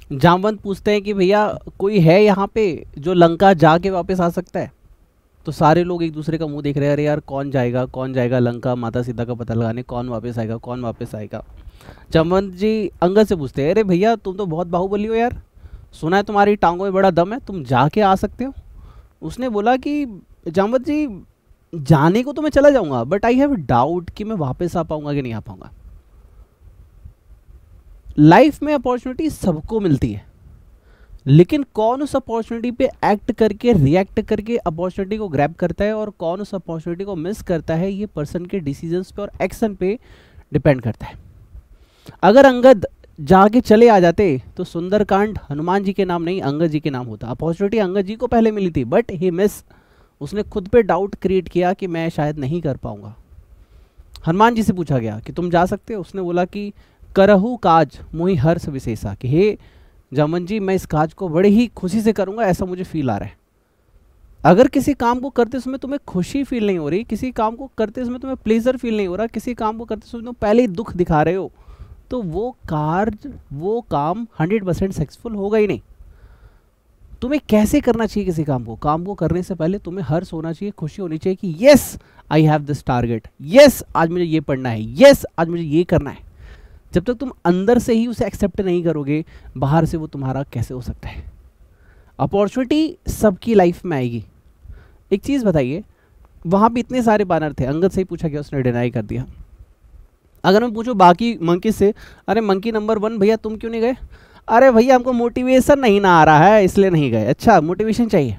जामवंत पूछते हैं कि भैया कोई है यहाँ पे जो लंका जाके वापस आ सकता है? तो सारे लोग एक दूसरे का मुंह देख रहे हैं, अरे यार कौन जाएगा लंका माता सीता का पता लगाने, कौन वापस आएगा, कौन वापस आएगा। जामवंत जी अंगद से पूछते हैं, अरे भैया तुम तो बहुत बाहुबली हो यार, सुना है तुम्हारी टांगों में बड़ा दम है, तुम जाके आ सकते हो? उसने बोला कि जामवंत जी जाने को तो मैं चला जाऊंगा, बट आई हैव डाउट कि मैं वापस आ पाऊंगा कि नहीं आ पाऊंगा। लाइफ में अपॉर्चुनिटी सबको मिलती है, लेकिन कौन उस अपॉर्चुनिटी पे एक्ट करके रिएक्ट करके अपॉर्चुनिटी को ग्रैब करता है और कौन उस अपॉर्चुनिटी को मिस करता है, ये पर्सन के डिसीजंस पे और एक्शन पे डिपेंड करता है। अगर अंगद जाके चले आ जाते तो सुंदरकांड हनुमान जी के नाम नहीं अंगद जी के नाम होता। अपॉर्चुनिटी अंगद जी को पहले मिली थी, बट ही मिस, उसने खुद पे डाउट क्रिएट किया कि मैं शायद नहीं कर पाऊंगा। हनुमान जी से पूछा गया कि तुम जा सकते हो, उसने बोला कि करहु काज मोहि हर्ष विशेषा, कि हे जामवंत जी मैं इस काज को बड़े ही खुशी से करूंगा, ऐसा मुझे फील आ रहा है। अगर किसी काम को करते समय तुम्हें खुशी फील नहीं हो रही, किसी काम को करते समय तुम्हें प्लेजर फील नहीं हो रहा, किसी काम को करते समय तुम पहले ही दुख दिखा रहे हो, तो वो काम 100% सक्सेसफुल होगा ही नहीं। तुम्हें कैसे करना चाहिए किसी काम को करने से पहले तुम्हें हर्ष होना चाहिए, खुशी होनी चाहिए कि yes I have this target, yes आज मुझे ये पढ़ना है, यस आज मुझे ये करना है। जब तक तुम अंदर से ही उसे एक्सेप्ट नहीं करोगे, बाहर से वो तुम्हारा कैसे हो सकता है? अपॉर्चुनिटी सबकी लाइफ में आएगी। एक चीज़ बताइए, वहाँ पे इतने सारे बानर थे, अंगद से ही पूछा गया, उसने डिनाई कर दिया। अगर मैं पूछूं बाकी मंकी से, अरे मंकी नंबर 1 भैया तुम क्यों नहीं गए? अरे भैया हमको मोटिवेशन नहीं ना आ रहा है इसलिए नहीं गए। अच्छा मोटिवेशन चाहिए।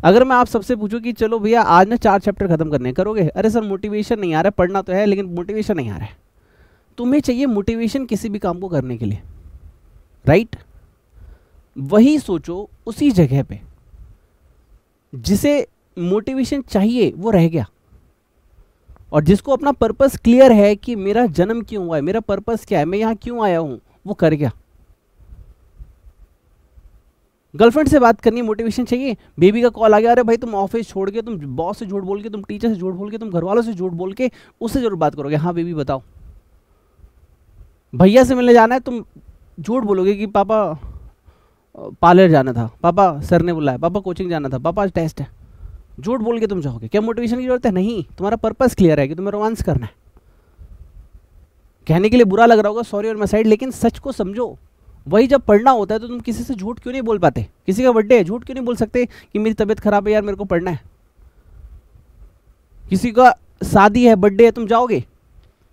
अगर मैं आप सबसे पूछूं कि चलो भैया आज ना 4 चैप्टर खत्म करने, करोगे? अरे सर मोटिवेशन नहीं आ रहा है, पढ़ना तो है लेकिन मोटिवेशन नहीं आ रहा है। तुम्हें चाहिए मोटिवेशन किसी भी काम को करने के लिए, राइट? वही सोचो उसी जगह पे जिसे मोटिवेशन चाहिए वो रह गया, और जिसको अपना पर्पस क्लियर है कि मेरा जन्म क्यों हुआ है, मेरा पर्पस क्या है, मैं यहां क्यों आया हूं, वो कर गया। गर्लफ्रेंड से बात करनी, मोटिवेशन चाहिए। बेबी का कॉल आ गया, अरे भाई तुम ऑफिस छोड़ के, तुम बॉस से झूठ बोल के, तुम टीचर से झूठ बोल के, तुम घर वालों से झूठ बोल के उससे जरूर बात करोगे, हाँ बेबी बताओ। भैया से मिलने जाना है, तुम झूठ बोलोगे कि पापा पार्लर जाना था, पापा सर ने बुलाया, पापा कोचिंग जाना था, पापा आज टेस्ट है। झूठ बोल के तुम जाओगे। क्या मोटिवेशन की जरूरत है? नहीं, तुम्हारा पर्पस क्लियर है कि तुम्हें रोमांस करना है। कहने के लिए बुरा लग रहा होगा, सॉरी ऑन माय साइड, लेकिन सच को समझो। वही जब पढ़ना होता है तो तुम किसी से झूठ क्यों नहीं बोल पाते? किसी का बर्थडे है, झूठ क्यों नहीं बोल सकते कि मेरी तबीयत खराब है यार मेरे को पढ़ना है? किसी का शादी है, बर्थडे है, तुम जाओगे?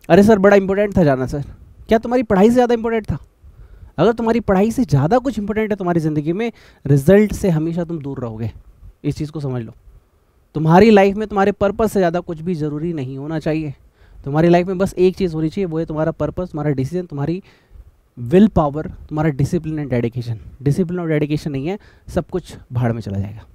अरे सर बड़ा इंपॉर्टेंट था जाना। सर क्या तुम्हारी पढ़ाई से ज़्यादा इंपॉर्टेंट था? अगर तुम्हारी पढ़ाई से ज़्यादा कुछ इंपॉर्टेंट है तुम्हारी ज़िंदगी में, रिजल्ट से हमेशा तुम दूर रहोगे। इस चीज़ को समझ लो। तुम्हारी लाइफ में तुम्हारे पर्पस से ज़्यादा कुछ भी ज़रूरी नहीं होना चाहिए। तुम्हारी लाइफ में बस एक चीज़ होनी चाहिए, वो है तुम्हारा पर्पस, तुम्हारा डिसीजन, तुम्हारी विल पावर, तुम्हारा डिसिप्लिन एंड डेडिकेशन। डिसिप्लिन और डेडिकेशन नहीं है, सब कुछ भाड़ में चला जाएगा।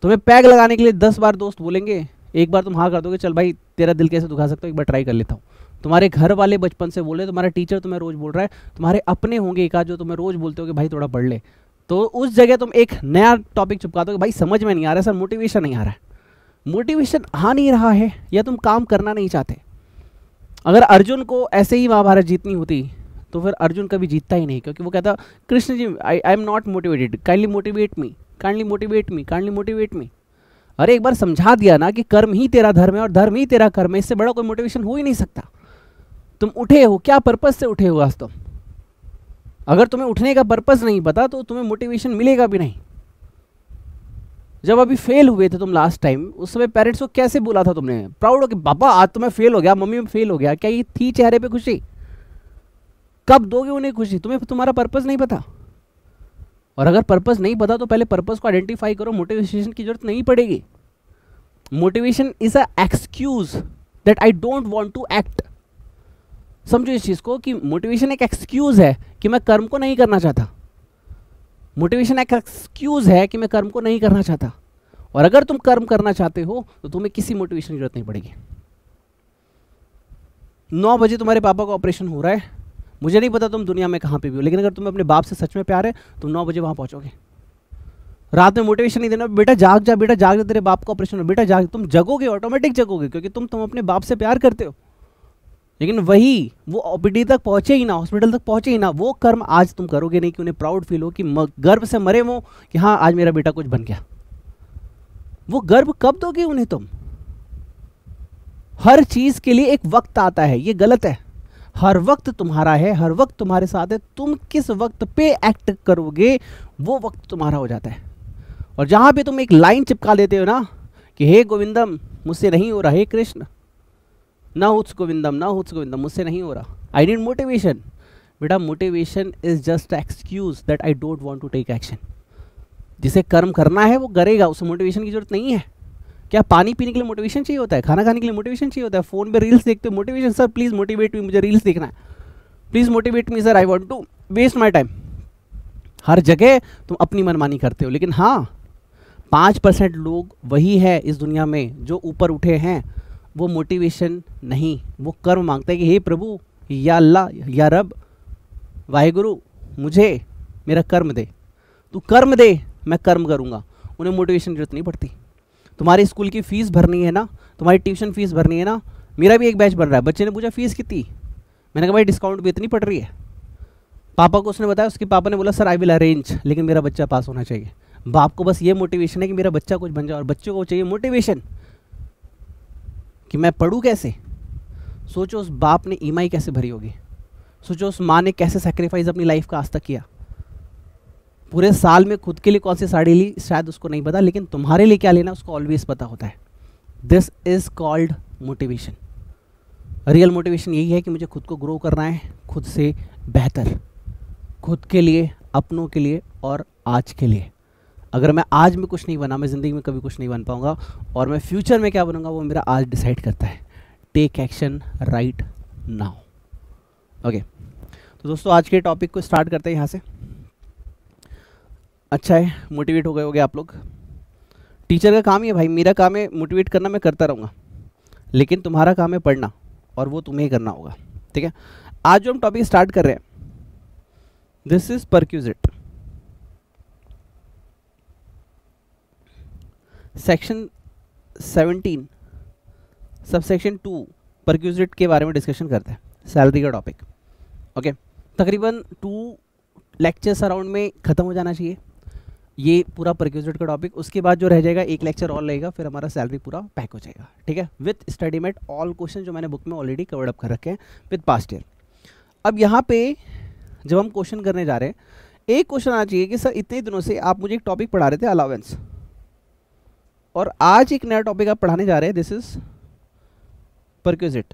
तुम्हें पैग लगाने के लिए 10 बार दोस्त बोलेंगे, एक बार तुम हाँ कर दोगे, चल भाई तेरा दिल कैसे दुखा सकता हूँ, एक बार ट्राई कर लेता हूँ। तुम्हारे घर वाले बचपन से बोल रहे, तुम्हारा टीचर तुम्हें रोज़ बोल रहा है, तुम्हारे अपने होंगे एक आध जो तुम्हें रोज़ बोलते हो कि भाई थोड़ा पढ़ ले, तो उस जगह तुम एक नया टॉपिक चिपका दो कि भाई समझ में नहीं आ रहा है सर, मोटिवेशन नहीं आ रहा है। मोटिवेशन आ नहीं रहा है या तुम काम करना नहीं चाहते। अगर अर्जुन को ऐसे ही महाभारत जीतनी होती तो फिर अर्जुन कभी जीतता ही नहीं, क्योंकि वो कहता Krishna ji I am not motivated, kindly motivate me, kindly motivate me, kindly motivate me. अरे एक बार समझा दिया ना कि कर्म ही तेरा धर्म है और धर्म ही तेरा कर्म है, इससे बड़ा कोई मोटिवेशन हो ही नहीं सकता। तुम उठे हो, क्या पर्पस से उठे हो आज तुम? अगर तुम्हें उठने का पर्पस नहीं पता तो तुम्हें मोटिवेशन मिलेगा भी नहीं। जब अभी फेल हुए थे तुम लास्ट टाइम, उस समय पेरेंट्स को कैसे बोला था तुमने? प्राउड हो कि पापा आज तो मैं फेल हो गया, मम्मी में फेल हो गया, क्या ये थी चेहरे पे खुशी? कब दोगे उन्हें खुशी? तुम्हें तुम्हारा पर्पस नहीं पता। और अगर पर्पस नहीं पता तो पहले पर्पस को आइडेंटिफाई करो, मोटिवेशन की जरूरत नहीं पड़ेगी। Motivation is a excuse that I don't want to act. समझो इस चीज को कि मोटिवेशन एक एक्सक्यूज है कि मैं कर्म को नहीं करना चाहता। मोटिवेशन एक एक्सक्यूज है कि मैं कर्म को नहीं करना चाहता। और अगर तुम कर्म करना चाहते हो तो तुम्हें किसी मोटिवेशन की जरूरत नहीं पड़ेगी। 9 बजे तुम्हारे पापा का ऑपरेशन हो रहा है, मुझे नहीं पता तुम दुनिया में कहाँ पे भी हो, लेकिन अगर तुम्हें अपने बाप से सच में प्यार है तुम 9 बजे वहाँ पहुँचोगे। रात में मोटिवेशन नहीं देना, बेटा जाग जा, बेटा जाग जा, तेरे बाप का ऑपरेशन हो, बेटा जाग। तुम जगोगे, ऑटोमेटिक जगोगे, क्योंकि तुम अपने बाप से प्यार करते हो। लेकिन वही वो ओपीडी तक पहुंचे ही ना, हॉस्पिटल तक पहुंचे ही ना, वो कर्म आज तुम करोगे नहीं कि उन्हें प्राउड फील हो कि गर्व से मरे वो कि हाँ आज मेरा बेटा कुछ बन गया। वो गर्व कब दोगे उन्हें तुम? हर चीज के लिए एक वक्त आता है, ये गलत है। हर वक्त तुम्हारा है, हर वक्त तुम्हारे साथ है, तुम किस वक्त पे एक्ट करोगे वो वक्त तुम्हारा हो जाता है। और जहां पे तुम एक लाइन चिपका देते हो ना कि हे गोविंदम मुझसे नहीं हो रहा, हे कृष्ण ना हुत्स गोविंदम, ना हुत्स गोविंदम, मुझसे नहीं हो रहा, आई नीड मोटिवेशन। बेटा motivation is just excuse that I don't want to take action. जिसे कर्म करना है वो करेगा, उसे मोटिवेशन की जरूरत नहीं है। क्या पानी पीने के लिए मोटिवेशन चाहिए होता है? खाना खाने के लिए मोटिवेशन चाहिए होता है? फोन पे रील्स देखते हो motivation, sir please motivate me, मुझे रील्स देखना है, please motivate me sir, I want to waste my time. हर जगह तुम अपनी मनमानी करते हो। लेकिन हाँ 5% लोग वही है इस दुनिया में जो ऊपर उठे हैं, वो मोटिवेशन नहीं, वो कर्म मांगते हैं कि हे प्रभु, या अल्लाह, या रब, वाहेगुरु, मुझे मेरा कर्म दे, तू कर्म दे, मैं कर्म करूँगा। उन्हें मोटिवेशन की जरूरत नहीं पड़ती। तुम्हारी स्कूल की फ़ीस भरनी है ना, तुम्हारी ट्यूशन फीस भरनी है ना, मेरा भी एक बैच बन रहा है। बच्चे ने पूछा फीस कितनी, मैंने कहा भाई डिस्काउंट भी इतनी पड़ रही है। पापा को उसने बताया, उसके पापा ने बोला सर आई विल अरेंज, लेकिन मेरा बच्चा पास होना चाहिए। बाप को बस ये मोटिवेशन है कि मेरा बच्चा कुछ बन जाए, और बच्चों को चाहिए मोटिवेशन कि मैं पढ़ूँ कैसे। सोचो उस बाप ने ईएमआई कैसे भरी होगी, सोचो उस माँ ने कैसे सेक्रीफाइस अपनी लाइफ का आज तक किया। पूरे साल में खुद के लिए कौन सी साड़ी ली शायद उसको नहीं पता, लेकिन तुम्हारे लिए क्या लेना उसको ऑलवेज पता होता है। This is called motivation. Real motivation यही है कि मुझे खुद को ग्रो करना है, खुद से बेहतर, खुद के लिए, अपनों के लिए और आज के लिए। अगर मैं आज में कुछ नहीं बना, मैं ज़िंदगी में कभी कुछ नहीं बन पाऊंगा, और मैं फ्यूचर में क्या बनूंगा वो मेरा आज डिसाइड करता है। Take action right now. Okay, तो दोस्तों आज के टॉपिक को स्टार्ट करते हैं यहाँ से। अच्छा है, मोटिवेट हो गए होगे आप लोग। टीचर का काम ही है भाई, मेरा काम है मोटिवेट करना, मैं करता रहूँगा, लेकिन तुम्हारा काम है पढ़ना, और वो तुम्हें करना होगा। ठीक है, आज जो हम टॉपिक स्टार्ट कर रहे हैं, this is perquisite, section 17 subsection 2 perquisite के बारे में डिस्कशन करते हैं, सैलरी का टॉपिक। ओके, तकरीबन 2 लेक्चर्स अराउंड में ख़त्म हो जाना चाहिए ये पूरा परक्यूजिट का टॉपिक। उसके बाद जो रह जाएगा एक लेक्चर और लगेगा, फिर हमारा सैलरी पूरा पैक हो जाएगा। ठीक है, with study mate all question जो मैंने बुक में ऑलरेडी कवर्ड अप कर रखे हैं विथ पास्ट ईयर। अब यहाँ पे जब हम क्वेश्चन करने जा रहे हैं, एक क्वेश्चन आना चाहिए कि सर इतने दिनों से आप मुझे एक टॉपिक पढ़ा रहे थे अलाउंस, और आज एक नया टॉपिक आप पढ़ाने जा रहे हैं, this is perquisite.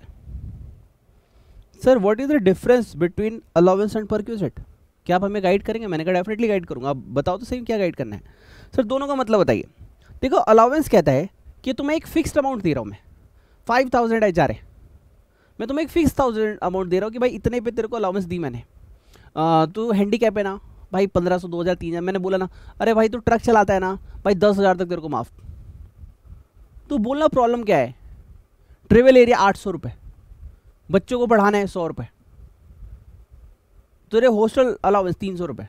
Sir what is the difference between allowance and perquisite? क्या आप हमें गाइड करेंगे? मैंने कहा डेफिनेटली गाइड करूंगा, आप बताओ तो सही क्या गाइड करना है। सर दोनों का मतलब बताइए। देखो अलाउंस कहता है कि तुम्हें एक फिक्स्ड अमाउंट दे रहा हूँ मैं, 5000 जा रहे, मैं तुम्हें एक फिक्स 1000 अमाउंट दे रहा हूँ कि भाई इतने पे तेरे को अलाउंस दी मैंने। तू हैंडीकैप है ना भाई, 1500 2000 3000। मैंने बोला ना अरे भाई तू ट्रक चलाता है ना भाई, 10,000 तक तेरे को माफ। तू बोलना प्रॉब्लम क्या है? ट्रेवल एरिया 800 रुपये, बच्चों को पढ़ाना है 100 रुपये, तेरे हॉस्टल अलाउंस 300 रुपये।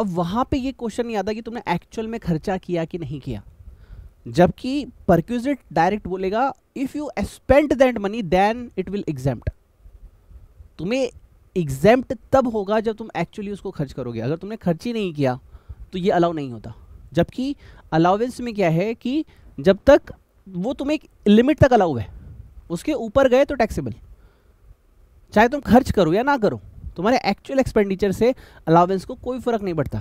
अब वहाँ पे ये क्वेश्चन नहीं आता कि तुमने एक्चुअल में खर्चा किया कि नहीं किया, जबकि परक्यूजिट डायरेक्ट बोलेगा if you spend that money then it will exempt. तुम्हें एग्जेम्प्ट तब होगा जब तुम एक्चुअली उसको खर्च करोगे। अगर तुमने खर्च ही नहीं किया तो ये अलाउ नहीं होता। जबकि अलाउंस में क्या है कि जब तक वो तुम्हें एक लिमिट तक अलाउ है, उसके ऊपर गए तो टैक्सेबल, चाहे तुम खर्च करो या ना करो, तुम्हारे एक्चुअल एक्सपेंडिचर से अलाउंस को कोई फर्क नहीं पड़ता,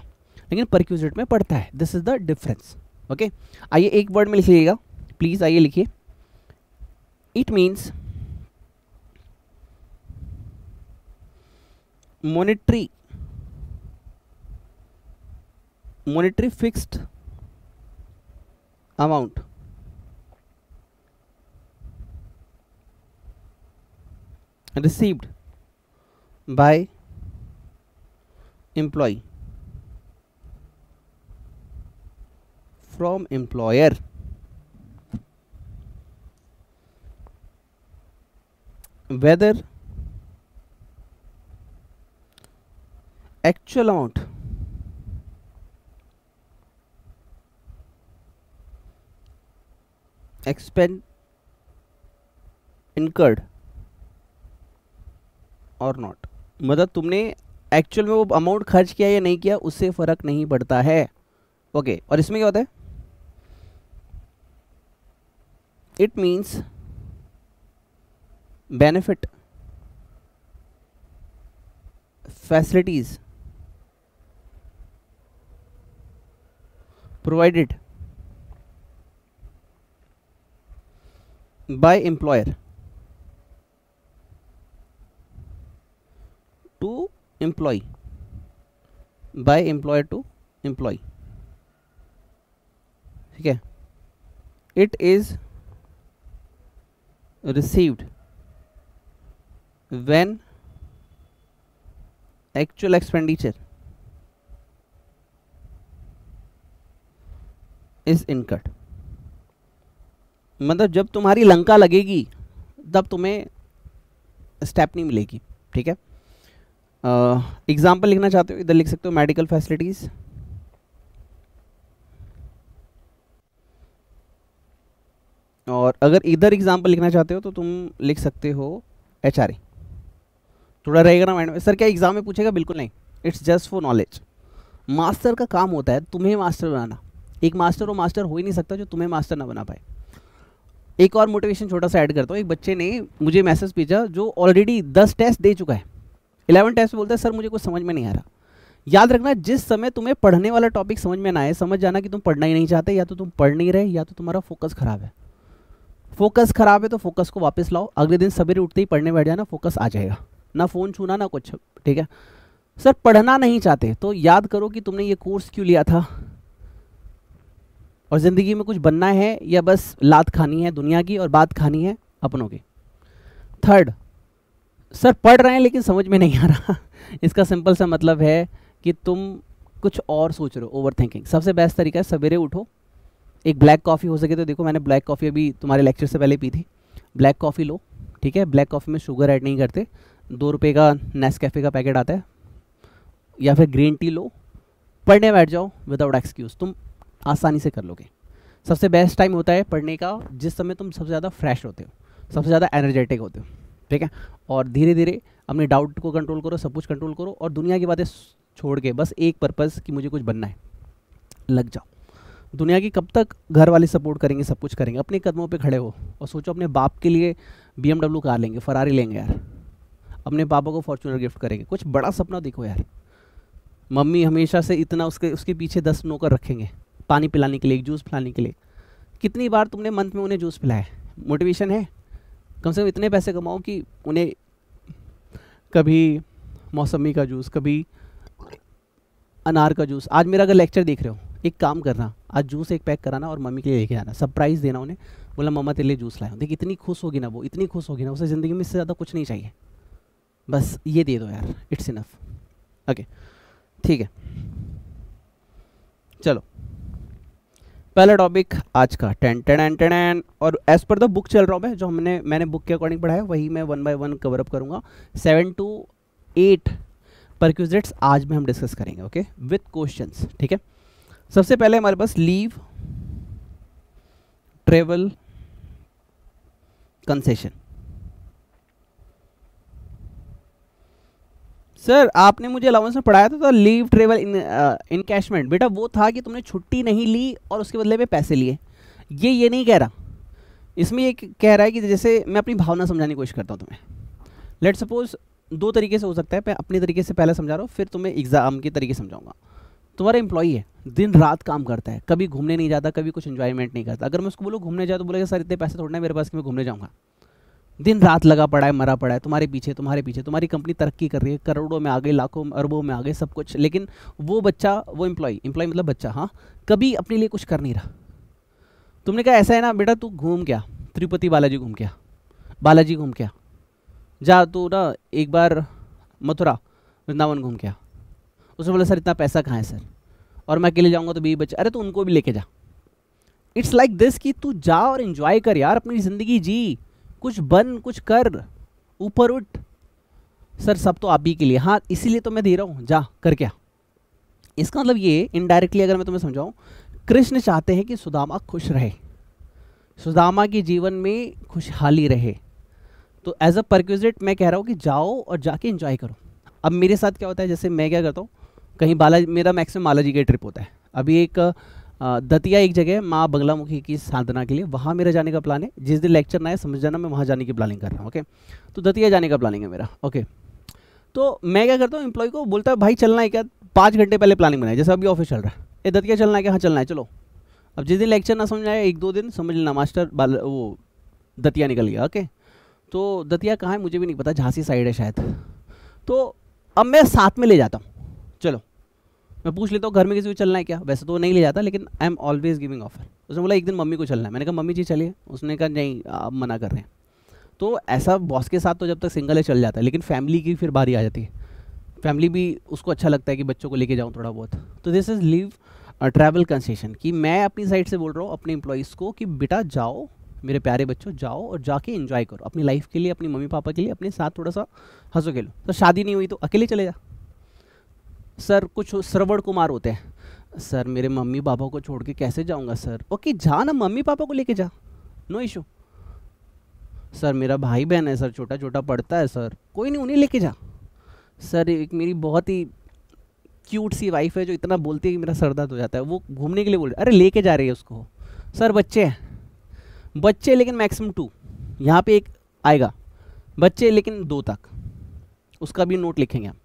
लेकिन परक्यूजिट में पड़ता है। This is the difference. Okay, आइए एक वर्ड में लिख लीजिएगा प्लीज, आइए लिखिए, it means monetary fixed amount received by employee from employer whether actual amount expend incurred और नॉट, मतलब तुमने एक्चुअल में वो अमाउंट खर्च किया या नहीं किया उससे फर्क नहीं पड़ता है। ओके, और इसमें क्या होता है, it means benefit, facilities provided by employer to employ, by employer to employ, ठीक है। It is received when actual expenditure is incurred, मतलब जब तुम्हारी लंका लगेगी तब तुम्हें स्टेप नहीं मिलेगी, ठीक है। एग्जाम्पल लिखना चाहते हो इधर लिख सकते हो, मेडिकल फैसिलिटीज, और अगर इधर एग्जाम्पल लिखना चाहते हो तो तुम लिख सकते हो HRA। थोड़ा रहेगा ना माइंड में, सर क्या एग्जाम में पूछेगा, बिल्कुल नहीं, it's just for knowledge. Master का काम होता है तुम्हें मास्टर बनाना, एक मास्टर वो मास्टर हो ही नहीं सकता जो तुम्हें मास्टर ना बना पाए। एक और मोटिवेशन छोटा सा ऐड करता हूँ, एक बच्चे ने मुझे मैसेज भेजा जो ऑलरेडी 10 टेस्ट दे चुका है, 11 टेस्ट, बोलता है सर मुझे कुछ समझ में नहीं आ रहा। याद रखना, जिस समय तुम्हें पढ़ने वाला टॉपिक समझ में ना आए, समझ जाना कि तुम पढ़ना ही नहीं चाहते, या तो तुम पढ़ नहीं रहे या तो तुम्हारा फोकस खराब है। फोकस खराब है तो फोकस को वापस लाओ, अगले दिन सवेरे उठते ही पढ़ने बैठ जाना, फोकस आ जाएगा, ना फ़ोन छूना ना कुछ, ठीक है। सर पढ़ना नहीं चाहते तो याद करो कि तुमने ये कोर्स क्यों लिया था, और ज़िंदगी में कुछ बनना है या बस लात खानी है दुनिया की और बात खानी है अपनों की। थर्ड, सर पढ़ रहे हैं लेकिन समझ में नहीं आ रहा इसका सिंपल सा मतलब है कि तुम कुछ और सोच रहे हो, ओवर थिंकिंग। सबसे बेस्ट तरीका है सवेरे उठो, एक ब्लैक कॉफ़ी हो सके तो, देखो मैंने ब्लैक कॉफ़ी अभी तुम्हारे लेक्चर से पहले पी थी, ब्लैक कॉफ़ी लो, ठीक है। ब्लैक कॉफ़ी में शुगर ऐड नहीं करते, 2 रुपये का नेस्कैफ़े का पैकेट आता है, या फिर ग्रीन टी लो, पढ़ने बैठ जाओ विदाउट एक्सक्यूज़, तुम आसानी से कर लोगे। सबसे बेस्ट टाइम होता है पढ़ने का जिस समय तुम सबसे ज़्यादा फ्रेश होते हो, सबसे ज़्यादा एनर्जेटिक होते हो, ठीक है। और धीरे धीरे अपने डाउट को कंट्रोल करो, सब कुछ कंट्रोल करो, और दुनिया की बातें छोड़ के बस एक पर्पज़ कि मुझे कुछ बनना है, लग जाओ। दुनिया की कब तक घर वाले सपोर्ट करेंगे, सब कुछ करेंगे, अपने कदमों पे खड़े हो और सोचो अपने बाप के लिए BMW कार लेंगे, फरारी लेंगे यार, अपने पापा को फॉर्च्यूनर गिफ्ट करेंगे, कुछ बड़ा सपना देखो यार। मम्मी हमेशा से इतना उसके पीछे 10 नौकर रखेंगे, पानी पिलाने के लिए, जूस पिलाने के लिए। कितनी बार तुमने मंथ में उन्हें जूस पिलाया? मोटिवेशन है, कम से कम इतने पैसे कमाओ कि उन्हें कभी मौसमी का जूस, कभी अनार का जूस। आज मेरा अगर लेक्चर देख रहे हो, एक काम करना, आज जूस एक पैक कराना और मम्मी के लिए लेके जाना, सरप्राइज़ देना उन्हें, बोला मम्मा तेरे लिए जूस लाया। देख इतनी खुश होगी ना वो, इतनी खुश होगी ना, उसे ज़िंदगी में इससे ज़्यादा कुछ नहीं चाहिए, बस ये दे दो यार, इट्स इनफ। ओके ठीक है, चलो पहला टॉपिक आज का टेन, और एज पर द बुक चल रहा हूँ मैं, जो मैंने बुक के अकॉर्डिंग पढ़ा है वही मैं 1 बाय 1 कवर अप करूँगा। 7 to 8 परक्यूजेट्स आज में हम डिस्कस करेंगे, ओके, विथ क्वेश्चंस, ठीक है। सबसे पहले हमारे पास लीव ट्रेवल कंसेशन। सर आपने मुझे अलाउंस में पढ़ाया था लीव ट्रेवल इनकैशमेंट, बेटा वो था कि तुमने छुट्टी नहीं ली और उसके बदले में पैसे लिए, ये नहीं कह रहा। इसमें ये कह रहा है कि जैसे मैं अपनी भावना समझाने की कोशिश करता हूँ तुम्हें। लेट सपोज 2 तरीके से हो सकता है, मैं अपनी तरीके से पहले समझा रहा हूँ, फिर तुम्हें एग्जाम के तरीके समझाऊंगा। तुम्हारा एम्प्लॉई है, दिन रात काम करता है, कभी घूमने नहीं जाता, कभी कुछ एंजॉयमेंट नहीं करता। अगर मैं उसको बोलूँ घूमने जाओ तो बोलेगा सर इतने पैसे थोड़ना है मेरे पास कि मैं घूमने जाऊँगा। दिन रात लगा पड़ा है, मरा पड़ा है तुम्हारे पीछे, तुम्हारी कंपनी तरक्की कर रही है, करोड़ों में आ गई, लाखों अरबों में आ गए, सब कुछ, लेकिन वो बच्चा, वो एम्प्लॉई मतलब बच्चा, हाँ, कभी अपने लिए कुछ कर नहीं रहा। तुमने कहा ऐसा है ना बेटा, तू घूम क्या, तिरुपति बालाजी घूम क्या, जा तू ना एक बार मथुरा वृंदावन घूम क्या। उसने बोला सर इतना पैसा कहाँ है सर, और मैं अकेले जाऊँगा तो भी बच्चा, अरे तो उनको भी लेके जा। इट्स लाइक दिस कि तू जा और एंजॉय कर यार, अपनी ज़िंदगी जी, कुछ बन, कुछ कर, ऊपर उठ। सर सब तो आप ही के लिए, हाँ इसीलिए तो मैं दे रहा हूँ, जा कर क्या। इसका मतलब ये इनडायरेक्टली अगर मैं तुम्हें समझाऊँ, कृष्ण चाहते हैं कि सुदामा खुश रहे, सुदामा के जीवन में खुशहाली रहे, तो एज अ परक्विजिट मैं कह रहा हूँ कि जाओ और जाके एंजॉय करो। अब मेरे साथ क्या होता है, जैसे मैं क्या करता हूँ, कहीं मेरा मैक्सिमम बालाजी का ट्रिप होता है। अभी एक दतिया एक जगह माँ बगलामुखी की साधना के लिए, वहाँ मेरा जाने का प्लान है। जिस दिन लेक्चर ना है समझ जाना मैं वहाँ जाने की प्लानिंग कर रहा हूँ। ओके, तो दतिया जाने का प्लानिंग है मेरा। ओके, तो मैं क्या करता हूँ, एम्प्लॉय को बोलता है भाई चलना है क्या, 5 घंटे पहले प्लानिंग बनाए। जैसे अभी ऑफिस चल रहा है, ये दतिया चलना है क्या, हाँ चलना है चलो। अब जिस दिन लेक्चर ना समझ आए 1-2 दिन समझ लेना मास्टर वो दतिया निकल गया। ओके, तो दतिया कहाँ है मुझे भी नहीं पता, झांसी साइड है शायद। तो अब मैं साथ में ले जाता हूँ, चलो मैं पूछ लेता हूँ घर में किसी को चलना है क्या, वैसे तो नहीं ले जाता लेकिन I am always giving offer. उसने बोला एक दिन मम्मी को चलना है, मैंने कहा मम्मी जी चलिए, उसने कहा नहीं आप मना कर रहे हैं। तो ऐसा बॉस के साथ तो जब तक सिंगल है चल जाता है, लेकिन फैमिली की फिर बारी आ जाती है। फैमिली भी उसको अच्छा लगता है कि बच्चों को लेके जाऊँ थोड़ा बहुत। तो this is leave travel concession, कि मैं अपनी साइड से बोल रहा हूँ अपने एम्प्लॉयज़ को कि बेटा जाओ मेरे प्यारे बच्चों, जाओ और जाके एंजॉय करो अपनी लाइफ के लिए, अपनी मम्मी पापा के लिए, अपने साथ थोड़ा सा हंसो खेलो। तो शादी नहीं हुई तो अकेले चले जा। सर कुछ श्रवण कुमार होते हैं, सर मेरे मम्मी पापा को छोड़ के कैसे जाऊंगा सर। ओके जा ना, मम्मी पापा को लेके जा, नो इशू। सर मेरा भाई बहन है सर, छोटा छोटा पढ़ता है सर, कोई नहीं उन्हें लेके जा। सर एक मेरी बहुत ही क्यूट सी वाइफ है जो इतना बोलती है कि मेरा सर दर्द हो जाता है, वो घूमने के लिए बोल रही है। अरे लेके जा रही है उसको। सर बच्चे हैं, बच्चे लेकिन मैक्सिमम 2, यहाँ पे एक आएगा बच्चे लेकिन 2 तक, उसका भी नोट लिखेंगे हम।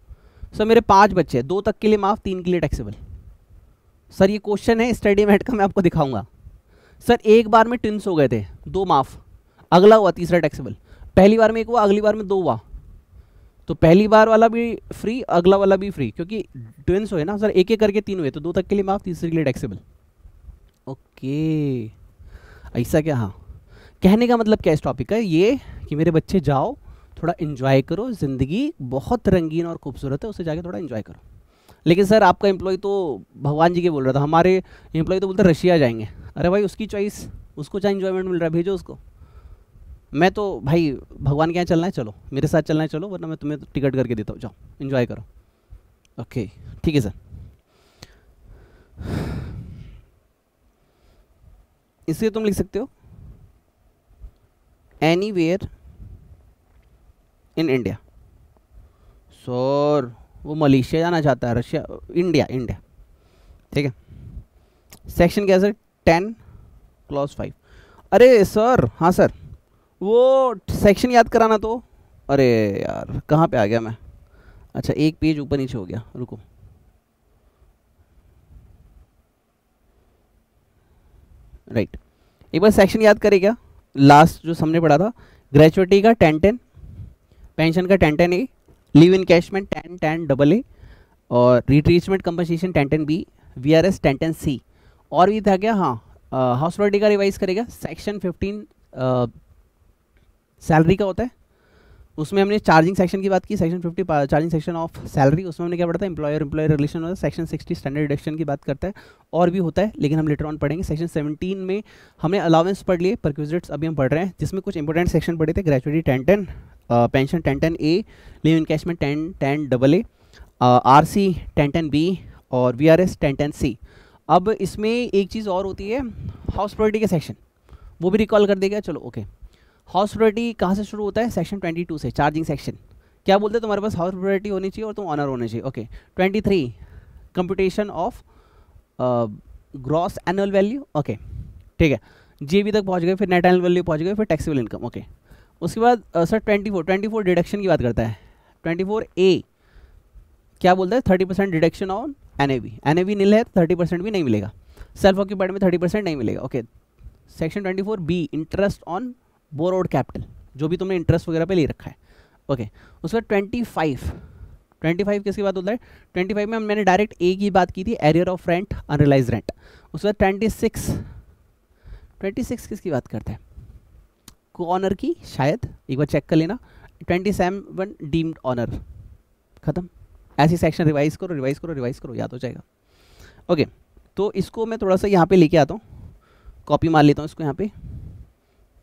सर मेरे 5 बच्चे हैं, 2 तक के लिए माफ़, 3 के लिए टैक्सेबल। सर ये क्वेश्चन है स्टडी मेट का, मैं आपको दिखाऊंगा। सर एक बार में ट्विंस हो गए थे, 2 माफ़, अगला हुआ तीसरा टैक्सेबल। पहली बार में 1 हुआ, अगली बार में 2 हुआ, तो पहली बार वाला भी फ्री, अगला वाला भी फ्री, क्योंकि ट्विंस हुए ना सर, एक एक करके 3 हुए, तो 2 तक के लिए माफ़, तीसरे के लिए टैक्सेबल। ओके ऐसा क्या, हाँ कहने का मतलब क्या इस टॉपिक का ये कि मेरे बच्चे जाओ थोड़ा इन्जॉय करो, ज़िंदगी बहुत रंगीन और खूबसूरत है, उसे जाके थोड़ा इन्जॉय करो। लेकिन सर आपका एम्प्लॉय तो भगवान जी के बोल रहा था, हमारे एम्प्लॉय तो बोलते रशिया जाएंगे। अरे भाई उसकी चॉइस, उसको चाहे इन्जॉयमेंट मिल रहा है भेजो उसको। मैं तो भाई भगवान के यहाँ चलना है चलो, मेरे साथ चलना है चलो, वरना मैं तुम्हें टिकट करके देता हूँ, जाओ इन्जॉय करो। ओके ठीक है सर। इसलिए तुम लिख सकते हो एनीवेयर इन इंडिया। सर वो मलेशिया जाना चाहता है, रशिया, इंडिया इंडिया, ठीक है। सेक्शन क्या है सर, 10 क्लॉज 5। अरे सर हाँ सर, वो सेक्शन याद कराना तो। अरे यार कहाँ पे आ गया मैं, अच्छा एक पेज ऊपर नीचे हो गया, रुको। राइट, एक बार सेक्शन याद करे क्या, लास्ट जो हमने पढ़ा था, ग्रेजुएटी का 10-10, पेंशन का 10-10A, लीव इनकैशमेंट 10-10AA, और रिट्रीचमेंट कंपनसेशन 10-10B, VRS 10-10C। और भी था क्या, हाँ हाउस प्रॉपर्टी का रिवाइज करेगा, सेक्शन 15 सैलरी का होता है, उसमें हमने चार्जिंग सेक्शन की बात की, section 50 charging section of salary, उसमें हमने क्या पढ़ा था, एम्प्लॉयर एम्प्लॉयर रिलेशन होता है। सेक्शन 60 स्टैंडर्ड डिडक्शन की बात करता है, और भी होता है लेकिन हम लेटर ऑन पढ़ेंगे। सेक्शन 17 में हमने अलाउंस पढ़ लिए, परक्विजिट्स अभी हम पढ़ रहे हैं, जिसमें कुछ इंपॉर्टेंट सेक्शन पढ़े थे, gratuity 10-10, pension 10-10A, leave encashment 10-10AA, RC 10-10B और VRS 10-10C। अब इसमें एक चीज़ और होती है, हाउस प्रॉपर्टी के सेक्शन, वो भी रिकॉल कर देगा, चलो ओके। हाउस प्रॉपर्टी कहाँ से शुरू होता है, सेक्शन 22 से, चार्जिंग सेक्शन। क्या बोलते हैं, तुम्हारे पास हाउस प्रॉपर्टी होनी चाहिए और तुम ऑनर होने चाहिए। Okay 23 computation of gross annual value, okay ठीक है, JB तक पहुँच गए, फिर नेट एनुअल वैल्यू पहुँच गए, फिर टैक्सेबल इनकम। ओके उसके बाद सर 24 डिडक्शन की बात करता है। 24A क्या बोलता है, 30% डिडक्शन ऑन NAV नील है, 30% भी नहीं मिलेगा। सेल्फ ऑक्यूपाइड में 30% नहीं मिलेगा। Okay section 24B interest on borrowed capital, जो भी तुमने इंटरेस्ट वगैरह पे ले रखा है। ओके उसके बाद 25 किसकी बात होता है, 25 में मैंने डायरेक्ट ए की बात की थी, arrear of rent, unrealise rent. उसके बाद 26 किसकी बात करता है, ऑनर की, शायद एक बार चेक कर लेना। 27 डीम्ड ऑनर, खत्म। ऐसी सेक्शन रिवाइज करो, याद हो जाएगा। ओके तो इसको मैं थोड़ा सा यहाँ पे लेके आता हूँ, कॉपी मार लेता हूँ इसको यहाँ पे,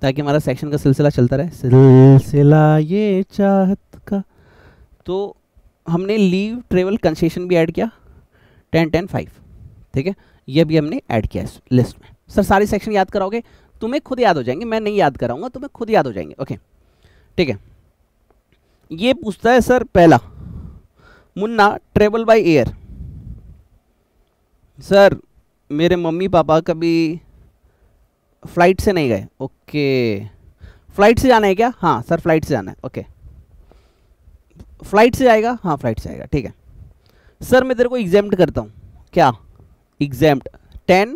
ताकि हमारा सेक्शन का सिलसिला चलता रहे, सिलसिला ये चाहत का। तो हमने लीव ट्रेवल कंसेशन भी ऐड किया 10-10-5, ठीक है, ये भी हमने ऐड किया इस लिस्ट में। सर सारे सेक्शन याद कराओगे, तुम्हें खुद याद हो जाएंगे, मैं नहीं याद कराऊंगा, तुम्हें खुद याद हो जाएंगे। ओके ठीक है। ये पूछता है सर पहला, Munna travel by air. Sir मेरे मम्मी पापा कभी फ्लाइट से नहीं गए। ओके, फ्लाइट से जाना है क्या? हाँ सर फ्लाइट से जाना है। ओके, फ्लाइट से जाएगा? हाँ फ्लाइट से आएगा, ठीक है। सर मैं तेरे को एग्जाम्प्ट करता हूँ। क्या एग्जाम्प्ट? 10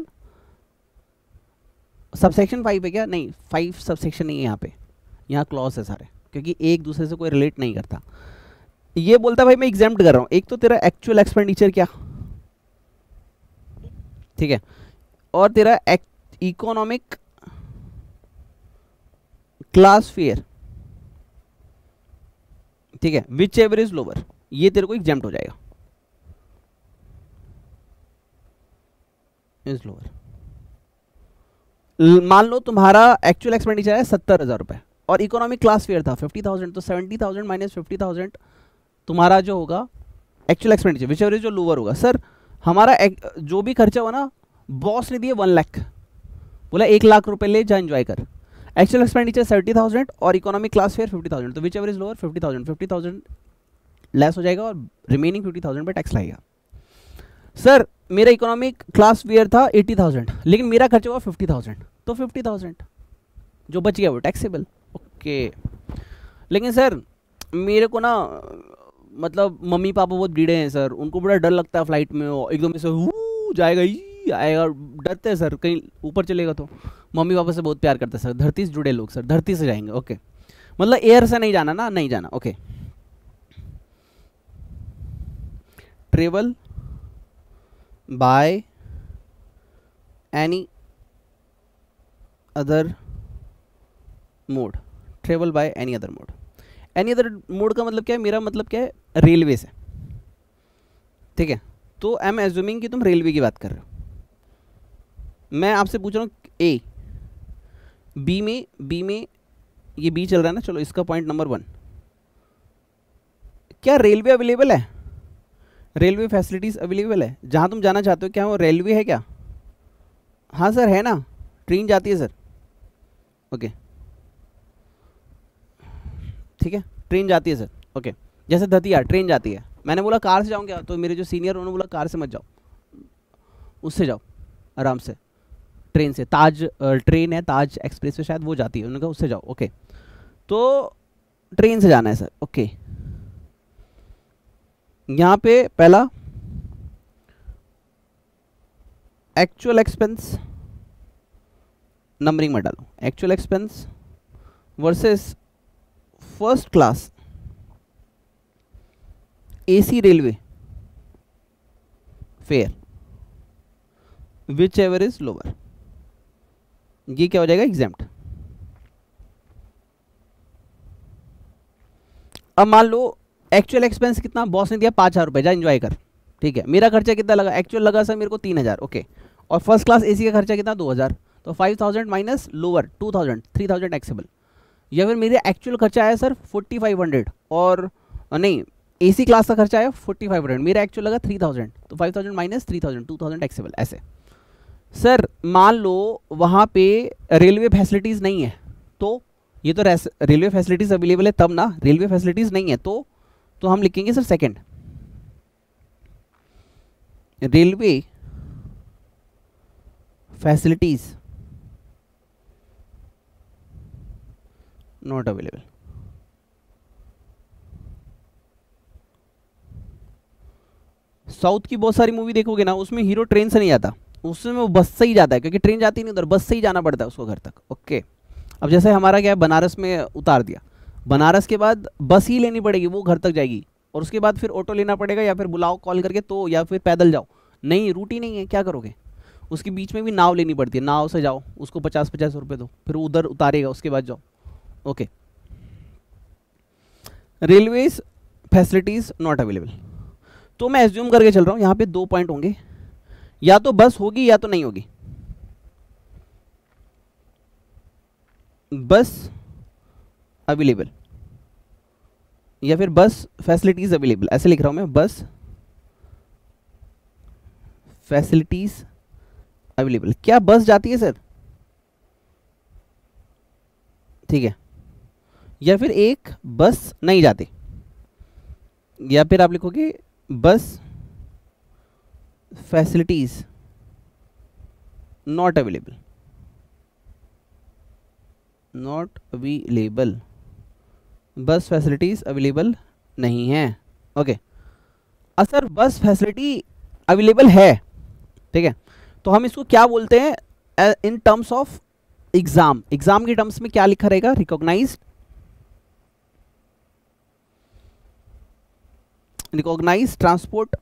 सबसेक्शन 5 है क्या? नहीं, 5 सबसेक्शन नहीं है यहाँ पे, यहाँ क्लॉज है सारे, क्योंकि एक दूसरे से कोई रिलेट नहीं करता। ये बोलता है भाई मैं एग्जाम्प्ट कर रहा हूँ, एक तो तेरा एक्चुअल एक्सपेंडिचर क्या, ठीक है, और तेरा इकोनॉमिक क्लास फेयर, ठीक है, विच एवर इज लोअर, ये तेरे को एग्जाम्प्ट हो जाएगा, इज लोअर। मान लो तुम्हारा एक्चुअल एक्सपेंडिचर है 70,000 रुपए और इकोनॉमिक क्लास फेयर था 50,000, तो 70,000 माइनस 50,000 तुम्हारा जो होगा actual expenditure, which ever is जो लोअर होगा। सर हमारा जो भी खर्चा हुआ ना, बॉस ने दिए 1 लाख, बोला 1 लाख रुपए ले जा एंजॉय कर, एक्चुअल एक्सपेंडिचर 70,000 और इकोनॉमिक क्लास फेयर 50,000, तो which ever is lower 50,000 less हो जाएगा और रिमेनिंग 50,000 पे टैक्स लगेगा। सर मेरा इकोनॉमिक क्लास फेयर था 80,000 लेकिन मेरा खर्चा हुआ 50,000, तो 50,000 जो बच गया वो टैक्सेबल। ओके, लेकिन सर मेरे को ना मतलब मम्मी पापा बहुत ढीढ़े हैं सर, उनको बड़ा डर लगता है फ्लाइट में, एकदम से जाएगा ही आएगा, डरते हैं सर कहीं ऊपर चलेगा तो। मम्मी पापा से बहुत प्यार करते हैं सर, धरती से जुड़े लोग सर, धरती से जाएंगे। ओके, मतलब एयर से नहीं जाना ना, नहीं जाना। Okay, travel by any other mode, travel by any other mode. Any other mode का मतलब क्या है? मेरा मतलब क्या है? रेलवे से, ठीक है। तो आई एम एज्यूमिंग कि तुम रेलवे की बात कर रहे हो। मैं आपसे पूछ रहा हूँ ए, बी में ये बी चल रहा है ना, चलो इसका पॉइंट नंबर 1, क्या रेलवे अवेलेबल है? रेलवे फैसिलिटीज अवेलेबल है जहाँ तुम जाना चाहते हो? क्या वो रेलवे है क्या? हाँ सर है ना, ट्रेन जाती है सर। ओके ठीक है, ट्रेन जाती है सर। ओके, जैसे दतिया ट्रेन जाती है, मैंने बोला कार से जाऊँ क्या, तो मेरे जो सीनियर उन्होंने बोला कार से मत जाओ, उससे जाओ आराम से, ट्रेन से। ताज ट्रेन है, ताज एक्सप्रेस से शायद, वो जाती है, उन्होंने कहा उससे जाओ। ओके, तो ट्रेन से जाना है सर। ओके, यहाँ पे पहला एक्चुअल एक्सपेंस, नंबरिंग में डालो, actual expense versus first class AC railway fair, which ever is lower, ये क्या हो जाएगा? एग्जाम्प्ट। अब मान लो एक्चुअल एक्सपेंस कितना, बॉस ने दिया 5,000 रुपये, जा एंजॉय कर, ठीक है। मेरा खर्चा कितना लगा? एक्चुअल लगा सर मेरे को 3,000। ओके, और फर्स्ट क्लास एसी का खर्चा कितना? 2,000, तो 5,000 माइनस लोअर 2,000, 3,000 टैक्सेबल। या फिर मेरे एक्चुअल खर्चा आया सर 4,500 और नहीं, एसी क्लास का खर्चा आया 4,500, मेरा एक्चुअल लगा 3,000, तो 5,000 माइनस 3,000, 2,000 टैक्सेबल। ऐसे सर मान लो वहाँ पे रेलवे फैसिलिटीज़ नहीं है, तो ये तो रेलवे फैसिलिटीज़ अवेलेबल है तब ना, रेलवे फैसिलिटीज़ नहीं है तो हम लिखेंगे sir second, railway facilities not available. South की बहुत सारी मूवी देखोगे ना, उसमें हीरो ट्रेन से नहीं आता, उसमें वो बस से ही जाता है, क्योंकि ट्रेन जाती नहीं उधर, बस से ही जाना पड़ता है उसको घर तक। ओके, अब जैसे हमारा क्या है, बनारस में उतार दिया, बनारस के बाद बस ही लेनी पड़ेगी, वो घर तक जाएगी, और उसके बाद फिर ऑटो लेना पड़ेगा या फिर बुलाओ कॉल करके, तो या फिर पैदल जाओ, नहीं रूट ही नहीं है, क्या करोगे? उसके बीच में भी नाव लेनी पड़ती है, नाव से जाओ, उसको 50-50 रुपये दो, फिर उधर उतारेगा, उसके बाद जाओ। Okay, railways facilities not available, तो मैं एज्यूम करके चल रहा हूँ यहाँ पे 2 पॉइंट होंगे, या तो बस होगी या तो नहीं होगी। बस अवेलेबल या फिर बस फैसिलिटीज अवेलेबल, ऐसे लिख रहा हूं मैं, बस फैसिलिटीज अवेलेबल। क्या बस जाती है सर? ठीक है, या फिर एक बस नहीं जाती, या फिर आप लिखोगे bus facilities not available, not available, bus facilities available नहीं है। Okay, sir bus facility available है, ठीक है, तो हम इसको क्या बोलते हैं in terms of exam, exam की टर्म्स में क्या लिखा रहेगा, recognised, recognised transport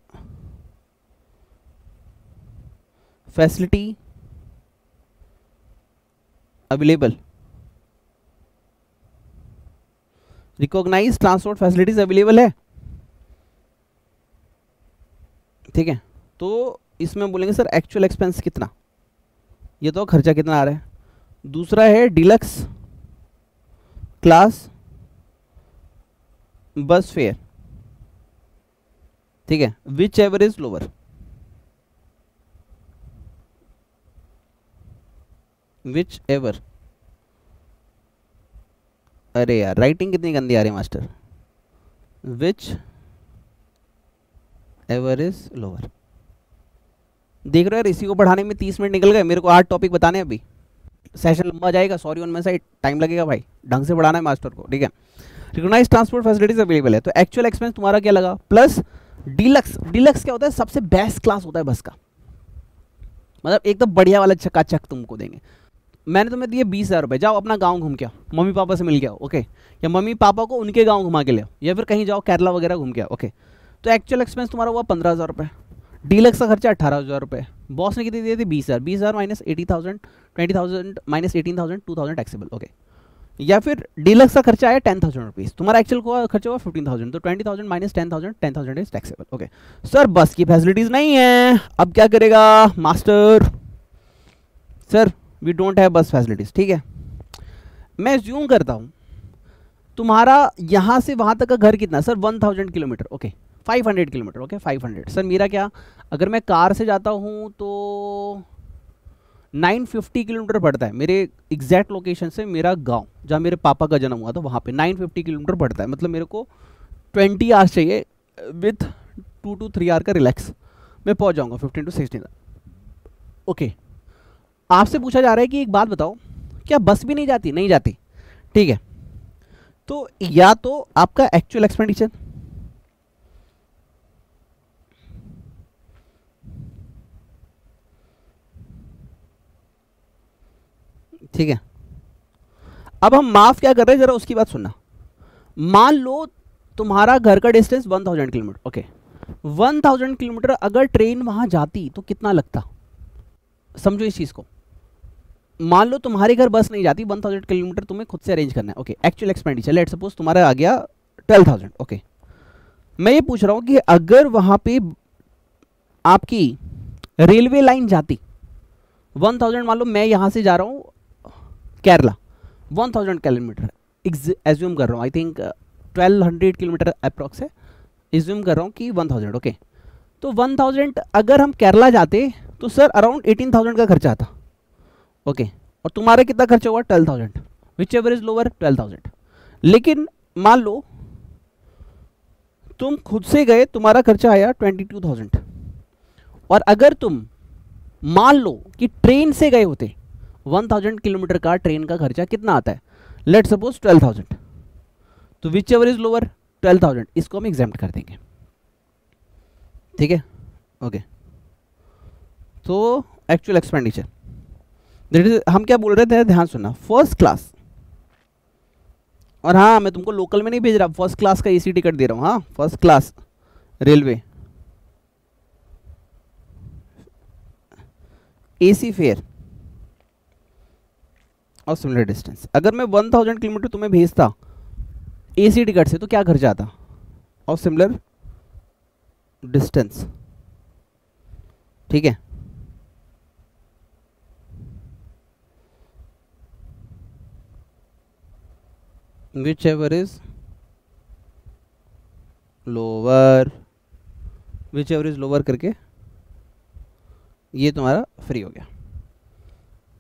facility available, recognised transport facilities available है, ठीक है। तो इसमें बोलेंगे सर एक्चुअल एक्सपेंस कितना, ये तो खर्चा कितना आ रहा है। दूसरा है डिलक्स क्लास बस फेयर, ठीक है, which ever is lower, which ever, अरे यार राइटिंग कितनी गंदी आ रही है master, which ever is lower. देख रहे हो यार, इसी को पढ़ाने में 30 मिनट निकल गए, मेरे को 8 टॉपिक बताने अभी, सेशन लंबा जाएगा, sorry on my side, time लगेगा भाई, ढंग से पढ़ाना है मास्टर को, ठीक है। रिकॉग्नाइज्ड ट्रांसपोर्ट फैसिलिटीज अवेलेबल है, तो एक्चुअल एक्सपेंस तुम्हारा क्या लगा, प्लस डीलक्स, डीलक्स क्या होता है, सबसे बेस्ट क्लास होता है बस का, मतलब एकदम बढ़िया वाला चकाचक तुमको देंगे। मैंने तुम्हें दिए 20,000 रुपये, जाओ अपना गांव घूम के आओ, मम्मी पापा से मिल के आओ, ओके, या मम्मी पापा को उनके गांव घुमा के ले आओ, या फिर कहीं जाओ केरला वगैरह घूम के आओ, ओके। तो एक्चुअल एक्सपेंस तुम्हारा हुआ 15,000 रुपये, डीलक्स का खर्चा 18,000 रुपये, बॉस ने कितनी दिए थे 20,000, 20,000 माइनस 80,000, 20,000 माइनस 18,000, 2,000 टैक्सेबल, ओके। या फिर डीलक्स का खर्चा आया 10,000 रुपीज़, तुम्हारा एक्चुअल को खर्चा हुआ 15,000, तो 20,000 minus 10,000, 10,000 is taxable, okay. Sir bus की फैसिलिटीज नहीं है, अब क्या करेगा master, sir we don't have bus facilities, ठीक है। मैं ज्यूम करता हूँ तुम्हारा यहाँ से वहाँ तक का घर कितना, sir 1000 kilometre, okay, 500 kilometre, okay 500। Sir मेरा क्या, अगर मैं कार से जाता हूँ तो 950 किलोमीटर पड़ता है मेरे एग्जैक्ट लोकेशन से, मेरा गांव जहाँ मेरे पापा का जन्म हुआ था वहाँ पे 950 किलोमीटर पड़ता है, मतलब मेरे को 20 आवर्स चाहिए, विथ 2 to 3 आवर का रिलैक्स मैं पहुँच जाऊँगा 15 to 16, ओके। आपसे पूछा जा रहा है कि एक बात बताओ, क्या बस भी नहीं जाती, नहीं जाती, ठीक है। तो या तो आपका एक्चुअल एक्सपेंडिचर, ठीक है, अब हम माफ क्या कर रहे हैं जरा उसकी बात सुनना। मान लो तुम्हारा घर का डिस्टेंस 1000 किलोमीटर, ओके, 1000 किलोमीटर अगर ट्रेन वहां जाती तो कितना लगता, समझो इस चीज को। मान लो तुम्हारे घर बस नहीं जाती, 1000 किलोमीटर तुम्हें खुद से अरेंज करना है, okay. Actual expenditure let suppose तुम्हारा आ गया 12,000, ओके। मैं ये पूछ रहा हूं कि अगर वहां पे आपकी रेलवे लाइन जाती 1000, मान लो मैं यहां से जा रहा हूं केरला 1000 किलोमीटर, एज्यूम कर रहा हूँ, आई थिंक 1200 किलोमीटर अप्रॉक्स है, एज्यूम कर रहा हूँ कि 1000, ओके। तो 1000 अगर हम केरला जाते तो सर अराउंड 18,000 का खर्चा आता, ओके। और तुम्हारा कितना खर्चा हुआ 12,000, विच एवर इज लोअर 12,000। लेकिन मान लो तुम खुद से गए, तुम्हारा खर्चा आया 22,000, और अगर तुम मान लो कि ट्रेन से गए होते 1000 किलोमीटर का ट्रेन का खर्चा कितना आता है, लेट सपोज 12,000, तो विच एवर इज लोअर 12,000, इसको हम एग्जाम्प्ट कर देंगे, ठीक है, ओके। तो एक्चुअल एक्सपेंडिचर दैट इज, हम क्या बोल रहे थे, ध्यान सुनना, फर्स्ट क्लास, और हाँ मैं तुमको लोकल में नहीं भेज रहा, फर्स्ट क्लास का एसी टिकट दे रहा हूँ, हाँ first class railway AC fair और सिमिलर डिस्टेंस। अगर मैं 1000 किलोमीटर तुम्हें भेजता एसी टिकट से तो क्या खर्चा आता, और सिमिलर डिस्टेंस, ठीक है। Which ever is lower, which ever is lower करके ये तुम्हारा फ्री हो गया।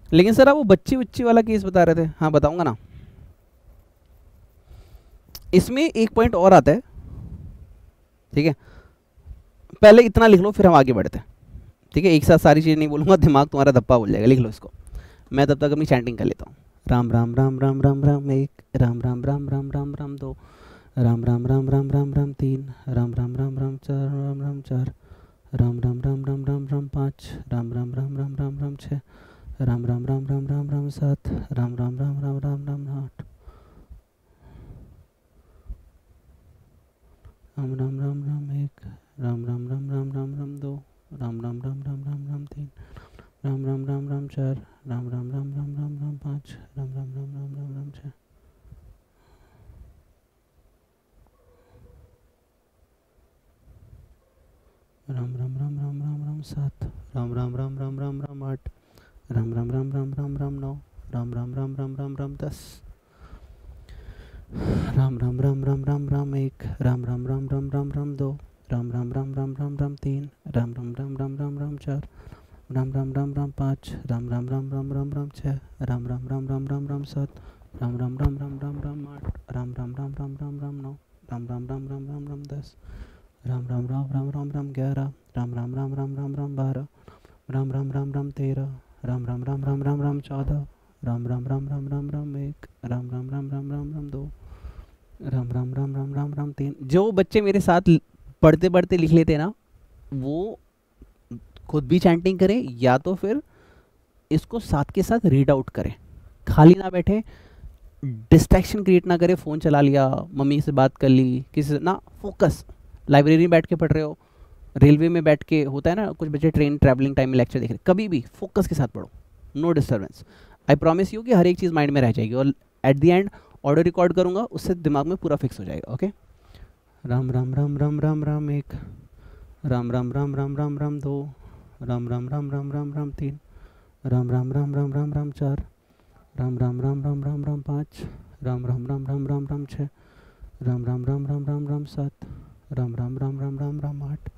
लेकिन सर आप वो बच्ची वाला केस बता रहे थे, हाँ बताऊंगा ना। इसमें एक पॉइंट और आता है, ठीक है, पहले इतना लिख लो फिर हम आगे बढ़ते हैं, ठीक है। एक साथ सारी चीज़ नहीं बोलूँगा, दिमाग तुम्हारा धप्पा बोल जाएगा, लिख लो इसको। मैं तब तक अपनी चैंटिंग कर लेता हूँ। राम राम राम राम राम राम एक, राम राम राम राम राम राम दो, राम राम राम राम राम राम तीन, राम राम राम राम चार राम राम चार, राम राम राम राम राम राम पाँच, राम राम राम राम राम राम छः, राम राम राम राम राम राम सात, राम राम राम राम राम राम आठ, राम राम राम राम एक, राम राम राम राम राम राम दो, राम राम राम राम राम राम तीन, राम राम राम राम चार, राम राम राम राम राम राम पाँच, राम राम राम राम राम राम छः, राम राम राम राम राम राम सात, राम राम राम राम राम राम आठ, राम राम राम राम राम राम नौ, राम राम राम राम राम राम 10, राम राम राम राम राम राम एक, राम राम राम राम राम राम दो, राम राम राम राम राम राम तीन, राम राम राम राम राम राम चार, राम राम राम राम पाँच, राम राम राम राम राम राम छः, राम राम राम राम राम राम सात, राम राम राम राम राम राम आठ, राम राम राम राम राम राम नौ, राम राम राम राम राम राम 10, राम राम राम राम राम राम 11, राम राम राम राम राम राम 12, राम राम राम राम 13, राम राम राम राम राम राम 14, राम राम राम राम राम राम 1, राम राम राम राम राम राम 2, राम राम राम राम राम राम 3। जो बच्चे मेरे साथ पढ़ते पढ़ते लिख लेते हैं ना, वो खुद भी चैंटिंग करें या तो फिर इसको साथ के साथ रीड आउट करें, खाली ना बैठे, डिस्ट्रैक्शन क्रिएट ना करें, फ़ोन चला लिया, मम्मी से बात कर ली, किसी से ना, फोकस। लाइब्रेरी में बैठ के पढ़ रहे हो, रेलवे में बैठ के, होता है ना कुछ बच्चे ट्रेन ट्रैवलिंग टाइम में लेक्चर देख रहे, कभी भी फोकस के साथ पढ़ो, no disturbance. I promise you कि हर एक चीज़ माइंड में रह जाएगी और at the end audio record करूँगा, उससे दिमाग में पूरा फिक्स हो जाएगा। ओके, राम राम राम राम राम राम एक, राम राम राम राम राम राम दो, राम राम राम राम राम राम तीन, राम राम राम राम राम राम चार, राम राम राम राम राम राम पाँच, राम राम राम राम राम राम छः, राम राम राम राम राम राम सात, राम राम राम राम राम राम आठ,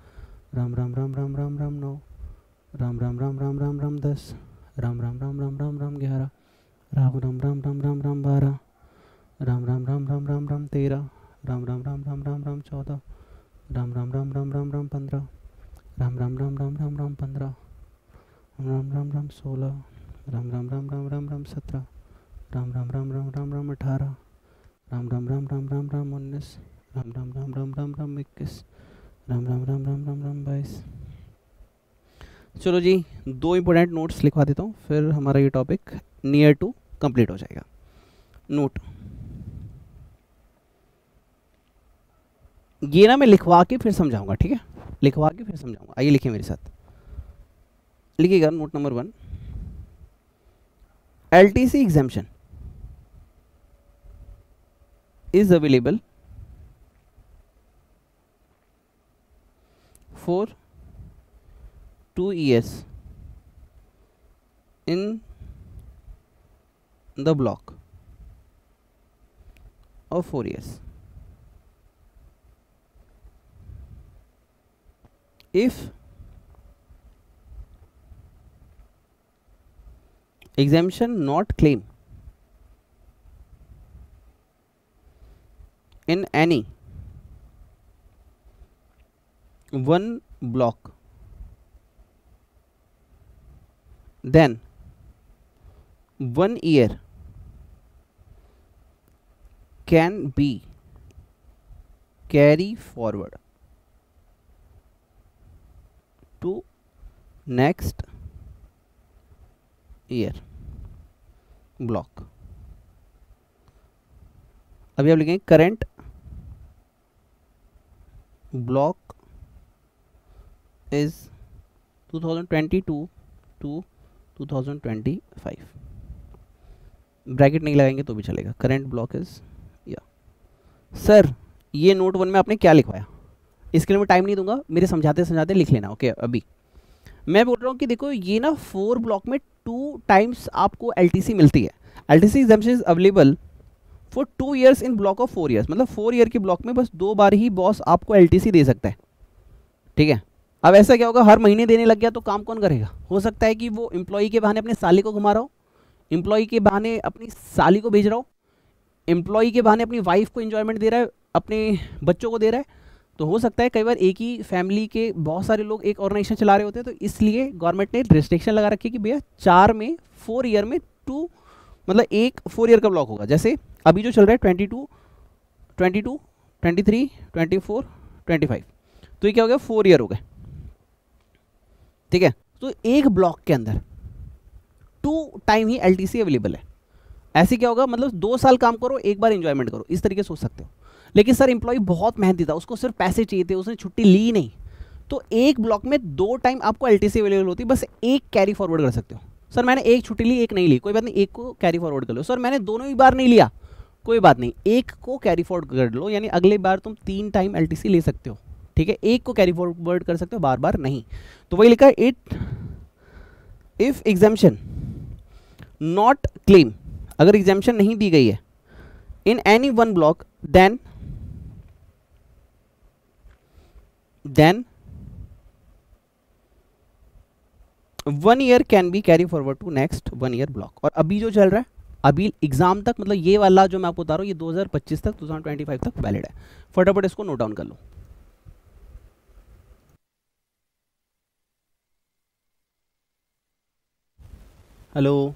राम राम राम राम राम राम नौ, राम राम राम राम राम राम 10, राम राम राम राम राम राम 11, राम राम राम राम राम राम 12, राम राम राम राम राम राम 13, राम राम राम राम राम राम 14, राम राम राम राम राम राम 15, राम राम राम राम राम राम 15, राम राम राम 16, राम राम राम राम राम राम 17, राम राम राम राम राम राम 18, राम राम राम राम राम राम 19, राम राम राम राम राम राम 21, राम राम राम राम राम राम 22। चलो जी, 2 इंपॉर्टेंट नोट्स लिखवा देता हूँ, फिर हमारा ये टॉपिक नियर टू कंप्लीट हो जाएगा। नोट ये ना मैं लिखवा के फिर समझाऊंगा, ठीक है, लिखवा के फिर समझाऊंगा। आइए लिखिए मेरे साथ, लिखिएगा note number 1, LTC exemption is available for 2 years in the block of 4 years. If exemption not claimed in any one block, then 1 year can be carry forward to next year block। अभी आप लिखेंगे current block is 2022 to 2025। Bracket नहीं लगाएंगे तो भी चलेगा। Current block is, या sir ये नोट 1 में आपने क्या लिखवाया, इसके लिए मैं टाइम नहीं दूंगा, मेरे समझाते समझाते लिख लेना। ओके, अभी मैं बोल रहा हूँ कि देखो ये ना 4 ब्लॉक में 2 टाइम्स आपको LTC मिलती है। LTC exemption is available for 2 years in block of 4 years, मतलब 4 year के ब्लॉक में बस 2 बार ही बॉस आपको LTC दे सकता है, ठीक है। अब ऐसा क्या होगा, हर महीने देने लग गया तो काम कौन करेगा। हो सकता है कि वो एम्प्लॉई के बहाने अपने साली को घुमा रहा हो, एम्प्लॉई के बहाने अपनी साली को भेज रहा हो, एम्प्लॉय के बहाने अपनी वाइफ को एंजॉयमेंट दे रहा है, अपने बच्चों को दे रहा है, तो हो सकता है कई बार एक ही फैमिली के बहुत सारे लोग एक ऑर्गेनाइजेशन चला रहे होते हैं, तो इसलिए गवर्नमेंट ने रिस्ट्रिक्शन लगा रखी है कि भैया 4 में 4 ईयर में 2 मतलब एक 4 ईयर का ब्लॉक होगा। जैसे अभी जो चल रहा है 22, 23, 24, 25, तो ये क्या हो गया 4 ईयर हो गए, ठीक है। तो एक ब्लॉक के अंदर 2 टाइम ही एलटीसी अवेलेबल है। ऐसे क्या होगा, मतलब 2 साल काम करो, एक बार एंजॉयमेंट करो, इस तरीके से सोच सकते हो। लेकिन सर एम्प्लॉय बहुत मेहनती था, उसको सिर्फ पैसे चाहिए थे, उसने छुट्टी ली नहीं, तो एक ब्लॉक में 2 टाइम आपको एलटीसी अवेलेबल होती है, बस एक कैरी फॉरवर्ड कर सकते हो। सर मैंने एक छुट्टी ली, एक नहीं ली, कोई बात नहीं, एक को कैरी फॉरवर्ड कर लो। सर मैंने दोनों ही बार नहीं लिया, कोई बात नहीं, एक को कैरी फॉरवर्ड कर लो, यानी अगले बार तुम 3 टाइम एलटीसी ले सकते हो, ठीक है। एक को कैरी फॉरवर्ड कर सकते हो, बार बार नहीं। तो वही लिखा है, इफ एग्जाम्शन नॉट क्लेम, अगर एग्जाम्शन नहीं दी गई है in any one block, then 1 year can be carry forward to next 1 year block. और अभी जो चल रहा है, अभी एग्जाम तक, मतलब ये वाला जो मैं आपको बता रहा हूँ, ये 2025 तक, 2025 तक वैलिड है। फटाफट इसको नोट डाउन कर लो। हेलो,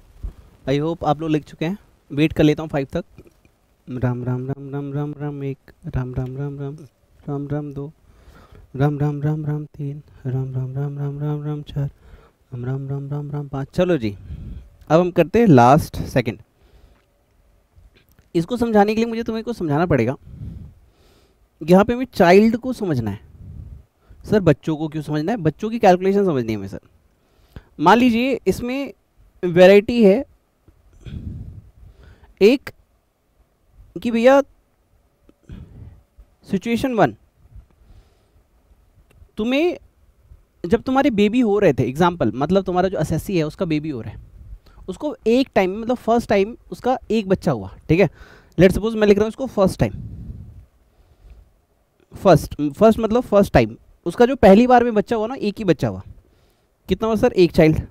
आई होप आप लोग लिख चुके हैं। वेट कर लेता हूँ 5 तक। राम राम राम राम राम राम 1, राम राम राम राम राम राम 2, राम राम राम राम 3, राम राम राम राम राम राम 4, राम राम राम राम राम 5। चलो जी, अब हम करते हैं लास्ट सेकंड। इसको समझाने के लिए मुझे तुम्हें को समझाना पड़ेगा। यहाँ पे हमें चाइल्ड को समझना है। सर बच्चों को क्यों समझना है? बच्चों की कैलकुलेशन समझनी है हमें सर। मान लीजिए इसमें वैरायटी है एक कि भैया सिचुएशन 1, तुम्हें जब तुम्हारे बेबी हो रहे थे, एग्जाम्पल मतलब तुम्हारा जो एसएससी है उसका बेबी हो रहा है, उसको एक टाइम में, मतलब फर्स्ट टाइम उसका एक बच्चा हुआ, ठीक है। लेट सपोज मैं लिख रहा हूँ उसको फर्स्ट टाइम, फर्स्ट मतलब फर्स्ट टाइम उसका जो पहली बार में बच्चा हुआ ना, एक ही बच्चा हुआ, कितना हुआ सर? एक चाइल्ड।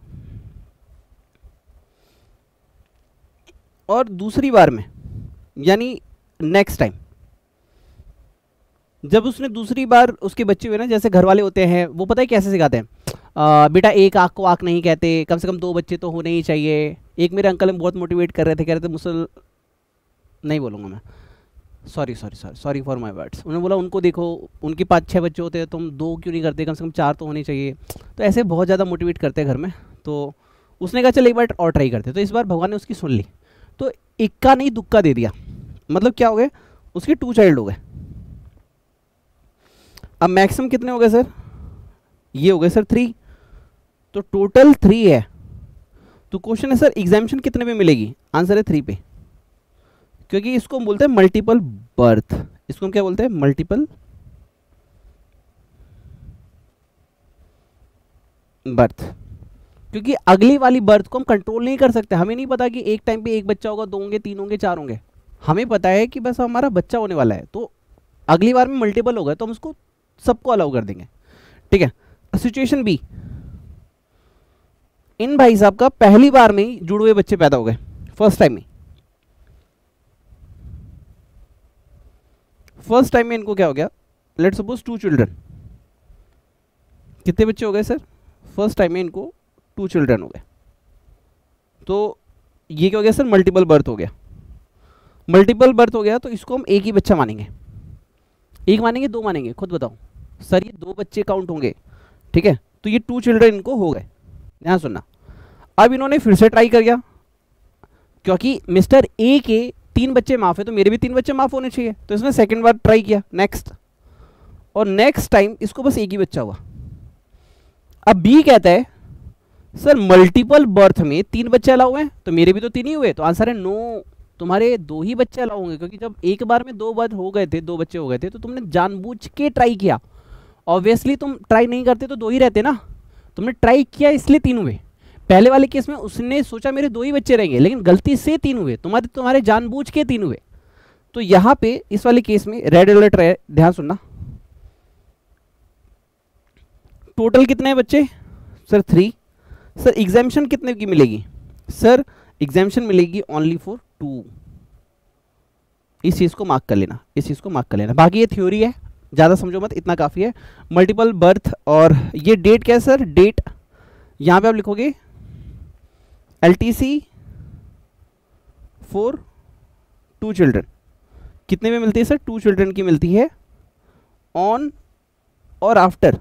और दूसरी बार में यानी नेक्स्ट टाइम जब उसने दूसरी बार उसके बच्चे हुए ना, जैसे घर वाले होते हैं वो पता है कैसे सिखाते हैं, बेटा एक आँख को आँख नहीं कहते, कम से कम 2 बच्चे तो होने ही चाहिए। एक मेरे अंकल में बहुत मोटिवेट कर रहे थे, कह रहे थे मुझसे नहीं बोलूँगा मैं, सॉरी फॉर माय वर्ड्स। उन्होंने बोला उनको देखो, उनके 5-6 बच्चे होते हैं, तुम 2 क्यों नहीं करते, कम से कम 4 तो होने चाहिए। तो ऐसे बहुत ज़्यादा मोटिवेट करते हैं घर में। तो उसने कहा चल एक बार और ट्राई करते। तो इस बार भगवान ने उसकी सुन ली, तो इक्का नहीं दुक्का दे दिया। मतलब क्या हो गए, उसके 2 चाइल्ड हो गए। अब मैक्सिमम कितने हो गए सर? ये हो गए सर 3, तो टोटल 3 है। तो क्वेश्चन है सर एग्जामिशन कितने पे मिलेगी? आंसर है 3 पे, क्योंकि इसको हम बोलते हैं मल्टीपल बर्थ। इसको हम क्या बोलते हैं? Multiple birth. क्योंकि अगली वाली बर्थ को हम कंट्रोल नहीं कर सकते। हमें नहीं पता कि एक टाइम पे एक बच्चा होगा, 2 होंगे, 3 होंगे, 4 होंगे। हमें पता है कि बस हमारा बच्चा होने वाला है, तो अगली बार में मल्टीपल होगा तो हम उसको सबको अलाउ कर देंगे, ठीक है। सिचुएशन बी, इन भाई साहब का पहली बार में ही जुड़े हुए बच्चे पैदा हो गए, फर्स्ट टाइम में इनको क्या हो गया? Let's suppose 2 children. कितने बच्चे हो गए सर? फर्स्ट टाइम में इनको 2 चिल्ड्रन हो गए। तो ये क्या हो गया सर? मल्टीपल बर्थ हो गया। मल्टीपल बर्थ हो गया तो इसको हम एक ही बच्चा मानेंगे। एक मानेंगे, 2 मानेंगे? खुद बताओ सर। ये 2 बच्चे काउंट होंगे, ठीक है। तो ये 2 चिल्ड्रन इनको हो गए। ध्यान सुनना, अब इन्होंने फिर से ट्राई कर दिया, क्योंकि मिस्टर ए के 3 बच्चे माफ है तो मेरे भी 3 बच्चे माफ होने चाहिए। तो इसने सेकंड बार ट्राई किया, नेक्स्ट, और नेक्स्ट टाइम इसको बस एक ही बच्चा हुआ। अब बी कहता है सर मल्टीपल बर्थ में 3 बच्चे अलाउ हैं, तो मेरे भी तो 3 ही हुए। तो आंसर है नो, तुम्हारे 2 ही बच्चे अलाउ होंगे, क्योंकि जब एक बार में 2 बार हो गए थे, 2 बच्चे हो गए थे, तो तुमने जानबूझ के ट्राई किया। ऑब्वियसली तुम ट्राई नहीं करते तो 2 ही रहते ना, तुमने ट्राई किया इसलिए 3 हुए। पहले वाले केस में उसने सोचा मेरे 2 ही बच्चे रहेंगे, लेकिन गलती से 3 हुए, तुम्हारे जानबूझ के 3 हुए। तो यहाँ पे इस वाले केस में रेड अलर्ट रहे, ध्यान सुनना। टोटल कितने हैं बच्चे? सर 3। सर एग्जामिशन कितने की मिलेगी? सर एग्जामिशन मिलेगी ओनली फॉर 2। इस चीज़ को मार्क कर लेना, इस चीज़ को मार्क कर लेना। बाकी ये थ्योरी है, ज़्यादा समझो मत, इतना काफ़ी है। मल्टीपल बर्थ, और ये डेट क्या है सर, डेट यहाँ पे आप लिखोगे LTC फॉर 2 चिल्ड्रन। कितने में मिलती है सर, 2 चिल्ड्रन की मिलती है ऑन और आफ्टर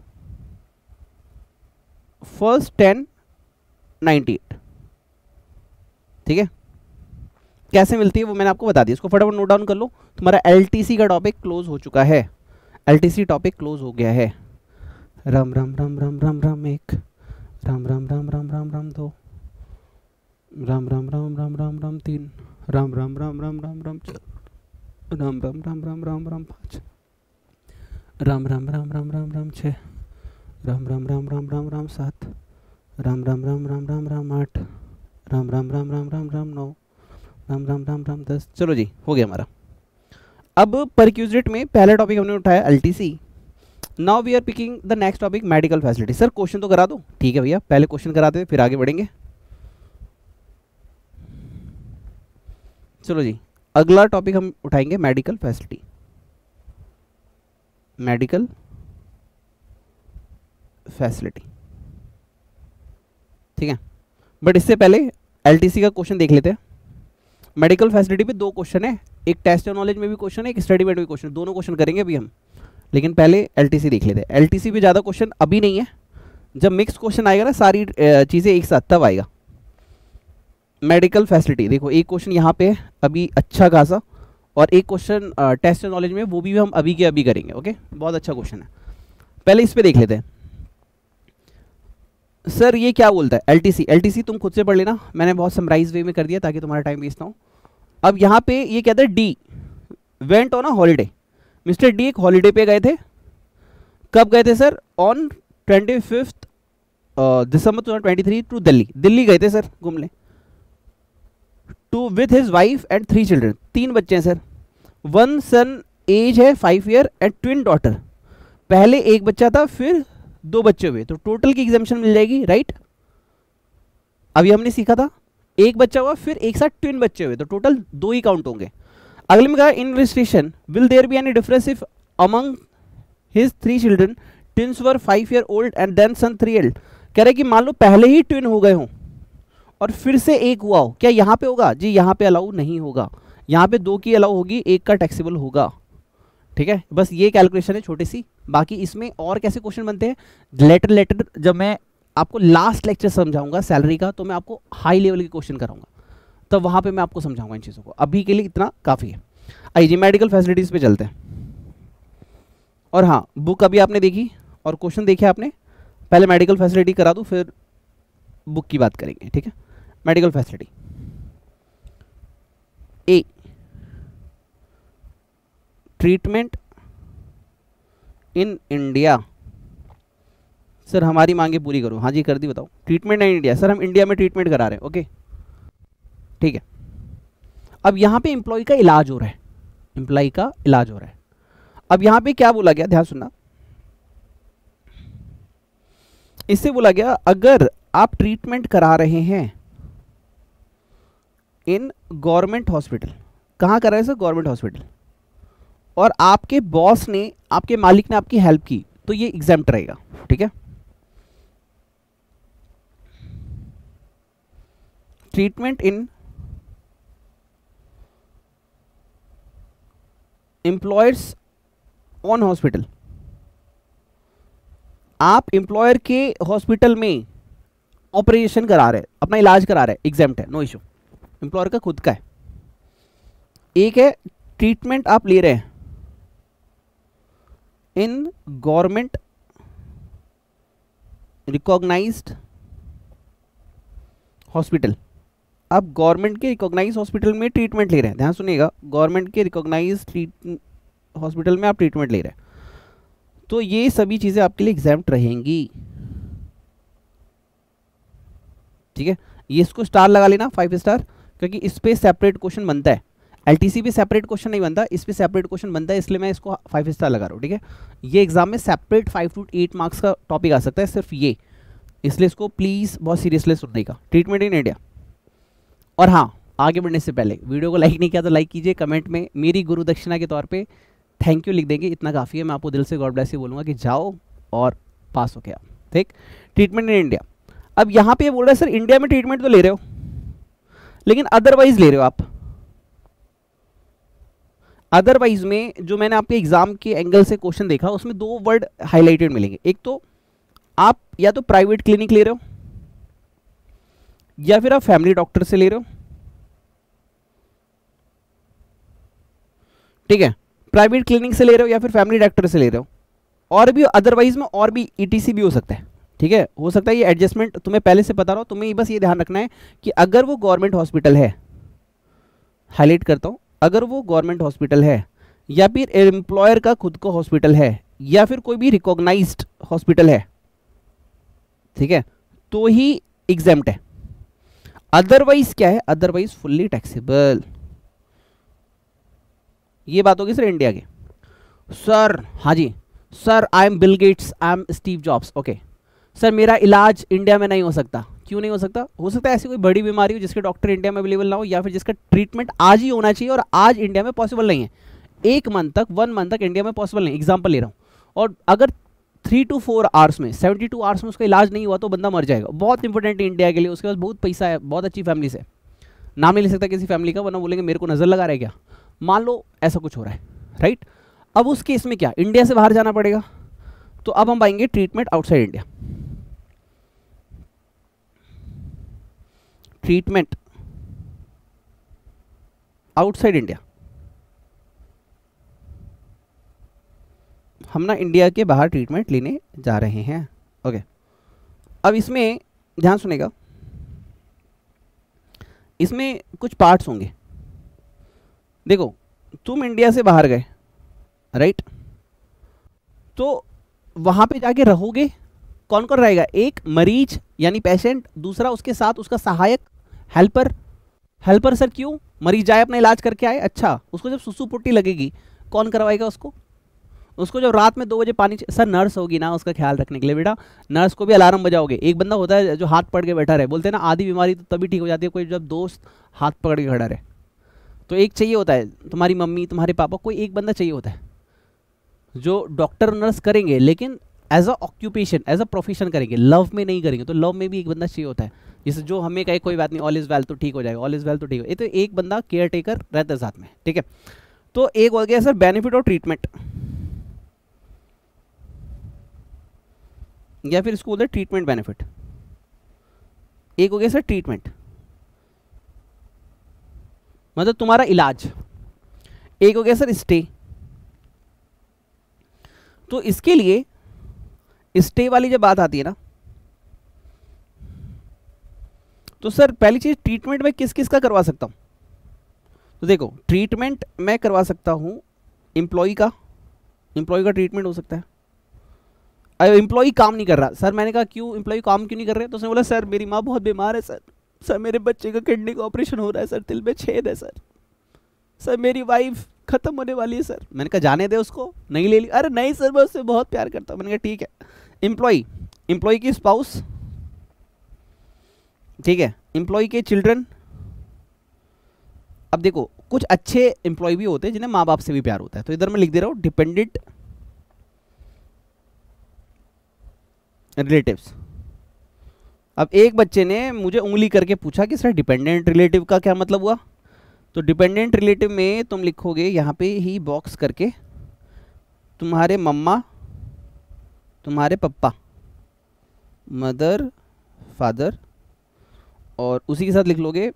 1/10/98। ठीक है, कैसे मिलती है वो मैंने आपको बता दिया, इसको फटाफट नोट डाउन कर लो। तुम्हारा LTC का टॉपिक क्लोज हो चुका है, LTC टॉपिक क्लोज हो गया है। राम राम राम राम राम राम 1, राम राम राम राम राम राम 2, राम राम राम राम राम राम 3, राम राम राम राम राम राम 4, राम राम राम राम राम राम 5, राम राम राम राम राम राम 6, राम राम राम राम राम राम 7, राम राम राम राम राम राम 8, राम राम राम राम राम राम 9, राम राम राम राम 10। चलो जी, हो गया हमारा। अब परक्यूजेट में पहला टॉपिक हमने उठाया LTC। Now we are picking the next topic medical facility. Sir question तो करा दो, ठीक है भैया, पहले क्वेश्चन कराते हैं फिर आगे बढ़ेंगे। चलो जी, अगला टॉपिक हम उठाएंगे मेडिकल फैसिलिटी, मेडिकल फैसिलिटी, ठीक है। बट इससे पहले LTC का क्वेश्चन देख लेते हैं। मेडिकल फैसिलिटी पे 2 क्वेश्चन है, एक टेस्ट और नॉलेज में भी क्वेश्चन है, एक स्टडी में भी क्वेश्चन, दोनों क्वेश्चन करेंगे अभी हम। लेकिन पहले LTC देख लेते हैं। LTC पे ज़्यादा क्वेश्चन अभी नहीं है, जब मिक्स क्वेश्चन आएगा ना सारी चीज़ें एक साथ, तब आएगा। मेडिकल फैसिलिटी देखो, एक क्वेश्चन यहाँ पे अभी अच्छा खासा, और एक क्वेश्चन टेस्ट और नॉलेज में, वो भी हम अभी के अभी करेंगे। ओके, बहुत अच्छा क्वेश्चन है। पहले इस पे देख लेते हैं। सर ये क्या बोलता है LTC तुम खुद से पढ़ लेना, मैंने बहुत समराइज वे में कर दिया ताकि तुम्हारा टाइम वेस्ट ना हो। अब यहाँ पे ये कहता है D went on a holiday. Mister D एक हॉलीडे पे गए थे। कब गए थे सर, ऑन 25 दिसंबर 2023 टू दिल्ली गए थे सर घूमने, to with his wife and 3 children. 3 बच्चे हैं सर, 1 सन एज है 5 ईयर एंड ट्विन डॉटर। पहले एक बच्चा था, फिर 2 बच्चे हुए, तो टोटल की एग्जामिशन मिल जाएगी, राइट। अभी हमने सीखा था एक बच्चा हुआ, फिर एक साथ ट्विन बच्चे हुए, तो टोटल 2 ही काउंट होंगे। अगले में कहा in registration will there be any difference if among his 3 children twins were 5 year old and then son 3 एल्ड। कह रहे कि मान लो पहले ही ट्विन हो गए हों और फिर से एक हुआ हो, क्या यहाँ पे होगा जी, यहाँ पे अलाउ नहीं होगा, यहाँ पे 2 की अलाउ होगी, 1 का टैक्सेबल होगा। ठीक है, बस ये कैलकुलेशन है छोटी सी। बाकी इसमें और कैसे क्वेश्चन बनते हैं, लेटर जब मैं आपको लास्ट लेक्चर समझाऊंगा सैलरी का, तो मैं आपको हाई लेवल के क्वेश्चन कराऊंगा, तब वहां पे मैं आपको समझाऊंगा इन चीज़ों को। अभी के लिए इतना काफ़ी है। आइए जी, मेडिकल फैसिलिटीज़ पे चलते हैं। और हाँ, बुक अभी आपने देखी और क्वेश्चन देखे आपने, पहले मेडिकल फैसिलिटी करा दूँ, फिर बुक की बात करेंगे। ठीक है, medical facility A, treatment in India. Sir हमारी मांगे पूरी करो। हाँ जी कर दी, बताओ। ट्रीटमेंट इन इंडिया, सर हम इंडिया में ट्रीटमेंट करा रहे हैं। ओके ठीक है। अब यहाँ पे एम्प्लॉय का इलाज हो रहा है, एम्प्लॉय का इलाज हो रहा है। अब यहाँ पे क्या बोला गया, ध्यान सुनना, इससे बोला गया अगर आप ट्रीटमेंट करा रहे हैं इन गवर्नमेंट हॉस्पिटल, कहाँ कर रहे हैं सर, गवर्नमेंट हॉस्पिटल, और आपके बॉस ने, आपके मालिक ने आपकी हेल्प की, तो ये एग्जाम्प्ट रहेगा। ठीक है, treatment in employers on hospital, आप एम्प्लॉयर के हॉस्पिटल में ऑपरेशन करा रहे हैं, अपना इलाज करा रहे हैं, एग्जाम्प्ट है, नो इशू, एम्प्लॉयर का खुद का है। एक है ट्रीटमेंट आप ले रहे हैं इन गवर्नमेंट रिकॉग्नाइज्ड हॉस्पिटल, आप गवर्नमेंट के रिकॉग्नाइज हॉस्पिटल में ट्रीटमेंट ले रहे हैं। ध्यान सुनिएगा, गवर्नमेंट के रिकॉग्नाइज हॉस्पिटल में आप ट्रीटमेंट ले रहे हैं, तो ये सभी चीज़ें आपके लिए एग्जाम्प्ट रहेंगी। ठीक है, ये इसको स्टार लगा लेना, 5 स्टार, क्योंकि इस पे सेपरेट क्वेश्चन बनता है। एलटीसी पे सेपरेट क्वेश्चन नहीं बनता, इस पे सेपरेट क्वेश्चन बनता है, इसलिए मैं इसको 5 स्टार लगा रहा हूँ। ठीक है, ये एग्जाम में सेपरेट 5 to 8 मार्क्स का टॉपिक आ सकता है, सिर्फ ये, इसलिए इसको प्लीज़ बहुत सीरियसली सुनने का। ट्रीटमेंट इन इंडिया, और हाँ आगे बढ़ने से पहले वीडियो को लाइक नहीं किया तो लाइक कीजिए, कमेंट में मेरी गुरु दक्षिणा के तौर पे थैंक यू लिख देंगे, इतना काफ़ी है। मैं आपको दिल से गॉड ब्लेस यू बोलूँगा कि जाओ और पास हो गया। ठीक, ट्रीटमेंट इन इंडिया। अब यहाँ पे बोल रहा है सर इंडिया में ट्रीटमेंट तो ले रहे हो लेकिन अदरवाइज ले रहे हो आप। अदरवाइज में जो मैंने आपके एग्जाम के एंगल से क्वेश्चन देखा उसमें दो वर्ड हाईलाइटेड मिलेंगे, एक तो आप या तो प्राइवेट क्लिनिक ले रहे हो या फिर आप फैमिली डॉक्टर से ले रहे हो। ठीक है, प्राइवेट क्लिनिक से ले रहे हो या फिर फैमिली डॉक्टर से ले रहे हो, और भी अदरवाइज में और भी ईटीसी भी हो सकता है। ठीक है, हो सकता है ये एडजस्टमेंट तुम्हें पहले से पता रहो, तुम्हें बस ये ध्यान रखना है कि अगर वो गवर्नमेंट हॉस्पिटल है, हाईलाइट करता हूं, अगर वो गवर्नमेंट हॉस्पिटल है या फिर एम्प्लॉयर का खुद का हॉस्पिटल है या फिर कोई भी रिकॉग्नाइज्ड हॉस्पिटल है, ठीक है, तो ही एग्जेम्प्ट है। अदरवाइज क्या है, अदरवाइज फुल्ली टैक्सेबल। ये बात होगी सर इंडिया की। सर हाँ जी sir, I am Bill Gates, I am Steve Jobs. Okay sir, मेरा इलाज इंडिया में नहीं हो सकता, क्यों नहीं हो सकता? हो सकता है ऐसी कोई बड़ी बीमारी हो जिसके डॉक्टर इंडिया में अवेलेबल ना हो, या फिर जिसका ट्रीटमेंट आज ही होना चाहिए और आज इंडिया में पॉसिबल नहीं है। 1 मंथ तक 1 मंथ तक इंडिया में पॉसिबल नहीं, एग्जाम्पल ले रहा हूँ, और अगर 3 to 4 आवर्स में 72 आवर्स में उसका इलाज नहीं हुआ तो बंदा मर जाएगा। बहुत इंपॉर्टेंट है इंडिया के लिए, उसके पास बहुत पैसा है, बहुत अच्छी फैमिली से, नाम नहीं ले सकता किसी फैमिली का वरना बोलेंगे मेरे को नजर लगा रहा है क्या। मान लो ऐसा कुछ हो रहा है, राइट। अब उस केस में क्या, इंडिया से बाहर जाना पड़ेगा। तो अब हम पाएंगे treatment outside India. Treatment outside India, हम ना इंडिया के बाहर ट्रीटमेंट लेने जा रहे हैं। ओके, अब इसमें ध्यान सुनेगा, इसमें कुछ पार्ट्स होंगे। देखो, तुम इंडिया से बाहर गए, राइट, तो वहां पे जाके रहोगे, कौन कौन रहेगा? एक मरीज यानी पेशेंट, दूसरा उसके साथ उसका सहायक हेल्पर। हेल्पर सर क्यों? मरीज जाए अपना इलाज करके आए, अच्छा उसको जब सुसु पुट्टी लगेगी कौन करवाएगा उसको? उसको जब रात में 2 बजे पानी सर नर्स होगी ना उसका ख्याल रखने के लिए। बेटा नर्स को भी अलार्म बजाओगे। एक बंदा होता है जो हाथ पकड़ के बैठा रहे, बोलते हैं ना आधी बीमारी तो तभी ठीक हो जाती है कोई जब दोस्त हाथ पकड़ के खड़ा रहे। तो एक चाहिए होता है, तुम्हारी मम्मी तुम्हारे पापा, कोई एक बंदा चाहिए होता है जो डॉक्टर नर्स करेंगे लेकिन as a occupation, as a profession करेंगे, लव में नहीं करेंगे। तो लव में भी एक बंदा चाहिए होता है, जैसे जो हमें कहे कोई बात नहीं, ऑल इज वेल तो ठीक हो जाएगा, ऑल इज वेल तो ठीक हो। ये तो एक बंदा केयर टेकर रहता है साथ में, ठीक है। तो एक हो गया सर बेनिफिट ऑफ ट्रीटमेंट, या फिर इसको बोलते हैं ट्रीटमेंट बेनिफिट। एक हो गया सर ट्रीटमेंट, मतलब तुम्हारा इलाज। एक हो गया सर स्टे। तो इसके लिए स्टे वाली जब बात आती है ना, तो सर पहली चीज ट्रीटमेंट में किस किस का करवा सकता हूं? तो देखो, ट्रीटमेंट मैं करवा सकता हूं एम्प्लॉय का ट्रीटमेंट हो सकता है। अब एम्प्लॉय काम नहीं कर रहा, सर मैंने कहा क्यों एम्प्लॉय काम क्यों नहीं कर रहे? तो उसने बोला सर मेरी माँ बहुत बीमार है सर मेरे बच्चे का किडनी का ऑपरेशन हो रहा है सर, दिल में छेद है सर मेरी वाइफ खत्म होने वाली है सर। मैंने कहा जाने दे उसको, नहीं ले ली। अरे नहीं सर मैं उससे बहुत प्यार करता हूँ। मैंने कहा ठीक है। एम्प्लॉय की स्पाउस, ठीक है, एम्प्लॉय के चिल्ड्रन। अब देखो कुछ अच्छे एम्प्लॉय भी होते हैं जिन्हें माँ बाप से भी प्यार होता है, तो इधर मैं लिख दे रहा हूं डिपेंडेंट रिलेटिव्स। अब एक बच्चे ने मुझे उंगली करके पूछा कि सर डिपेंडेंट रिलेटिव का क्या मतलब हुआ? तो डिपेंडेंट रिलेटिव में तुम लिखोगे यहाँ पे ही बॉक्स करके तुम्हारे मम्मा, तुम्हारे पप्पा, मदर, फादर, और उसी के साथ लिख लोगे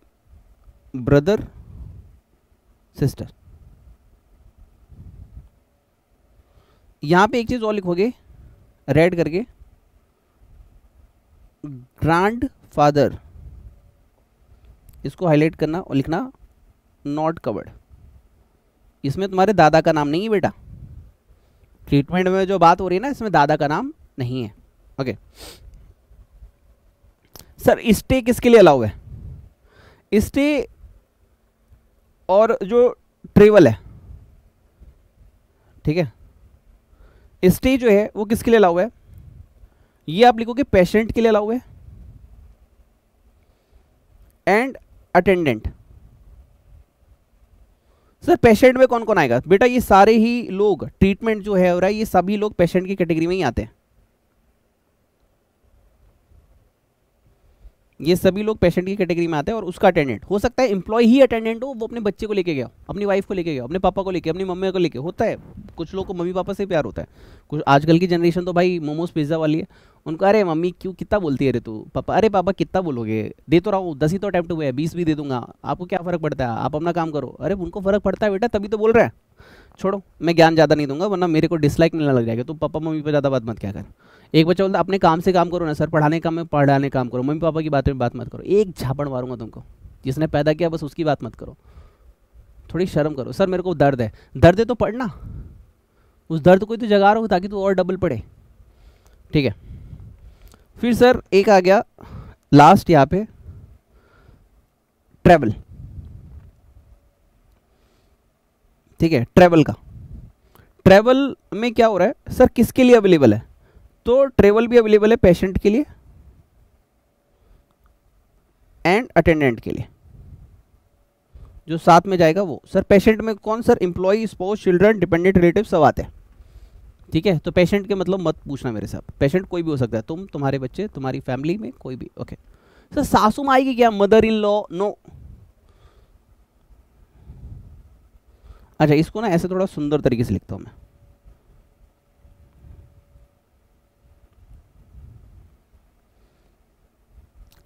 ब्रदर, सिस्टर। यहाँ पे एक चीज और लिखोगे रेड करके, ग्रैंड फादर, इसको हाईलाइट करना और लिखना नॉट कवर्ड। इसमें तुम्हारे दादा का नाम नहीं है बेटा, ट्रीटमेंट में जो बात हो रही है ना इसमें दादा का नाम नहीं है। ओके सर स्टे किसके लिए अलाउ है? स्टे और जो ट्रेवल है, ठीक है, स्टे जो है वो किसके लिए अलाउ है? ये आप लिखोगे पेशेंट के लिए अलाउ है एंड अटेंडेंट, सर पेशेंट में कौन कौन आएगा बेटा? ये सारे ही लोग, ट्रीटमेंट जो है हो रहा है, ये सभी लोग पेशेंट की कैटेगरी में ही आते हैं। ये सभी लोग पेशेंट की कैटेगरी में आते हैं। और उसका अटेंडेंट हो सकता है एम्प्लॉय ही अटेंडेंट हो, वो अपने बच्चे को लेके गया, अपनी वाइफ को लेके गया, अपने पापा को लेके, अपनी मम्मी को लेके, होता है। कुछ लोगों को मम्मी पापा से प्यार होता है। कुछ आजकल की जनरेशन तो भाई मोमोज पिज्ज़ा वाली है, उनको अरे मम्मी क्यों कितना बोलती है रे तू, पापा अरे पापा कितना बोलोगे, दे तो रहा हूँ, 10 ही तो अटेम्प्ट हुए हैं, 20 भी दे दूंगा, आपको क्या फ़र्क पड़ता है, आप अपना काम करो। अरे उनको फ़र्क पड़ता है बेटा, तभी तो बोल रहे हैं। छोड़ो, मैं ज्ञान ज़्यादा नहीं दूंगा वरना मेरे को डिसलाइक मिलने लग जाएगा। तो पापा मम्मी पर ज़्यादा बात मत क्या कर। एक बच्चा बोलता अपने काम से काम करो ना सर, पढ़ाने का में पढ़ाने काम करो, मम्मी पापा की बात में बात मत करो। एक झापड़ मारूंगा तुमको, जिसने पैदा किया बस उसकी बात मत करो, थोड़ी शर्म करो। सर मेरे को दर्द है, दर्द है तो पढ़ना, उस दर्द को तो जगा रहा हो ताकि तू और डबल पढ़े, ठीक है। फिर सर एक आ गया लास्ट यहाँ पे, ट्रैवल, ठीक है। ट्रैवल का, ट्रैवल में क्या हो रहा है सर, किसके लिए अवेलेबल है? तो ट्रैवल भी अवेलेबल है पेशेंट के लिए एंड अटेंडेंट के लिए, जो साथ में जाएगा वो। सर पेशेंट में कौन sir? Employ, spouse, children, dependent relative सब आते हैं, ठीक है। तो पेशेंट के मतलब मत पूछना मेरे साथ, पेशेंट कोई भी हो सकता है, तुम, तुम्हारे बच्चे, तुम्हारी फैमिली में कोई भी, ओके। सर सासू माँ आएगी क्या? Mother in law? नो। अच्छा इसको ना ऐसे थोड़ा सुंदर तरीके से लिखता हूं मैं,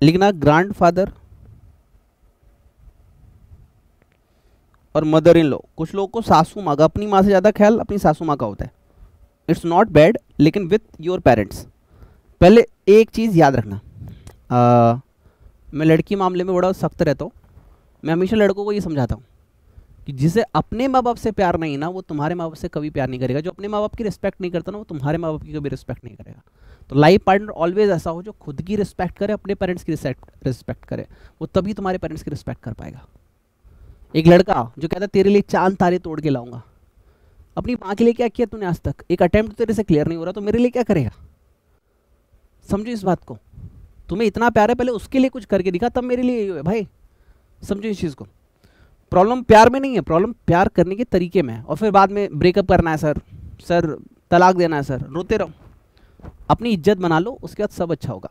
लिखना ग्रैंड फादर और मदर इन लॉ। कुछ लोगों को सासू माँ का, अपनी माँ से ज़्यादा ख्याल अपनी सासू माँ का होता है। इट्स नॉट बैड, लेकिन विथ योर पेरेंट्स। पहले एक चीज़ याद रखना, मैं लड़की मामले में बड़ा सख्त रहता हूँ। मैं हमेशा लड़कों को ये समझाता हूँ कि जिसे अपने माँ बाप से प्यार नहीं ना, वो तुम्हारे माँ बाप से कभी प्यार नहीं करेगा। जो अपने माँ बाप की रिस्पेक्ट नहीं करता ना, वो तुम्हारे माँ बाप की कभी रिस्पेक्ट नहीं करेगा। तो लाइफ पार्टनर ऑलवेज ऐसा हो जो खुद की रिस्पेक्ट करे, अपने पेरेंट्स की रिस्पेक्ट करे, वो तभी तुम्हारे पेरेंट्स की रिस्पेक्ट कर पाएगा। एक लड़का जो कहता है तेरे लिए चांद तारे तोड़ के लाऊंगा, अपनी माँ के लिए क्या किया तूने आज तक? एक अटेम्प्ट तेरे से क्लियर नहीं हो रहा, तो मेरे लिए क्या करेगा? समझो इस बात को, तुम्हें इतना प्यार है, पहले उसके लिए कुछ करके दिखा, तब मेरे लिए है भाई। समझो इस चीज़ को। प्रॉब्लम प्यार में नहीं है, प्रॉब्लम प्यार करने के तरीके में है। और फिर बाद में ब्रेकअप करना है सर, सर तलाक देना है सर, रोते रहो। अपनी इज्जत बना लो, उसके बाद सब अच्छा होगा।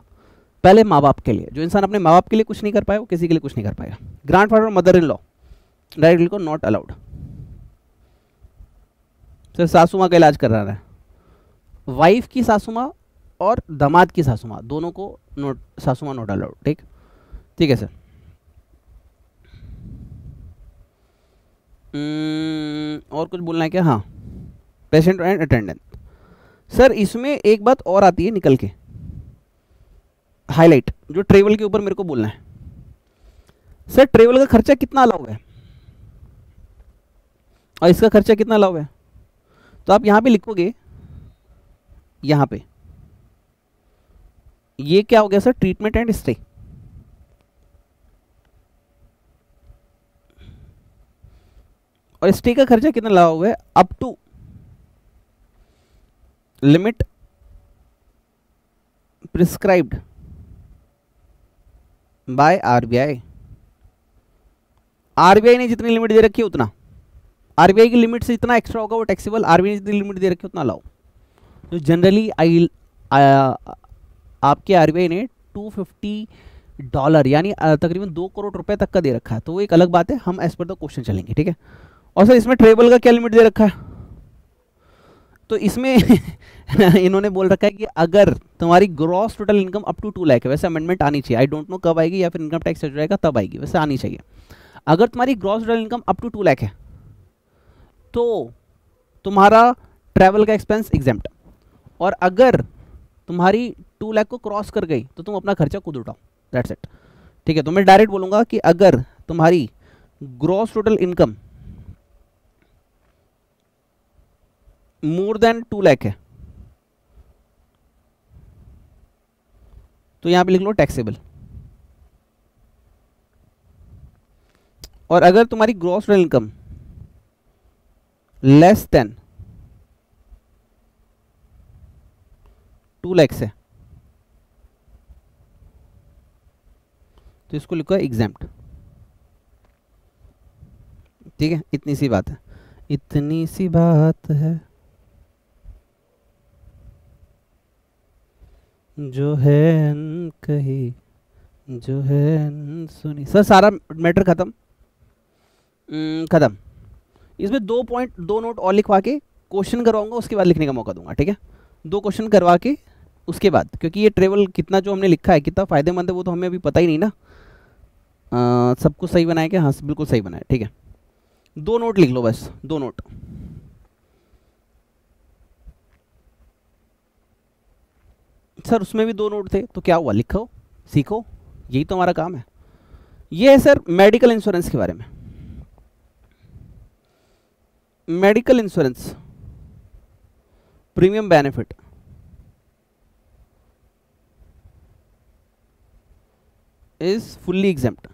पहले माँ बाप के लिए, जो इंसान अपने माँ बाप के लिए कुछ नहीं कर पाया वो किसी के लिए कुछ नहीं कर पाएगा। ग्रैंड फादर और मदर इन लॉ डायरेक्टली को नॉट अलाउड। सर सासू माँ का इलाज कर रहा है, वाइफ की सासू माँ और दामाद की सासू माँ दोनों को नोट, सासू माँ नोट अलाउड, ठीक, ठीक है सर। और कुछ बोलना है क्या? हाँ, पेशेंट एंड अटेंडेंट। सर इसमें एक बात और आती है निकल के, हाईलाइट, जो ट्रेवल के ऊपर मेरे को बोलना है। सर ट्रेवल का खर्चा कितना अलाउ है और इसका खर्चा कितना अलाउ है? तो आप यहां पे लिखोगे, यहां पे ये क्या हो गया सर? Treatment and stay. और स्टे का खर्चा कितना लगा हुआ है? Up to limit prescribed by RBI. RBI ने जितनी लिमिट दे रखी है उतना, आरबीआई की लिमिट से जितना एक्स्ट्रा होगा वो टैक्सेबल। आरबीआई ने जितनी लिमिट दे रखी है उतना लाओ। तो जनरली आपके आरबीआई ने $250 यानी तकरीबन 2 करोड़ रुपए तक का दे रखा है। तो वो एक अलग बात है, हम एज पर द क्वेश्चन चलेंगे, ठीक है। और सर इसमें ट्रेवल का क्या लिमिट दे रखा है? तो इसमें इन्होंने बोल रखा है कि अगर तुम्हारी gross total income up to 2 lakh है, वैसे अमेंडमेंट आनी चाहिए, आई डोंट नो कब आएगी, या फिर इनकम टैक्स चल जाएगा तब आएगी, वैसे आनी चाहिए। अगर तुम्हारी gross total income up to 2 lakh है तो तुम्हारा ट्रैवल का एक्सपेंस एग्जेम्प्ट। और अगर तुम्हारी 2 लाख को क्रॉस कर गई तो तुम अपना खर्चा खुद उठाओ, दैट्स इट, ठीक है। तो मैं डायरेक्ट बोलूंगा कि अगर तुम्हारी gross total income more than 2 lakh है तो यहां पे लिख लो टैक्सेबल। और अगर तुम्हारी gross total income less than 2 lakh है तो इसको लिखो एग्जेम्प्ट, ठीक है, इतनी सी बात है, इतनी सी बात है जो है कही, जो है सुनी। सर सारा मैटर खत्म, खत्म। इसमें 2 पॉइंट 2 नोट और लिखवा के क्वेश्चन करवाऊंगा, उसके बाद लिखने का मौका दूंगा, ठीक है। 2 क्वेश्चन करवा के उसके बाद, क्योंकि ये ट्रेवल कितना जो हमने लिखा है कितना फ़ायदेमंद है वो तो हमें अभी पता ही नहीं ना। सब कुछ सही बनाया क्या? हाँ बिल्कुल सही बनाया, ठीक है। 2 नोट लिख लो बस, 2 नोट। सर उसमें भी 2 नोट थे तो क्या हुआ, लिखो सीखो, यही तो हमारा काम है। ये है सर मेडिकल इंश्योरेंस के बारे में। Medical insurance premium benefit is fully exempt.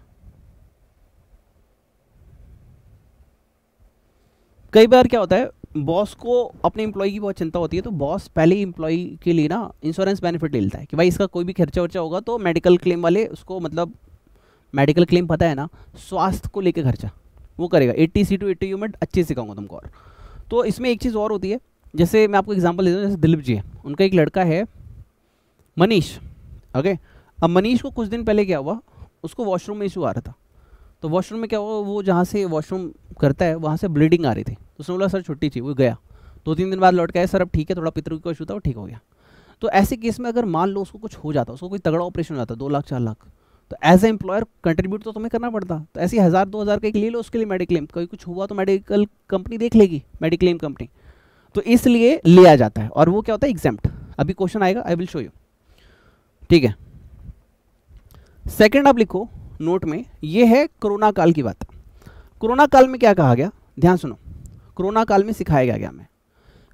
कई बार क्या होता है, बॉस को अपने एम्प्लॉय की बहुत चिंता होती है, तो बॉस पहले ही एम्प्लॉय के लिए ना इंश्योरेंस बेनिफिट ले लेता है कि भाई इसका कोई भी खर्चा वर्चा होगा तो मेडिकल क्लेम वाले उसको, मतलब मेडिकल क्लेम पता है ना, स्वास्थ्य को लेकर खर्चा वो करेगा। 80C to 80U में अच्छे से कहूँगा तुमको। और तो इसमें एक चीज़ और होती है, जैसे मैं आपको एग्जांपल देता हूँ, जैसे दिलीप जी है, उनका एक लड़का है मनीष, ओके। अब मनीष को कुछ दिन पहले क्या हुआ, उसको वॉशरूम में इशू आ रहा था। तो वॉशरूम में क्या हुआ, वो जहाँ से वॉशरूम करता है वहाँ से ब्लीडिंग आ रही थी, तो उसने बोला सर छुट्टी चाहिए, वो गया। 2-3 दिन बाद लौट के आया, सर अब ठीक है, थोड़ा पितरों का इशू था वो ठीक हो गया। तो ऐसे केस में अगर मान लो उसको कुछ हो जाता, उसको कोई तगड़ा ऑपरेशन हो जाता 2 लाख 4 लाख, तो एज ए एम्प्लॉयर कंट्रीब्यूट तो तुम्हें करना पड़ता। तो ऐसे 1000-2000 का एक ले लो उसके लिए मेडिक्लेम, कोई कुछ हुआ तो मेडिकल कंपनी देख लेगी, मेडिक्लेम कंपनी, तो इसलिए लिया जाता है। और वो क्या होता है, एग्जेम्प्ट। अभी क्वेश्चन आएगा, आई विल शो यू, ठीक है। सेकंड आप लिखो नोट में, ये है कोरोना काल की बात। कोरोना काल में क्या कहा गया, ध्यान सुनो। कोरोना काल में सिखाया गया हमें,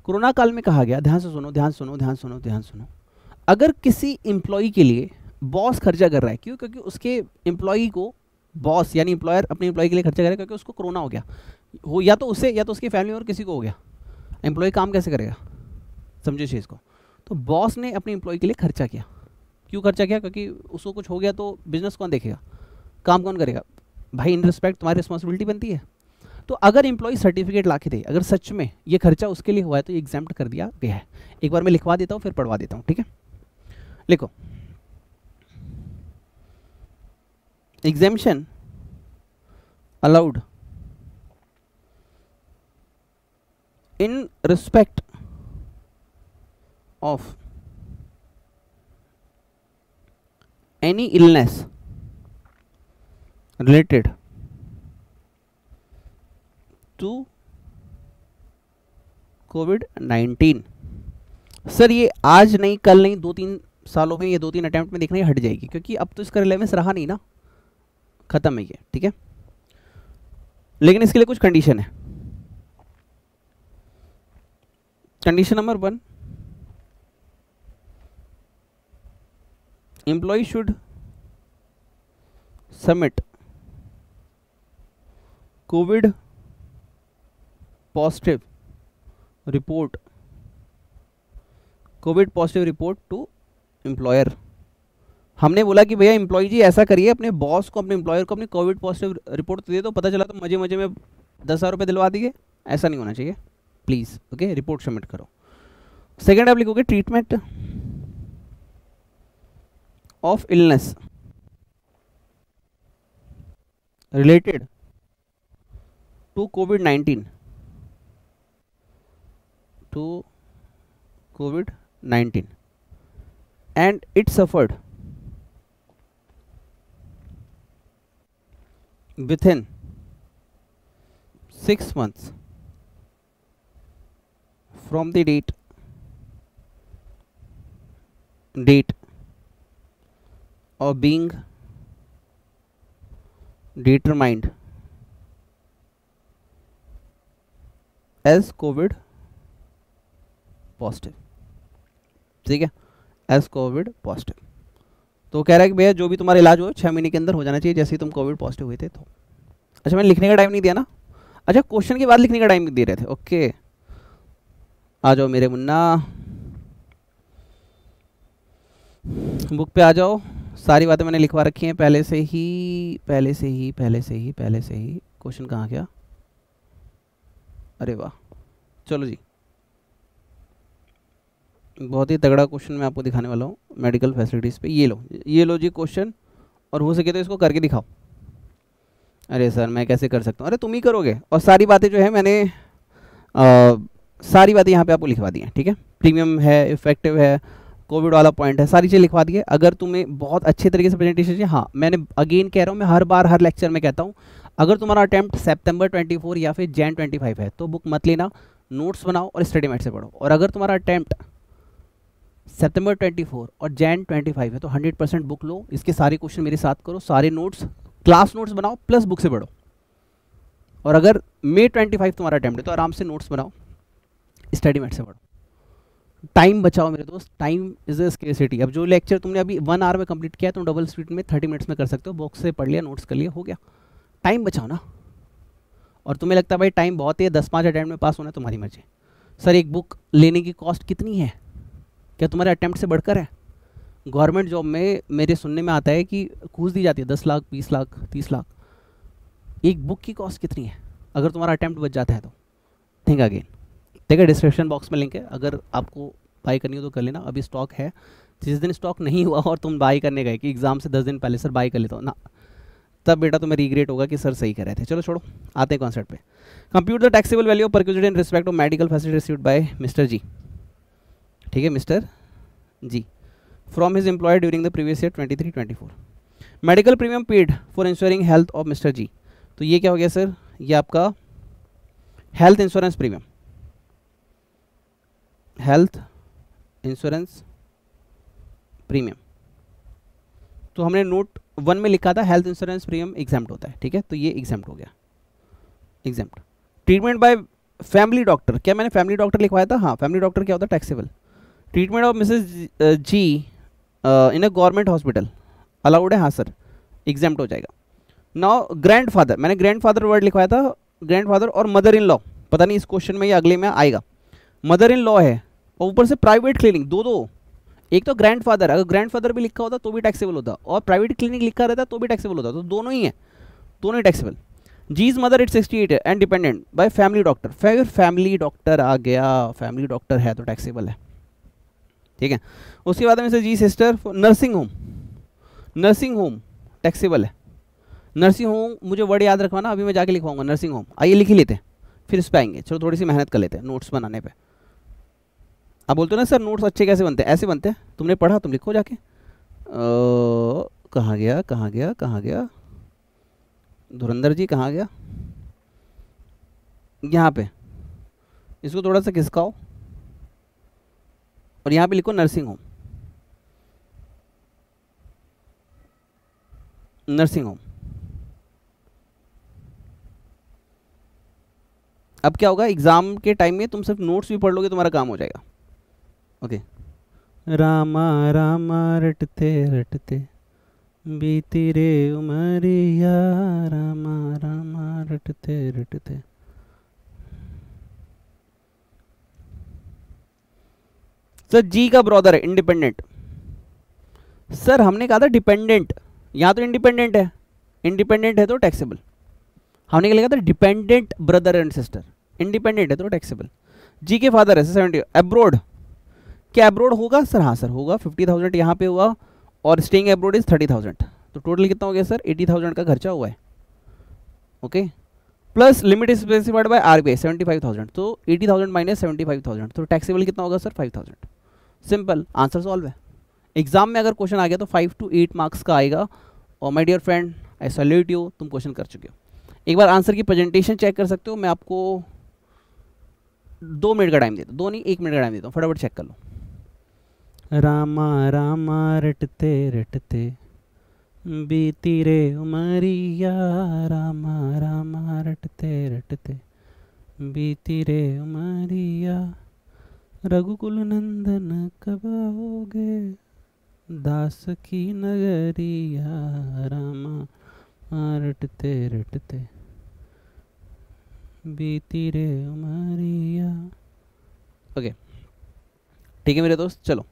कोरोना काल में कहा गया, ध्यान से सुनो, ध्यान सुनो, ध्यान सुनो, ध्यान सुनो। अगर किसी एम्प्लॉय के लिए बॉस खर्चा कर रहा है, क्यों? क्योंकि उसके एम्प्लॉय को बॉस यानी एम्प्लॉयर अपने एम्प्लॉय के लिए खर्चा करे, क्योंकि उसको कोरोना हो गया हो, या तो उसे या तो उसकी फैमिली और किसी को हो गया। एम्प्लॉय काम कैसे करेगा, समझे चीज़ को। तो बॉस ने अपने एम्प्लॉय के लिए खर्चा किया, क्यों खर्चा किया? क्योंकि उसको कुछ हो गया तो बिजनेस कौन देखेगा, काम कौन करेगा भाई? इन रिस्पेक्ट तुम्हारी रिस्पॉन्सिबिलिटी बनती है। तो अगर एम्प्लॉय सर्टिफिकेट ला के दे, अगर सच में ये खर्चा उसके लिए हुआ है तो ये एग्जाम्प्ट कर दिया गया है। एक बार मैं लिखवा देता हूँ फिर पढ़वा देता हूँ, ठीक है। लिखो, exemption allowed in respect of any illness related to COVID-19। Sir ये आज नहीं कल नहीं 2-3 सालों में, ये 2-3 अटेम्प्ट में देखना ही हट जाएगी, क्योंकि अब तो इसका रिलेवेंस रहा नहीं ना, खत्म है ये, ठीक है। लेकिन इसके लिए कुछ कंडीशन है। Condition number 1, employee should submit COVID positive report, COVID positive report to employer। हमने बोला कि भैया एम्प्लॉय जी ऐसा करिए, अपने बॉस को, अपने एम्प्लॉयर को अपनी कोविड पॉजिटिव रिपोर्ट दे दो, पता चला तो मजे मजे में 10,000 रुपये दिलवा दिए, ऐसा नहीं होना चाहिए प्लीज़, ओके। रिपोर्ट सबमिट करो। सेकेंड आप लिखोगे treatment of illness related to COVID-19 and it suffered within 6 months from the date of being determined as COVID positive, ठीक है, एज कोविड पॉजिटिव। तो कह रहा है कि भैया जो भी तुम्हारा इलाज हो 6 महीने के अंदर हो जाना चाहिए, जैसे ही तुम कोविड पॉजिटिव हुए थे तो। अच्छा मैंने लिखने का टाइम नहीं दिया ना, अच्छा क्वेश्चन के बाद लिखने का टाइम दे रहे थे, ओके। आ जाओ मेरे मुन्ना, बुक पे आ जाओ, सारी बातें मैंने लिखवा रखी हैं पहले से ही। क्वेश्चन कहाँ गया, अरे वाह, चलो जी, बहुत ही तगड़ा क्वेश्चन मैं आपको दिखाने वाला हूँ मेडिकल फैसिलिटीज़ पे। ये लो जी क्वेश्चन, और हो सके तो इसको करके दिखाओ। अरे सर मैं कैसे कर सकता हूँ, अरे तुम ही करोगे, और सारी बातें जो है मैंने सारी बातें यहाँ पे आपको लिखवा दी हैं, ठीक है। प्रीमियम है, इफेक्टिव है, कोविड वाला पॉइंट है, सारी चीज़ लिखवा दी है। अगर तुम्हें बहुत अच्छे तरीके से प्रेजेंटेशन चाहिए, हाँ मैंने अगेन कह रहा हूँ, मैं हर बार हर लेक्चर में कहता हूँ, अगर तुम्हारा अटेम्प्ट सितंबर 24 या फिर जैन 25 है तो बुक मत लेना, नोट्स बनाओ और स्टडी मैट से पढ़ो। और अगर तुम्हारा अटेम्प्ट सितंबर 24 और जैन 25 है तो 100% बुक लो, इसके सारे क्वेश्चन मेरे साथ करो, सारे नोट्स क्लास नोट्स बनाओ प्लस बुक से पढ़ो। और अगर मई 25 तुम्हारा अटेम्प्ट है तो आराम से नोट्स बनाओ, स्टडी मैट से पढ़ो। टाइम बचाओ मेरे दोस्त, टाइम इज अ स्केर्सिटी। अब जो लेक्चर तुमने अभी 1 आवर में कंप्लीट किया है तुम डबल स्पीड में 30 मिनट्स में कर सकते हो, बुक से पढ़ लिया, नोट्स कर लिया, हो गया। टाइम बचाओ ना। और तुम्हें लगता है भाई टाइम बहुत है, 10-5 अटेम्प्ट में पास होना है, तुम्हारी मर्जी। सर एक बुक लेने की कॉस्ट कितनी है, क्या तुम्हारे अटेम्प्ट से बढ़कर है? गवर्नमेंट जॉब में मेरे सुनने में आता है कि घूस दी जाती है 10 लाख, 20 लाख, 30 लाख। एक बुक की कॉस्ट कितनी है? अगर तुम्हारा अटेम्प्ट बच जाता है तो थिंक अगेन। देखिए डिस्क्रिप्शन बॉक्स में लिंक है, अगर आपको बाई करनी हो तो कर लेना। अभी स्टॉक है, जिस दिन स्टॉक नहीं हुआ और तुम बाई करने गए कि एग्जाम से 10 दिन पहले सर बाई कर लेता हूँ ना, तब बेटा तुम्हें रिग्रेट होगा कि सर सही कर रहे थे। चलो छोड़ो, आते हैं कॉन्सेप्ट पे। Compute the taxable value of perquisite in respect of medical facility received by Mister G, ठीक है, Mister G, from his employ during the previous year 23-24। Medical premium paid for insuring health of Mister G. तो ये क्या हो गया sir, ये आपका health insurance premium, health insurance premium. तो हमने नोट 1 में लिखा था हेल्थ इंश्योरेंस प्रीमियम एग्जाम्प्ट होता है, ठीक है, तो ये एग्जाम्प्ट हो गया, exempt. Treatment bye family doctor, क्या मैंने फैमिली डॉक्टर लिखवाया था? हाँ, फैमिली डॉक्टर क्या होता है? Taxable. Treatment of Mrs G in a government hospital allowed है, हाँ सर, एग्जाम्प्ट हो जाएगा। नाउ ग्रैंडफादर, मैंने ग्रैंडफादर वर्ड लिखवाया था, ग्रैंडफादर और मदर इन लॉ, पता नहीं इस क्वेश्चन में या अगले में आएगा। मदर इन लॉ है और ऊपर से प्राइवेट क्लिनिक, दो, एक तो ग्रैंडफादर, अगर ग्रैंडफादर भी लिखा होता तो भी टैक्सेबल होता, और प्राइवेट क्लिनिक लिखा रहता तो भी टैक्सेबल होता, तो दोनों ही है, दोनों ही taxable. G's mother it 68 and dependent by family doctor, फिर फैमिली डॉक्टर आ गया, फैमिली डॉक्टर है तो टैक्सेबल है, ठीक है। उसके बाद में से जी sister nursing home, nursing home taxable है। नर्सिंग होम मुझे वर्ड याद रखवाना, अभी मैं जाके लिखवाऊंगा नर्सिंग होम, आइए लिख ही लेते हैं फिर इस पे आएंगे। चलो थोड़ी सी मेहनत कर लेते हैं नोट्स बनाने पे। आप बोलते हो ना सर नोट्स अच्छे कैसे बनते हैं, ऐसे बनते हैं, तुमने पढ़ा तुम लिखो जाके। कहाँ गया कहाँ गया कहाँ गया धुरंधर जी, कहाँ गया? यहाँ पे इसको थोड़ा सा खिसकाओ और यहाँ पे लिखो नर्सिंग होम, नर्सिंग होम। अब क्या होगा, एग्जाम के टाइम में तुम सिर्फ नोट्स भी पढ़ लोगे, तुम्हारा काम हो जाएगा। ओके, रामा रामा रटते रटते बीती रे उमरिया, रामा रामा रटते रटते। सर जी का ब्रदर है इंडिपेंडेंट, सर हमने कहा था डिपेंडेंट, यहाँ तो इंडिपेंडेंट है, इंडिपेंडेंट है तो टैक्सेबल। हमने क्या लिखा था, dependent brother and sister, independent है तो टैक्सेबल। जी के फादर है 70। एब्रोड, क्या एब्रोड होगा सर? हाँ सर होगा, 50,000 यहाँ पे हुआ और स्टेइंग एब्रोड इज 30,000, तो टोटल कितना हो गया सर? 80,000 का खर्चा हुआ है। Okay, plus limit specified by RBI 75,000, तो 80,000 माइनस 75,000, तो टैक्सेबल कितना होगा सर? 5,000। सिंपल, आंसर सॉल्व है। एग्जाम में अगर क्वेश्चन आ गया तो 5 to 8 मार्क्स का आएगा। और my dear friend I salute you, तुम क्वेश्चन कर चुके हो। एक बार आंसर की प्रेजेंटेशन चेक कर सकते हो, मैं आपको 2 मिनट का टाइम देता हूँ, 2 नहीं 1 मिनट का टाइम देता हूँ, फटाफट चेक कर लो। रामा रामा रटते रटते बीती रे उमरिया, रामा रामा रटते रटते बीती रे उमरिया, रघुकुल नंदन कब आओगे दास की नगरिया, रामा रटते रटते बीती रे उमरिया। ओके ठीक है मेरे दोस्त, चलो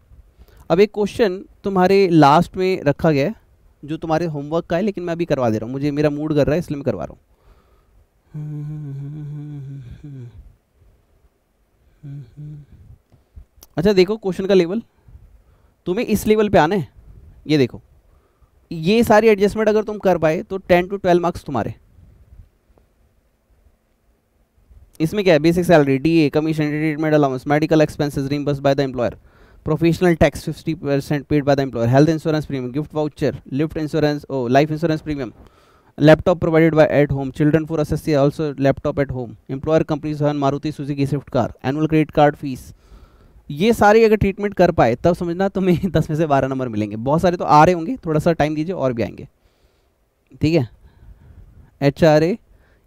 अब एक क्वेश्चन तुम्हारे लास्ट में रखा गया है जो तुम्हारे होमवर्क का है, लेकिन मैं अभी करवा दे रहा हूँ, मुझे मेरा मूड कर रहा है इसलिए मैं करवा रहा हूँ। अच्छा देखो क्वेश्चन का लेवल, तुम्हें इस लेवल पे आना है। ये देखो, ये सारी एडजस्टमेंट अगर तुम कर पाए तो 10 to 12 मार्क्स तुम्हारे। इसमें क्या है, basic salary, DA, commission, treatment allowance, medical expenses reimbursed by the employer, professional tax 50% paid by the employer, health insurance premium, gift voucher, lift insurance, life insurance premium, laptop provided by at home, children for assistance also laptop at home, employer companies हर्न Maruti Suzuki Swift car, annual credit card fee. ये सारी अगर treatment कर पाए तब समझना तुम्हें 10 में से 12 नंबर मिलेंगे। बहुत सारे तो आ रहे होंगे, थोड़ा सा टाइम दीजिए और भी आएंगे। ठीक है, HRA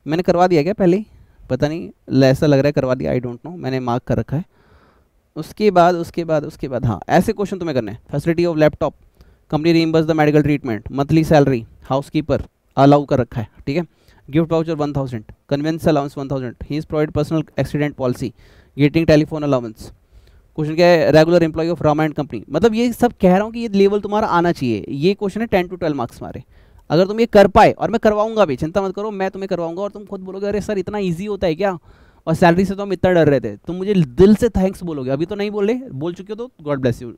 मैंने करवा दिया क्या पहले ही, पता नहीं, ऐसा लग रहा है करवा दिया, आई डोंट नो, मैंने मार्क कर रखा है। उसके बाद हाँ, ऐसे क्वेश्चन तुम्हें करने हैं। Facility of laptop, company reimburse the medical treatment, monthly salary, housekeeper allow कर रखा है। ठीक है, gift voucher 1000, conveyance allowance 1000, he is provide personal accident policy, getting telephone allowance. Question क्या है, regular employ of Rama and company. मतलब ये सब कह रहा हूँ कि ये लेवल तुम्हारा आना चाहिए। ये क्वेश्चन है 10 to 12 मार्क्स मारे। अगर तुम ये कर पाए, और मैं करवाऊंगा भी, चिंता मत करो, मैं तुम्हें करवाऊंगा, और तुम खुद बोलोगे अरे सर इतना इजी होता है क्या, और सैलरी से तो हम इतना डर रहे थे, तुम मुझे दिल से थैंक्स बोलोगे। अभी तो नहीं बोले, बोल चुके हो तो गॉड ब्लेस यू,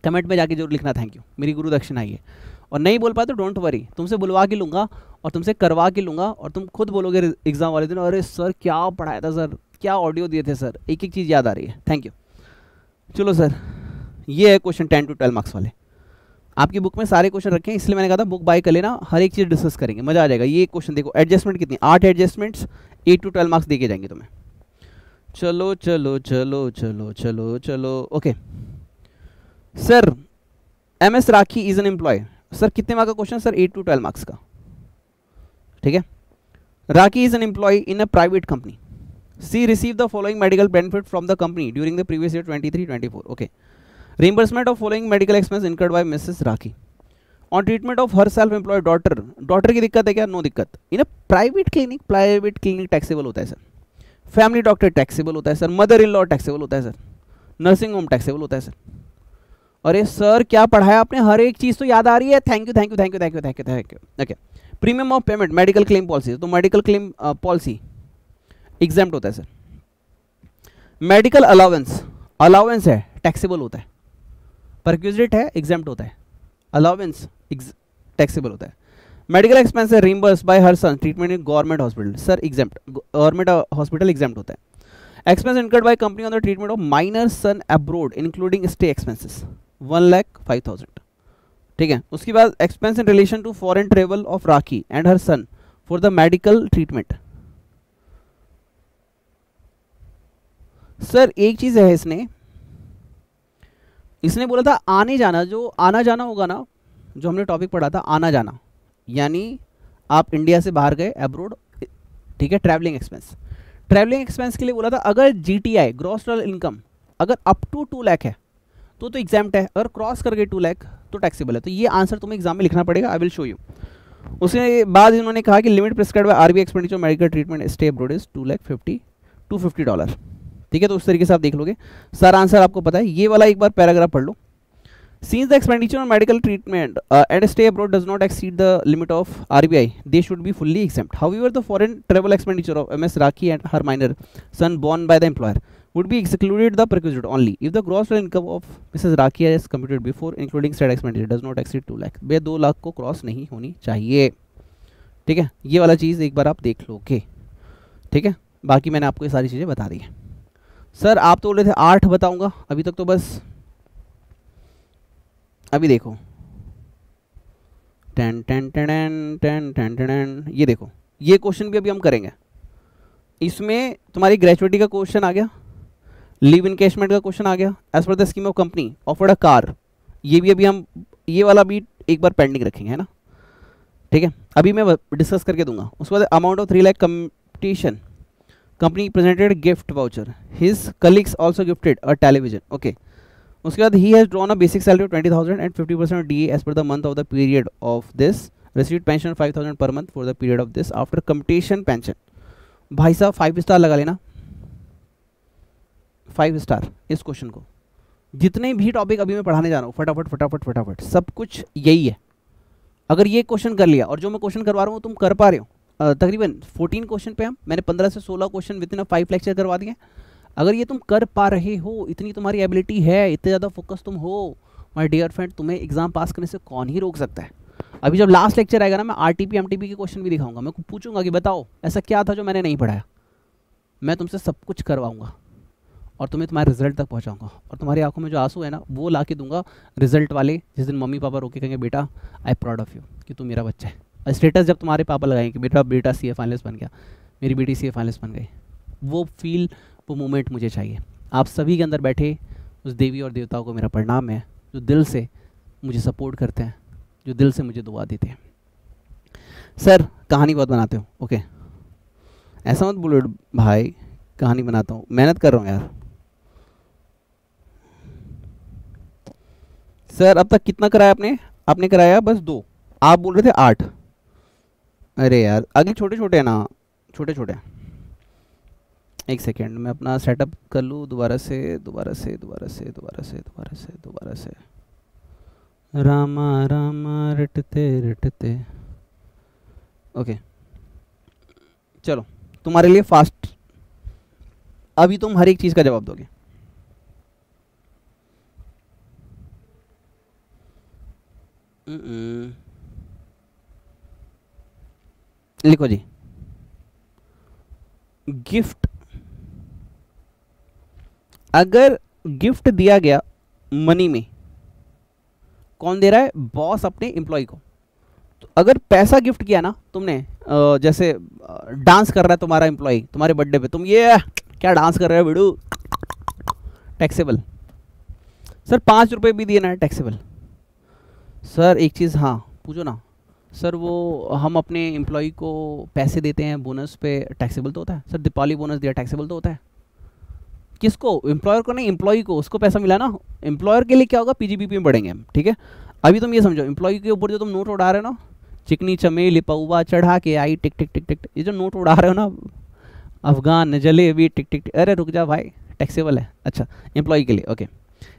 कमेंट में जाके जरूर लिखना थैंक यू, मेरी गुरु दक्षिणा है। और नहीं बोल पाए तो डोंट वरी, तुमसे बुलवा के लूँगा और तुमसे करवा के लूँगा, और तुम खुद बोलोगे एग्जाम वाले दिन अरे सर क्या पढ़ाया था सर, क्या ऑडियो दिए थे सर, एक एक चीज़ याद आ रही है। Thank you. चलो सर, ये है क्वेश्चन 10 to 12 मार्क्स वाले। आपकी बुक में सारे क्वेश्चन रखे हैं, इसलिए मैंने कहा था बुक बाय कर लेना, हर एक चीज़ डिस्कस करेंगे, मजा आ जाएगा। ये क्वेश्चन देखो, एडजस्टमेंट कितनी, 8 एडजस्टमेंट्स, 8 to 12 मार्क्स देके जाएंगे तुम्हें। चलो चलो चलो चलो चलो चलो, okay sir. MS Rakhi is an employ, sir कितने मार्क्स का क्वेश्चन सर, 8 to 12 मार्क्स का। ठीक है, Rakhi is an employ in a private company, she receive the following medical benefit from the company during the previous year 23-24। Okay, reimbursement of following medical expense incurred by Mrs. Rakhi on treatment of her self-employed daughter। Daughter की दिक्कत है क्या, no दिक्कत। In private clinic taxable होता है sir, family doctor taxable होता है sir, mother in law taxable होता है सर, नर्सिंग होम टैक्सेबल होता है सर। अरे सर क्या पढ़ाया आपने, हर एक चीज़ तो याद आ रही है। Thank you thank you thank you thank you thank you thank you. Okay, premium of payment, medical claim policy, तो मेडिकल क्लेम पॉलिसी एग्जाम्प्ट होता है सर। मेडिकल अलाउंस है, टैक्सेबल होता है। परक्यूजिट है, एग्जाम्प्ट होता है। अलाउंस टैक्सेबल होता है। मेडिकल एक्सपेंस है reimbursed by her son treatment in government hospital, sir exempt, government hospital exempt होता है। Expense incurred by company on the treatment of minor son abroad including stay expenses 1,05,000। ठीक है, उसके बाद expense in relation to foreign travel of Rakhi and her son for the medical treatment. Sir एक चीज है, इसने बोला था आने जाना, जो आना जाना होगा ना, जो हमने टॉपिक पढ़ा था आना जाना, यानी आप इंडिया से बाहर गए अब्रोड। ठीक है, ट्रैवलिंग एक्सपेंस के लिए बोला था अगर GTI ग्रॉस टोटल इनकम अगर अप टू 2 लाख है तो एग्जाम्प्ट है, अगर क्रॉस कर गए 2 लाख तो टैक्सेबल है। तो ये आंसर तुम्हें एग्जाम में लिखना पड़ेगा, आई विल शो यू। उसके बाद इन्होंने कहा कि limit prescribed bye RBI expenditure medical treatment stay abroad is $250। ठीक है, तो उस तरीके से आप देख लोगे। सर आंसर आपको पता है, ये वाला एक बार पैराग्राफ पढ़ लो। Since the expenditure on medical treatment and stay abroad does not exceed the limit of RBI, they should be fully exempt. However, the foreign travel expenditure of MS Rakhi and her minor son borne by the employer would be excluded the perquisite only if the gross income of Mrs. Rakhi as computed before, including state expenditure, does not exceed 2 lakh. भैया 2 लाख को cross नहीं होनी चाहिए। ठीक है, ये वाला चीज़ एक बार आप देख लोगे। ठीक है, बाकी मैंने आपको ये सारी चीज़ें बता दी है। सर आप तो बोल रहे थे 8 बताऊंगा, अभी तक तो बस, अभी देखो ten ten ten ten ten ten, ये देखो, ये क्वेश्चन भी अभी हम करेंगे। इसमें तुम्हारी ग्रेजुएटी का क्वेश्चन आ गया, लीव इनकैशमेंट का क्वेश्चन आ गया, as per the scheme of company offered a car, ये भी अभी हम, ये वाला भी एक बार पेंडिंग रखेंगे, है ना। ठीक है, अभी मैं डिस्कस करके दूंगा। उसके बाद amount of 3 lakh competition, company presented gift voucher, his colleagues also gifted a television. Okay, उसके बाद he has drawn a basic salary of 20,000 and 50% DA as per the month of the period of this, received pension 5,000 per month for the period of this after competition pension. भाई साहब 5 star लगा लेना, 5 star इस question को। जितने भी topic अभी मैं पढ़ाने जा रहा हूँ फटाफट फटाफट फटाफट, सब कुछ यही है। अगर ये क्वेश्चन कर लिया और जो मैं क्वेश्चन करवा रहा हूँ तुम कर पा रहे हो, तकरीबन 14 क्वेश्चन पे मैंने 15 से 16 क्वेश्चन विद इन 5 लेक्चर करवा दिए। अगर ये तुम कर पा रहे हो, इतनी तुम्हारी एबिलिटी है, इतने ज़्यादा फोकस तुम हो, माय डियर फ्रेंड, तुम्हें एग्जाम पास करने से कौन ही रोक सकता है। अभी जब लास्ट लेक्चर आएगा ना, मैं आरटीपी एमटीपी के क्वेश्चन भी दिखाऊंगा, मैं पूछूंगा कि बताओ ऐसा क्या था जो मैंने नहीं पढ़ाया। मैं तुमसे सब कुछ करवाऊंगा और तुम्हें तुम्हारे रिजल्ट तक पहुंचाऊंगा, और तुम्हारी आंखों में जो आंसू है ना वो ला के दूंगा रिजल्ट वाले, जिस दिन मम्मी पापा रोके कहेंगे बेटा आई प्राउड ऑफ यू कि तू मेरा बच्चा है। स्टेटस जब तुम्हारे पापा लगाएंगे कि मेरा बेटा सीए फाइनलिस्ट बन गया, मेरी बेटी सीए फाइनलिस्ट बन गई, वो फील, वो मोमेंट मुझे चाहिए। आप सभी के अंदर बैठे उस देवी और देवताओं को मेरा प्रणाम है, जो दिल से मुझे सपोर्ट करते हैं, जो दिल से मुझे दुआ देते हैं। सर कहानी बहुत बनाते हो, ओके, ऐसा मत बोलो भाई, कहानी बनाता हूँ, मेहनत कर रहा हूँ यार। सर अब तक कितना कराया आपने? आपने कराया बस 2, आप बोल रहे थे 8। अरे यार आगे छोटे छोटे हैं ना, छोटे छोटे। एक सेकेंड, मैं अपना सेटअप कर लूँ दोबारा से, दोबारा से, दोबारा से, दोबारा से, दोबारा से, दोबारा से। रामा रामा रटते रटते, ओके चलो तुम्हारे लिए फास्ट, अभी तुम हर एक चीज का जवाब दोगे। लिखो जी, गिफ्ट, अगर गिफ्ट दिया गया मनी में, कौन दे रहा है? बॉस अपने एम्प्लॉय को। तो अगर पैसा गिफ्ट किया ना तुमने, जैसे डांस कर रहा है तुम्हारा एम्प्लॉय तुम्हारे बर्थडे पे, तुम ये क्या डांस कर रहे हो बिड़ू, टैक्सेबल। सर 5 रुपये भी दिए ना, टैक्सेबल। सर एक चीज़ हाँ पूछो ना, सर वो हम अपने एम्प्लॉय को पैसे देते हैं बोनस पे, टैक्सेबल तो होता है। सर दीपावली बोनस दिया, टैक्सेबल तो होता है। किसको? एम्प्लॉयर को नहीं, एम्प्लॉय को, उसको पैसा मिला ना। एम्प्लॉयर के लिए क्या होगा, पीजीबीपी में बढ़ेंगे हम, ठीक है। अभी तुम ये समझो, एम्प्लॉय के ऊपर जो तुम नोट उड़ा रहे हो ना, चिकनी चमेली पौवा चढ़ा के आई टिक टिक टिक टिक, ये जो नोट उड़ा रहे हो ना, अफगान जलेबी टिक टिक टिक, अरे रुक जा भाई, टैक्सेबल है। अच्छा एम्प्लॉय के लिए, ओके,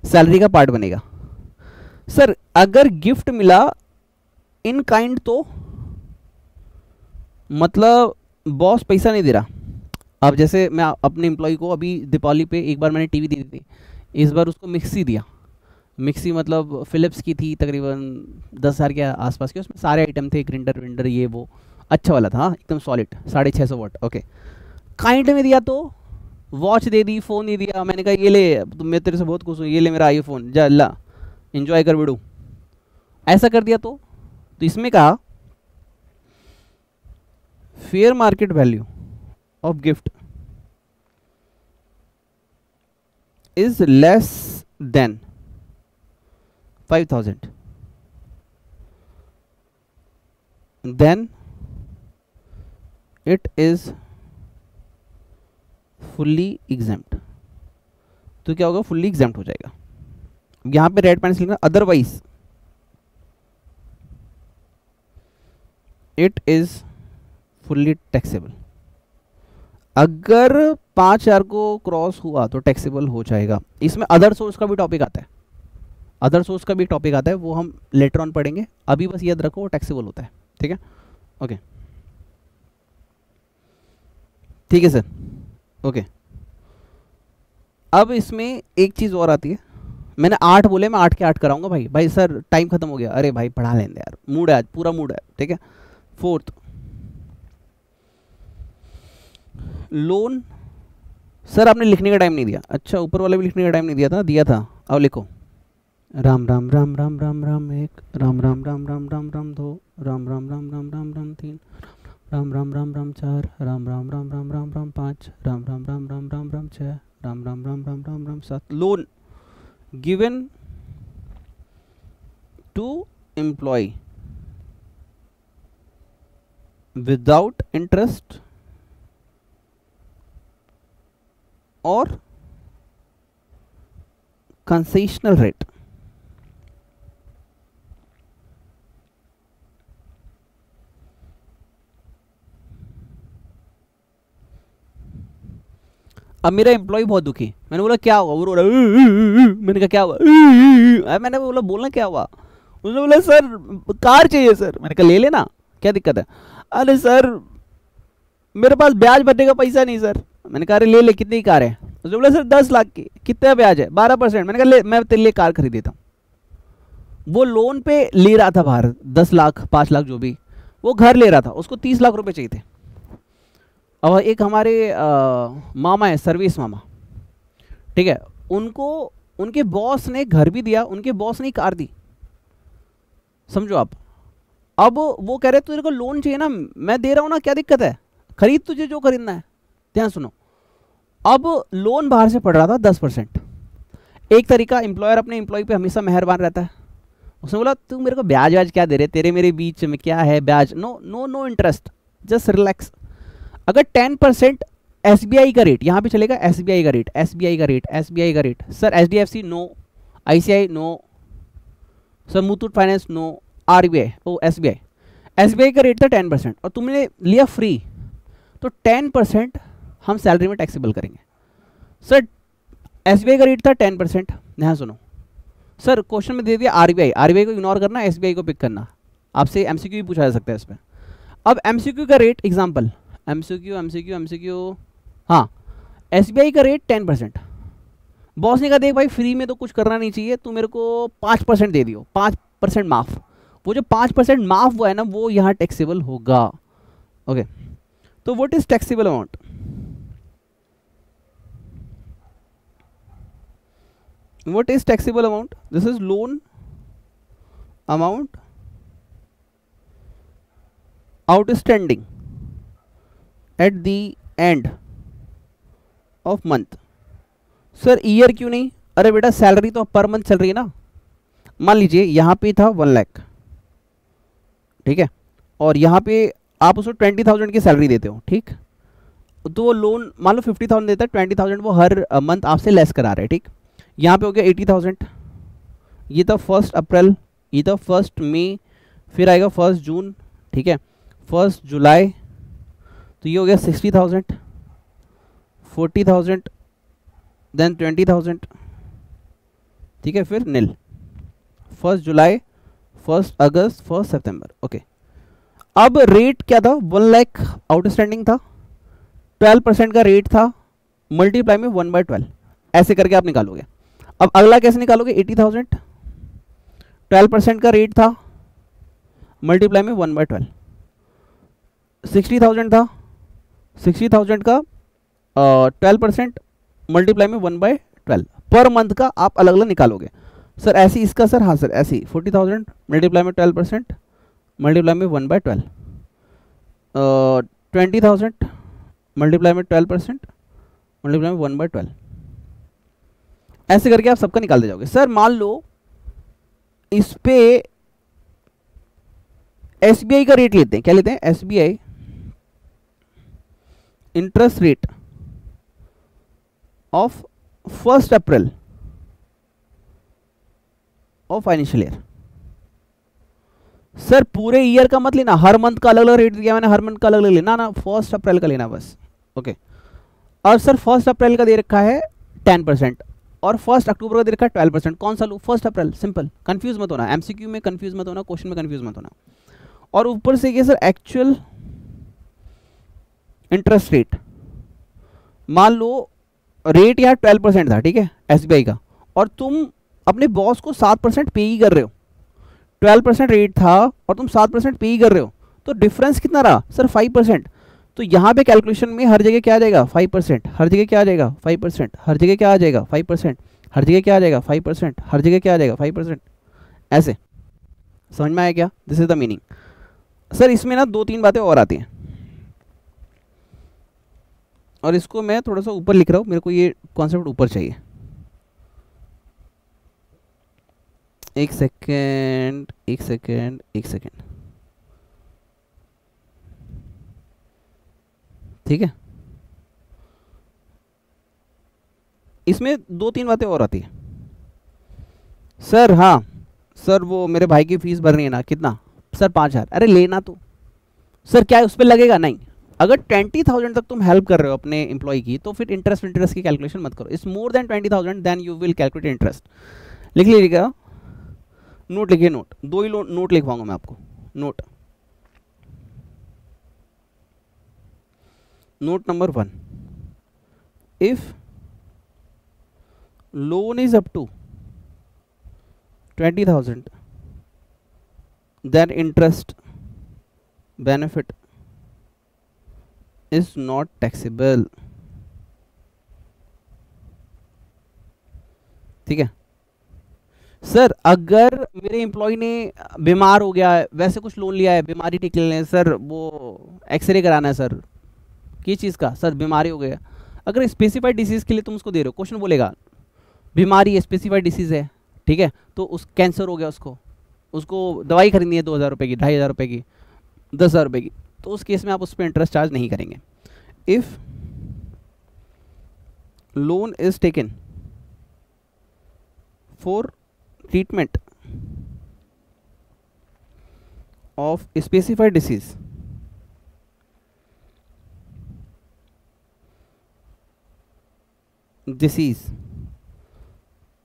सैलरी का पार्ट बनेगा। सर अगर गिफ्ट मिला इन काइंड, तो मतलब बॉस पैसा नहीं दे रहा। अब जैसे मैं अपने एम्प्लॉय को अभी दीपावली पे एक बार मैंने टीवी दी थी, इस बार उसको मिक्सी दिया। मिक्सी मतलब फ़िलिप्स की थी, तकरीबन 10,000 के आसपास की, उसमें सारे आइटम थे, ग्राइंडर विंडर ये वो, अच्छा वाला था, हाँ एकदम सॉलिड, 650 वाट, ओके। काइंड में दिया तो वॉच दे दी, फ़ोन दे दिया, मैंने कहा ये ले, तुम मैं तेरे से बहुत खुश हूँ, ये ले मेरा आईफोन, जा अल्लाह इन्जॉय कर बिड़ू, ऐसा कर दिया तो इसमें कहा fair market value of gift is less than 5,000, then it is fully exempt। तो क्या होगा, फुल्ली एग्जाम्प्ट हो जाएगा। यहां पे रेड पेन से लिखना, otherwise it is fully taxable. अगर 5,000 को क्रॉस हुआ तो टैक्सेबल हो जाएगा। इसमें अदर सोर्स का भी टॉपिक आता है, अदर सोर्स का भी टॉपिक आता है, वो हम लेटर ऑन पढ़ेंगे। अभी बस याद रखो वो टैक्सेबल होता है, ठीक है, ओके ठीक है सर, ओके। अब इसमें एक चीज़ और आती है, मैंने 8 बोले, मैं 8 के 8 कराऊंगा भाई। भाई सर टाइम खत्म हो गया, अरे भाई पढ़ा लेंगे यार, मूड है आज, पूरा मूड है, ठीक है। 4th लोन, सर आपने लिखने का टाइम नहीं दिया। अच्छा ऊपर वाला भी लिखने का टाइम नहीं दिया था, दिया था। अब लिखो, Ram Ram Ram Ram Ram Ram 1, Ram Ram Ram Ram Ram Ram 2, Ram Ram Ram Ram Ram Ram 3, Ram Ram Ram Ram 4, Ram Ram Ram Ram Ram Ram 5, Ram Ram Ram Ram Ram Ram 6, Ram Ram Ram Ram Ram Ram 7। Loan given to employee without interest और कंसेशनल रेट। अब मेरा एम्प्लॉय बहुत दुखी, मैंने बोला क्या हुआ, वो रो रहा है, मैंने कहा क्या हुआ, मैंने बोला बोलना क्या हुआ, उसने बोला सर कार चाहिए सर। मैंने कहा ले लेना, क्या दिक्कत है। अरे सर मेरे पास ब्याज भरने का पैसा नहीं सर। मैंने कहा अरे ले ले, कितनी कार है, उसने बोला सर 10 लाख की, कितना ब्याज है? 12%। मैंने कहा ले मैं तेरे लिए कार खरीद देता हूँ। वो लोन पे ले रहा था बाहर 10 लाख 5 लाख जो भी, वो घर ले रहा था, उसको 30 लाख रुपए चाहिए थे। अब एक हमारे मामा है, सर्विस मामा, ठीक है, उनको उनके बॉस ने घर भी दिया, उनके बॉस ने कार दी, समझो आप। अब वो कह रहे तेरे को लोन चाहिए ना, मैं दे रहा हूँ ना, क्या दिक्कत है, खरीद तुझे जो खरीदना है। ध्यान सुनो, अब लोन बाहर से पड़ रहा था 10%। एक तरीका, एम्प्लॉयर अपने एम्प्लॉय पे हमेशा मेहरबान रहता है। उसने बोला तू मेरे को ब्याज व्याज क्या दे रहे, तेरे मेरे बीच में क्या है ब्याज, no no no interest, just relax. अगर 10% एसबीआई का रेट, यहाँ पे चलेगा एसबीआई का रेट, एसबीआई का रेट, एसबीआई का rate, sir HDFC no, ICI no, sir Muthoot finance no, RBI oh SBI, SBI का रेट था 10% और तुमने लिया फ्री, तो 10% हम सैलरी में टैक्सेबल करेंगे। सर एसबीआई का रेट था 10%, ध्यान सुनो सर, क्वेश्चन में दे दिया आरबीआई, आरबीआई को इग्नोर करना, एसबीआई को पिक करना, आपसे एमसीक्यू भी पूछा जा सकता है इस पर। अब एमसीक्यू का रेट एग्जांपल, एमसीक्यू, हाँ, एसबीआई का रेट 10%। बॉस ने कहा देख भाई फ्री में तो कुछ करना नहीं चाहिए, तू मेरे को 5% दे दियो, 5% माफ। वो जो 5% माफ हुआ है ना, वो यहाँ टैक्सेबल होगा। ओके, तो what is taxable amount? What is taxable amount? This is loan amount outstanding at the end of month. Sir year क्यों नहीं? अरे बेटा सैलरी तो पर मंथ चल रही है ना। मान लीजिए यहाँ पे था 1 लाख, ठीक है, और यहाँ पे आप उसको 20,000 की सैलरी देते हो, ठीक, तो वो लोन मान लो 50,000 देता है, 20,000 वो हर मंथ आपसे लेस करा रहे हैं, ठीक। यहाँ पे हो गया 80,000, ये था 1 अप्रैल, ये था 1 मई, फिर आएगा 1 जून, ठीक है, 1 जुलाई, तो ये हो गया 60,000, 40,000, देन 20,000, ठीक है, फिर नील, 1 जुलाई, 1 अगस्त, 1 सितंबर। ओके, अब रेट क्या था? 1 लाख आउटस्टैंडिंग था, 12% का रेट था, मल्टीप्लाई में 1/12, ऐसे करके आप निकालोगे। अब अगला कैसे निकालोगे? 80,000, 12% का रेट था, मल्टीप्लाई में 1/12, 60,000 था, 60,000 का 12% मल्टीप्लाई में 1/12, पर मंथ का आप अलग अलग निकालोगे। सर ऐसी इसका, सर हाँ सर ऐसी 40,000 मल्टीप्लाई में 12% मल्टीप्लाई में 1/12, 20,000 मल्टीप्लाई में 12% मल्टीप्लाई में 1/12, ऐसे करके आप सबका निकाल दे जाओगे। सर मान लो इस पे एसबीआई का रेट लेते हैं, क्या लेते हैं? SBI interest rate of 1 April of financial year. Sir पूरे ईयर का मत लेना, हर मंथ का अलग अलग रेट दिया मैंने, हर मंथ का अलग अलग लेना ना, 1 अप्रैल का लेना बस। ओके, और सर 1 अप्रैल का दे रखा है 10% और 1 अक्टूबर का दे रखा है 12%, कौन सा लूँ? 1 अप्रैल, सिंपल, कंफ्यूज मत होना, एमसीक्यू में कंफ्यूज मत होना, क्वेश्चन में कंफ्यूज मत होना। और ऊपर से ये सर एक्चुअल इंटरेस्ट रेट, मान लो रेट यहाँ 12% था, ठीक है, एसबीआई का, और तुम अपने बॉस को 7% पे ही कर रहे हो, 12% रेट था और तुम 7% पे ही कर रहे हो, तो डिफरेंस कितना रहा? सर 5%। तो यहाँ पे कैलकुलेशन में हर जगह क्या आ जाएगा? 5%, हर जगह क्या आ जाएगा? 5%, हर जगह क्या आ जाएगा? 5%, हर जगह क्या आ जाएगा? 5%, हर जगह क्या आ जाएगा? 5%, ऐसे। समझ में आया क्या? This is the meaning. Sir इसमें ना 2-3 बातें और आती हैं, और इसको मैं थोड़ा सा ऊपर लिख रहा हूँ, मेरे को ये कॉन्सेप्ट ऊपर चाहिए। एक सेकेंड, ठीक है, इसमें 2-3 बातें और आती है। सर हाँ सर वो मेरे भाई की फीस भरनी है ना, कितना? सर 5,000। अरे लेना तो सर क्या है उस पर लगेगा? नहीं। अगर 20,000 तक तुम हेल्प कर रहे हो अपने एम्प्लॉय की, तो फिर इंटरेस्ट की कैलकुलेशन मत करो। It's more than 20,000 than you will calculate interest. लिख लीजिएगा, नोट लिखिए, नोट 2 ही नोट लिखवाऊंगा मैं आपको। Note number 1, if loan is up to 20,000, then interest benefit is not taxable. ठीक है सर, अगर मेरे एम्प्लॉय ने बीमार हो गया है, वैसे कुछ लोन लिया है, बीमारी ठीक लेना है सर, वो एक्सरे कराना है सर, किस चीज़ का सर, बीमारी हो गया, अगर स्पेसिफाइड डिसीज़ के लिए तुम उसको दे रहे हो, क्वेश्चन बोलेगा बीमारी है, स्पेसिफाइड डिसीज़ है, ठीक है, तो उस कैंसर हो गया, उसको दवाई खरीदनी है 2,000 रुपये की, 2,500 रुपये की, 10,000 रुपये की, तो उस केस में आप उस पर इंटरेस्ट चार्ज नहीं करेंगे. If loan is taken for treatment of specified disease,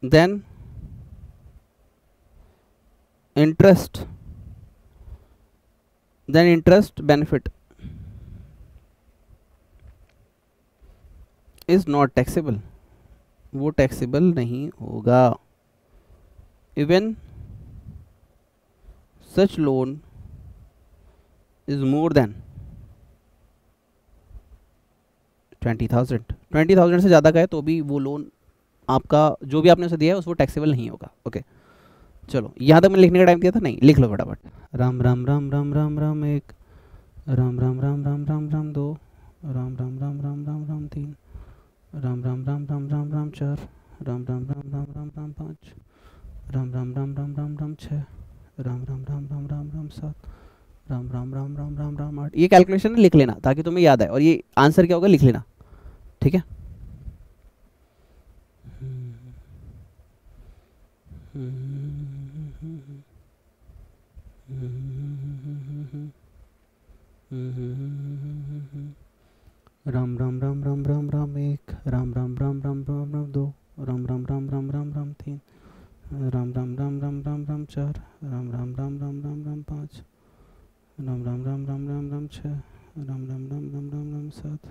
then interest benefit is not taxable. वो टैक्सेबल नहीं होगा. Even such loan is more than 20,000 से ज़्यादा का है तो भी वो लोन आपका जो भी आपने उसे दिया है उस वो टैक्सेबल नहीं होगा. ओके चलो, यहाँ तक मैंने लिखने का टाइम दिया था, नहीं लिख लो फटाफट. राम राम राम राम राम राम एक, राम राम राम राम राम राम दो, राम राम राम राम राम राम तीन, राम राम राम राम राम राम चार, राम राम राम राम राम राम पाँच, राम राम राम राम राम राम छः, राम राम राम राम राम राम सात, राम राम राम राम राम राम आठ. ये कैलकुलेशन लिख लेना ताकि तुम्हें याद आए, और ये आंसर क्या होगा लिख लेना, ठीक है. राम राम राम राम राम राम एक, राम राम राम राम राम राम दो, राम राम राम राम राम राम तीन, राम राम राम राम राम राम चार, राम राम राम राम राम राम पाँच, राम राम राम राम राम राम छः, राम राम राम राम राम राम सात,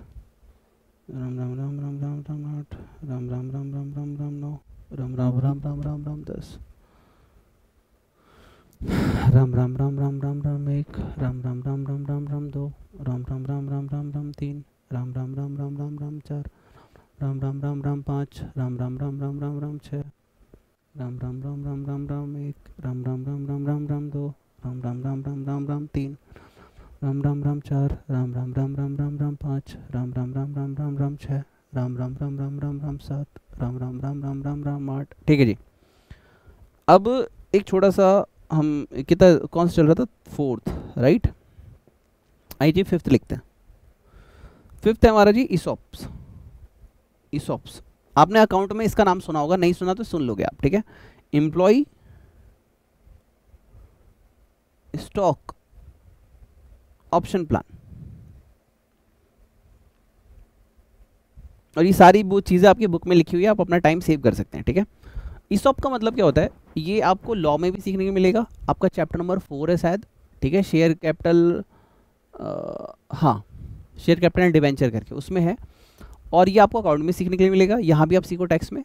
राम राम राम राम राम राम आठ, राम राम राम राम राम राम नौ, राम राम राम राम राम राम 10, राम राम राम राम राम राम एक, राम राम राम राम राम राम दो, राम राम राम राम राम राम तीन, राम राम राम राम राम राम चार, राम राम राम राम पाँच, राम राम राम राम राम राम छः, राम राम राम राम राम राम एक, राम राम राम राम राम राम दो, राम राम राम राम राम राम तीन, राम राम राम चार, राम राम राम राम राम राम पाँच, राम राम राम राम राम राम छः, राम राम राम राम राम राम सात, राम राम राम राम राम राम आठ. ठीक है जी. अब एक छोटा सा हम कितना कौन सा चल रहा था, 4th राइट. आइए जी 5th लिखते हैं. 5th है हमारा जी ईसॉप्स. ईसॉप्स आपने अकाउंट में इसका नाम सुना होगा, नहीं सुना तो सुन लोगे आप, ठीक है. एम्प्लॉय स्टॉक ऑप्शन प्लान, और ये सारी वो चीज़ें आपकी बुक में लिखी हुई है, आप अपना टाइम सेव कर सकते हैं, ठीक है. ईसॉप का मतलब क्या होता है, ये आपको लॉ में भी सीखने को मिलेगा, आपका चैप्टर नंबर 4 है शायद, ठीक है. शेयर कैपिटल, हाँ शेयर कैपिटल एंड डिवेंचर करके उसमें है, और ये आपको अकाउंट में सीखने के लिए मिलेगा. यहाँ भी आप सीखो टैक्स में.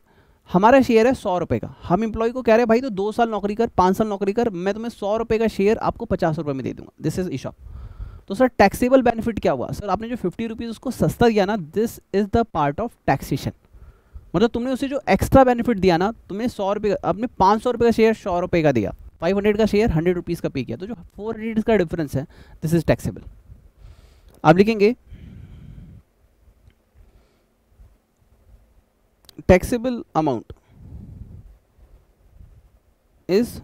हमारा शेयर है 100 रुपये का, हम एम्प्लॉय को कह रहे हैं भाई तो 2 साल नौकरी कर, 5 साल नौकरी कर, मैं तुम्हें 100 रुपये का शेयर आपको 50 रुपये में दे दूंगा. This is ESOP. तो सर टैक्सेबल बेनिफिट क्या हुआ सर, आपने जो 50 रुपीज़ उसको सस्ता दिया ना, this is the part of taxation. मतलब तुमने उसे जो एक्स्ट्रा बेनिफिट दिया ना, तुमने 100 रुपये का, आपने 500 रुपये का शेयर 100 रुपये का दिया, 500 का शेयर 100 रुपीज़ का पे किया, तो जो 400 का डिफरेंस है दिस इज टैक्सेबल. आप लिखेंगे taxable amount is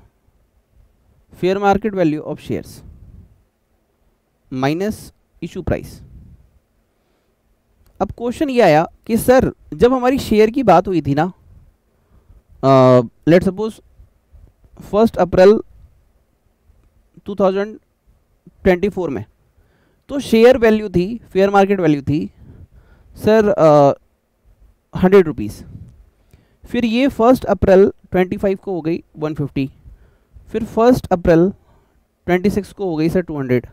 fair market value of shares minus issue price. अब क्वेश्चन ये आया कि सर जब हमारी शेयर की बात हुई थी ना, लेट सपोज 1 अप्रैल 2024 में, तो शेयर वैल्यू थी, फेयर मार्केट वैल्यू थी सर 100 रुपीज़. फिर ये 1 अप्रैल 25 को हो गई 150, फिर 1 अप्रैल 26 को हो गई सर 200.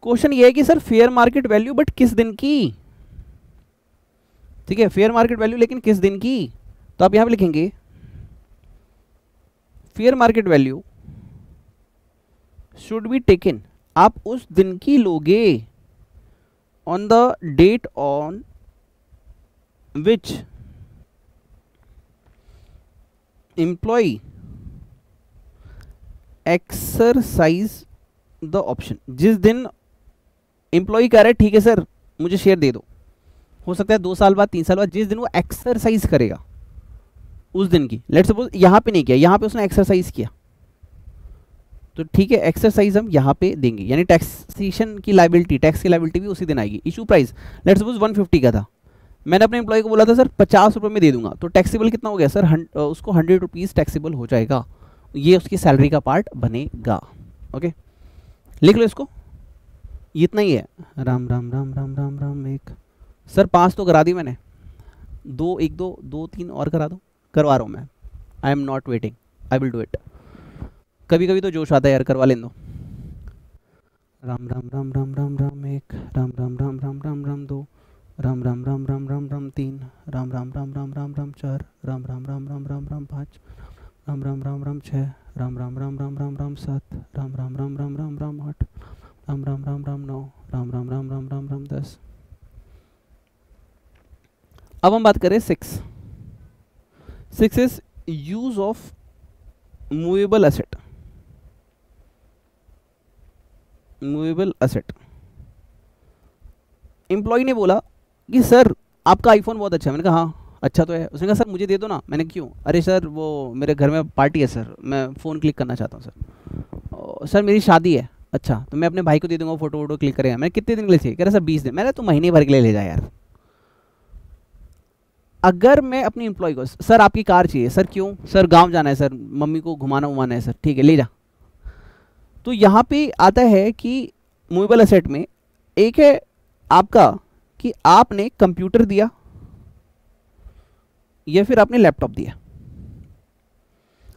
क्वेश्चन ये है कि sir fair market value but किस दिन की, ठीक है, फेयर मार्केट वैल्यू लेकिन किस दिन की. तो तो आप यहां पे लिखेंगे fair market value should be taken, आप उस दिन की लोगे on the date on which employee exercise the option. जिस दिन एम्प्लॉय कह रहा है ठीक है सर मुझे शेयर दे दो, हो सकता है 2 साल बाद 3 साल बाद, जिस दिन वो एक्सरसाइज करेगा उस दिन की। लेट्स सपोज यहां पे नहीं किया, यहां पे उसने एक्सरसाइज किया, तो ठीक है एक्सरसाइज हम यहाँ पे देंगे, यानी टैक्सेशन की लाइबिलिटी, टैक्स की लाइबिलिटी भी उसी दिन आएगी। इशू प्राइस लेट्स सपोज 150 का था, मैंने अपने एम्प्लॉय को बोला था सर 50 रुपये में दे दूंगा, तो टैक्सेबल कितना हो गया सर, उसको 100 रुपीज़ टैक्सेबल हो जाएगा, ये उसकी सैलरी का पार्ट बनेगा। ओके लिख लो इसको, ये इतना ही है। राम राम राम राम राम राम एक सर 5 तो करा दी मैंने, 2 1 2 2 3 और करा दो, करवा रहा हूँ मैं, आई am not waiting, I will do it. कभी कभी तो जोश आता है यार, करवा लें दो। राम राम राम राम राम राम एक, राम राम राम राम राम राम 2, राम राम राम राम राम राम 3, राम राम राम राम राम राम 4, राम राम राम राम राम राम 5, राम राम राम राम 6, राम राम राम राम राम राम 7, राम राम राम राम राम राम 8, राम राम राम राम 9, राम राम राम राम राम राम 10। अब हम बात करें 6 is use of movable asset. Movable asset, employee ने बोला कि सर आपका आईफोन बहुत अच्छा है, मैंने कहा हाँ अच्छा तो है, उसने कहा सर मुझे दे दो ना, मैंने क्यों, अरे सर वो मेरे घर में पार्टी है सर, मैं फ़ोन क्लिक करना चाहता हूँ सर। सर मेरी शादी है, अच्छा तो मैं अपने भाई को दे दूंगा, फोटो वोटो क्लिक करेगा। मैंने कितने दिन के लिए चाहिए, कह रहा सर 20 दिन, मैंने तो महीने भर के लिए ले जा यार। अगर मैं अपनी एम्प्लॉय को सर आपकी कार चाहिए, सर क्यों, सर गाँव जाना है सर, मम्मी को घुमाना उमाना है सर, ठीक है ले जा। तो यहाँ पे आता है कि मूवेबल एसेट में एक है आपका कि आपने कंप्यूटर दिया या फिर आपने लैपटॉप दिया।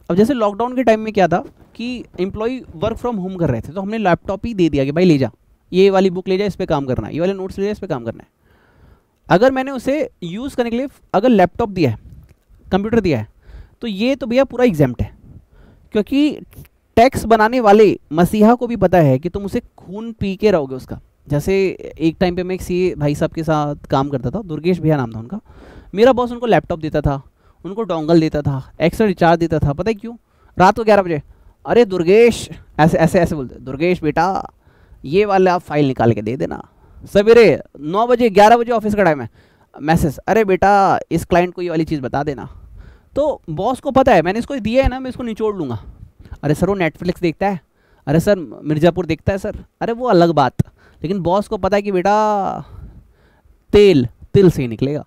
अब जैसे लॉकडाउन के टाइम में क्या था कि एम्प्लॉय वर्क फ्रॉम होम कर रहे थे, तो हमने लैपटॉप ही दे दिया कि भाई ले जा, ये वाली बुक ले जा, इस पे काम करना है, ये वाले नोट्स ले जा, इस पे काम करना है। अगर मैंने उसे यूज़ करने के लिए अगर लैपटॉप दिया है, कंप्यूटर दिया है, तो ये तो भैया पूरा एग्जाम्प्ट है, क्योंकि टैक्स बनाने वाले मसीहा को भी पता है कि तुम उसे खून पी के रहोगे उसका। जैसे एक टाइम पे मैं एक सी भाई साहब के साथ काम करता था, दुर्गेश भैया नाम था उनका, मेरा बॉस उनको लैपटॉप देता था, उनको डोंगल देता था, एक्स्ट्रा रिचार्ज देता था, पता है क्यों, रात को 11 बजे अरे दुर्गेश ऐसे ऐसे ऐसे बोलते, दुर्गेश बेटा ये वाला आप फाइल निकाल के दे देना। सवेरे 9 बजे 11 बजे ऑफिस का टाइम है, मैसेज अरे बेटा इस क्लाइंट को ये वाली चीज़ बता देना। तो बॉस को पता है मैंने इसको दिया है ना, मैं इसको निचोड़ लूँगा। अरे सर वो नेटफ्लिक्स देखता है, अरे सर मिर्ज़ापुर देखता है सर, अरे वो अलग बात, लेकिन बॉस को पता है कि बेटा तेल तिल से ही निकलेगा।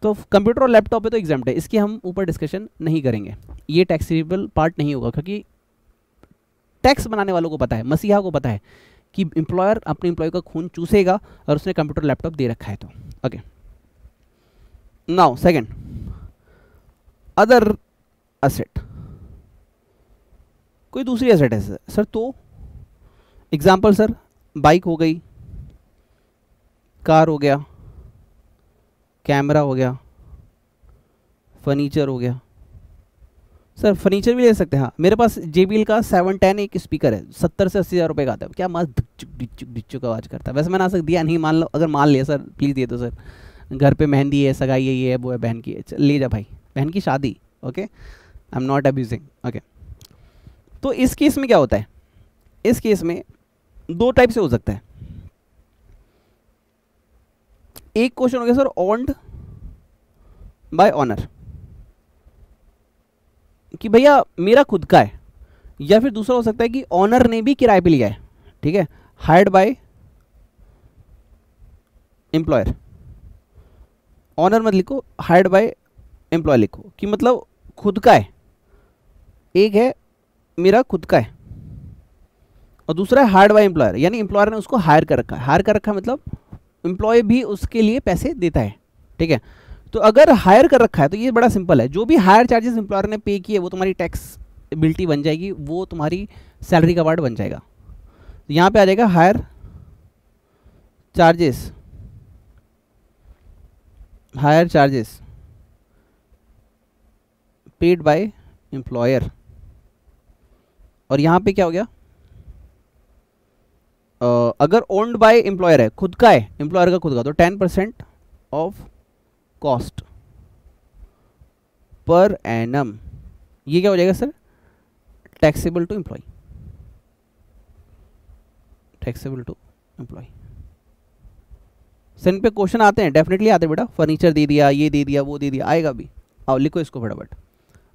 तो कंप्यूटर और लैपटॉप पे तो एग्जाम्प्ट है, इसकी हम ऊपर डिस्कशन नहीं करेंगे, ये टैक्सेबल पार्ट नहीं होगा, क्योंकि टैक्स बनाने वालों को पता है, मसीहा को पता है कि एम्प्लॉयर अपने एम्प्लॉय का खून चूसेगा और उसने कंप्यूटर लैपटॉप दे रखा है। तो okay now second other asset, कोई दूसरी एसेट है सर, तो एग्जाम्पल सर बाइक हो गई, कार हो गया, कैमरा हो गया, फर्नीचर हो गया। सर फर्नीचर भी ले सकते हैं, हाँ मेरे पास JBL का 710 एक स्पीकर है, 70 से 80 हज़ार रुपये का आता है, क्या मस्त डिचुक आवाज़ करता है। वैसे मैंने आज तक दिया नहीं, मान लो अगर मान लिया सर प्लीज़ दे दो सर, घर पे मेहंदी है, सगाई है, ये है वो है, बहन की है, ले जा भाई, बहन की शादी, okay I am not abusing, okay. तो इस केस में क्या होता है, इस केस में 2 टाइप से हो सकता है। एक क्वेश्चन हो गया सर ऑन्ड बाय ऑनर, कि भैया मेरा खुद का है, या फिर दूसरा हो सकता है कि ऑनर ने भी किराए पे लिया है, ठीक है, हायर्ड बाय एम्प्लॉयर। ऑनर मत लिखो, हायर्ड बाय एम्प्लॉय लिखो, कि मतलब खुद का है, एक है मेरा खुद का है और दूसरा है हायर्ड बाय एम्प्लॉयर, यानी एम्प्लॉयर ने उसको हायर कर रखा है। हायर कर रखा मतलब एम्प्लॉय भी उसके लिए पैसे देता है, ठीक है। तो अगर हायर कर रखा है तो ये बड़ा सिंपल है, जो भी हायर चार्जेस एम्प्लॉयर ने पे किए वो तुम्हारी टैक्सबिलिटी बन जाएगी, वो तुम्हारी सैलरी का पार्ट बन जाएगा। तो यहाँ पे आ जाएगा higher charges, higher charges paid by employer, और यहाँ पे क्या हो गया, अगर ओन्ड बाय एम्प्लॉयर है, खुद का है, एम्प्लॉयर का खुद का, तो 10% ऑफ कॉस्ट पर एनम, ये क्या हो जाएगा sir, taxable to employ, taxable to employ. Sir इन पे क्वेश्चन आते हैं, डेफिनेटली आते हैं बेटा, फर्नीचर दे दिया, ये दे दिया, वो दे दिया, आएगा भी। आओ लिखो इसको फटाफट,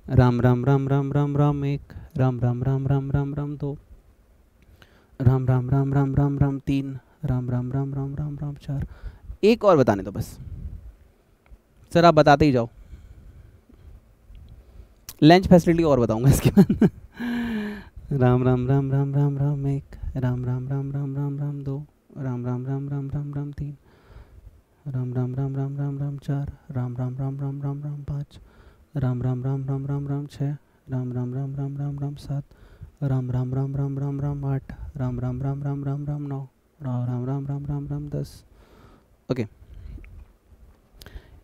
राम राम राम राम राम राम एक, राम राम राम राम राम राम दो, राम राम राम राम राम राम तीन, राम राम राम राम राम राम चार। एक और बताने दो बस सर, आप बताते ही जाओ, लंच फैसिलिटी और बताऊंगा इसके बाद। राम राम राम राम राम राम एक, राम राम राम राम राम राम दो, राम राम राम राम राम राम तीन, राम राम राम राम राम राम चार, राम राम राम राम राम राम पाँच, राम राम राम राम राम राम छः, राम राम राम राम राम राम सात, राम राम राम राम राम राम आठ, राम राम राम राम राम राम नौ, राम राम राम राम राम राम 10। ओके,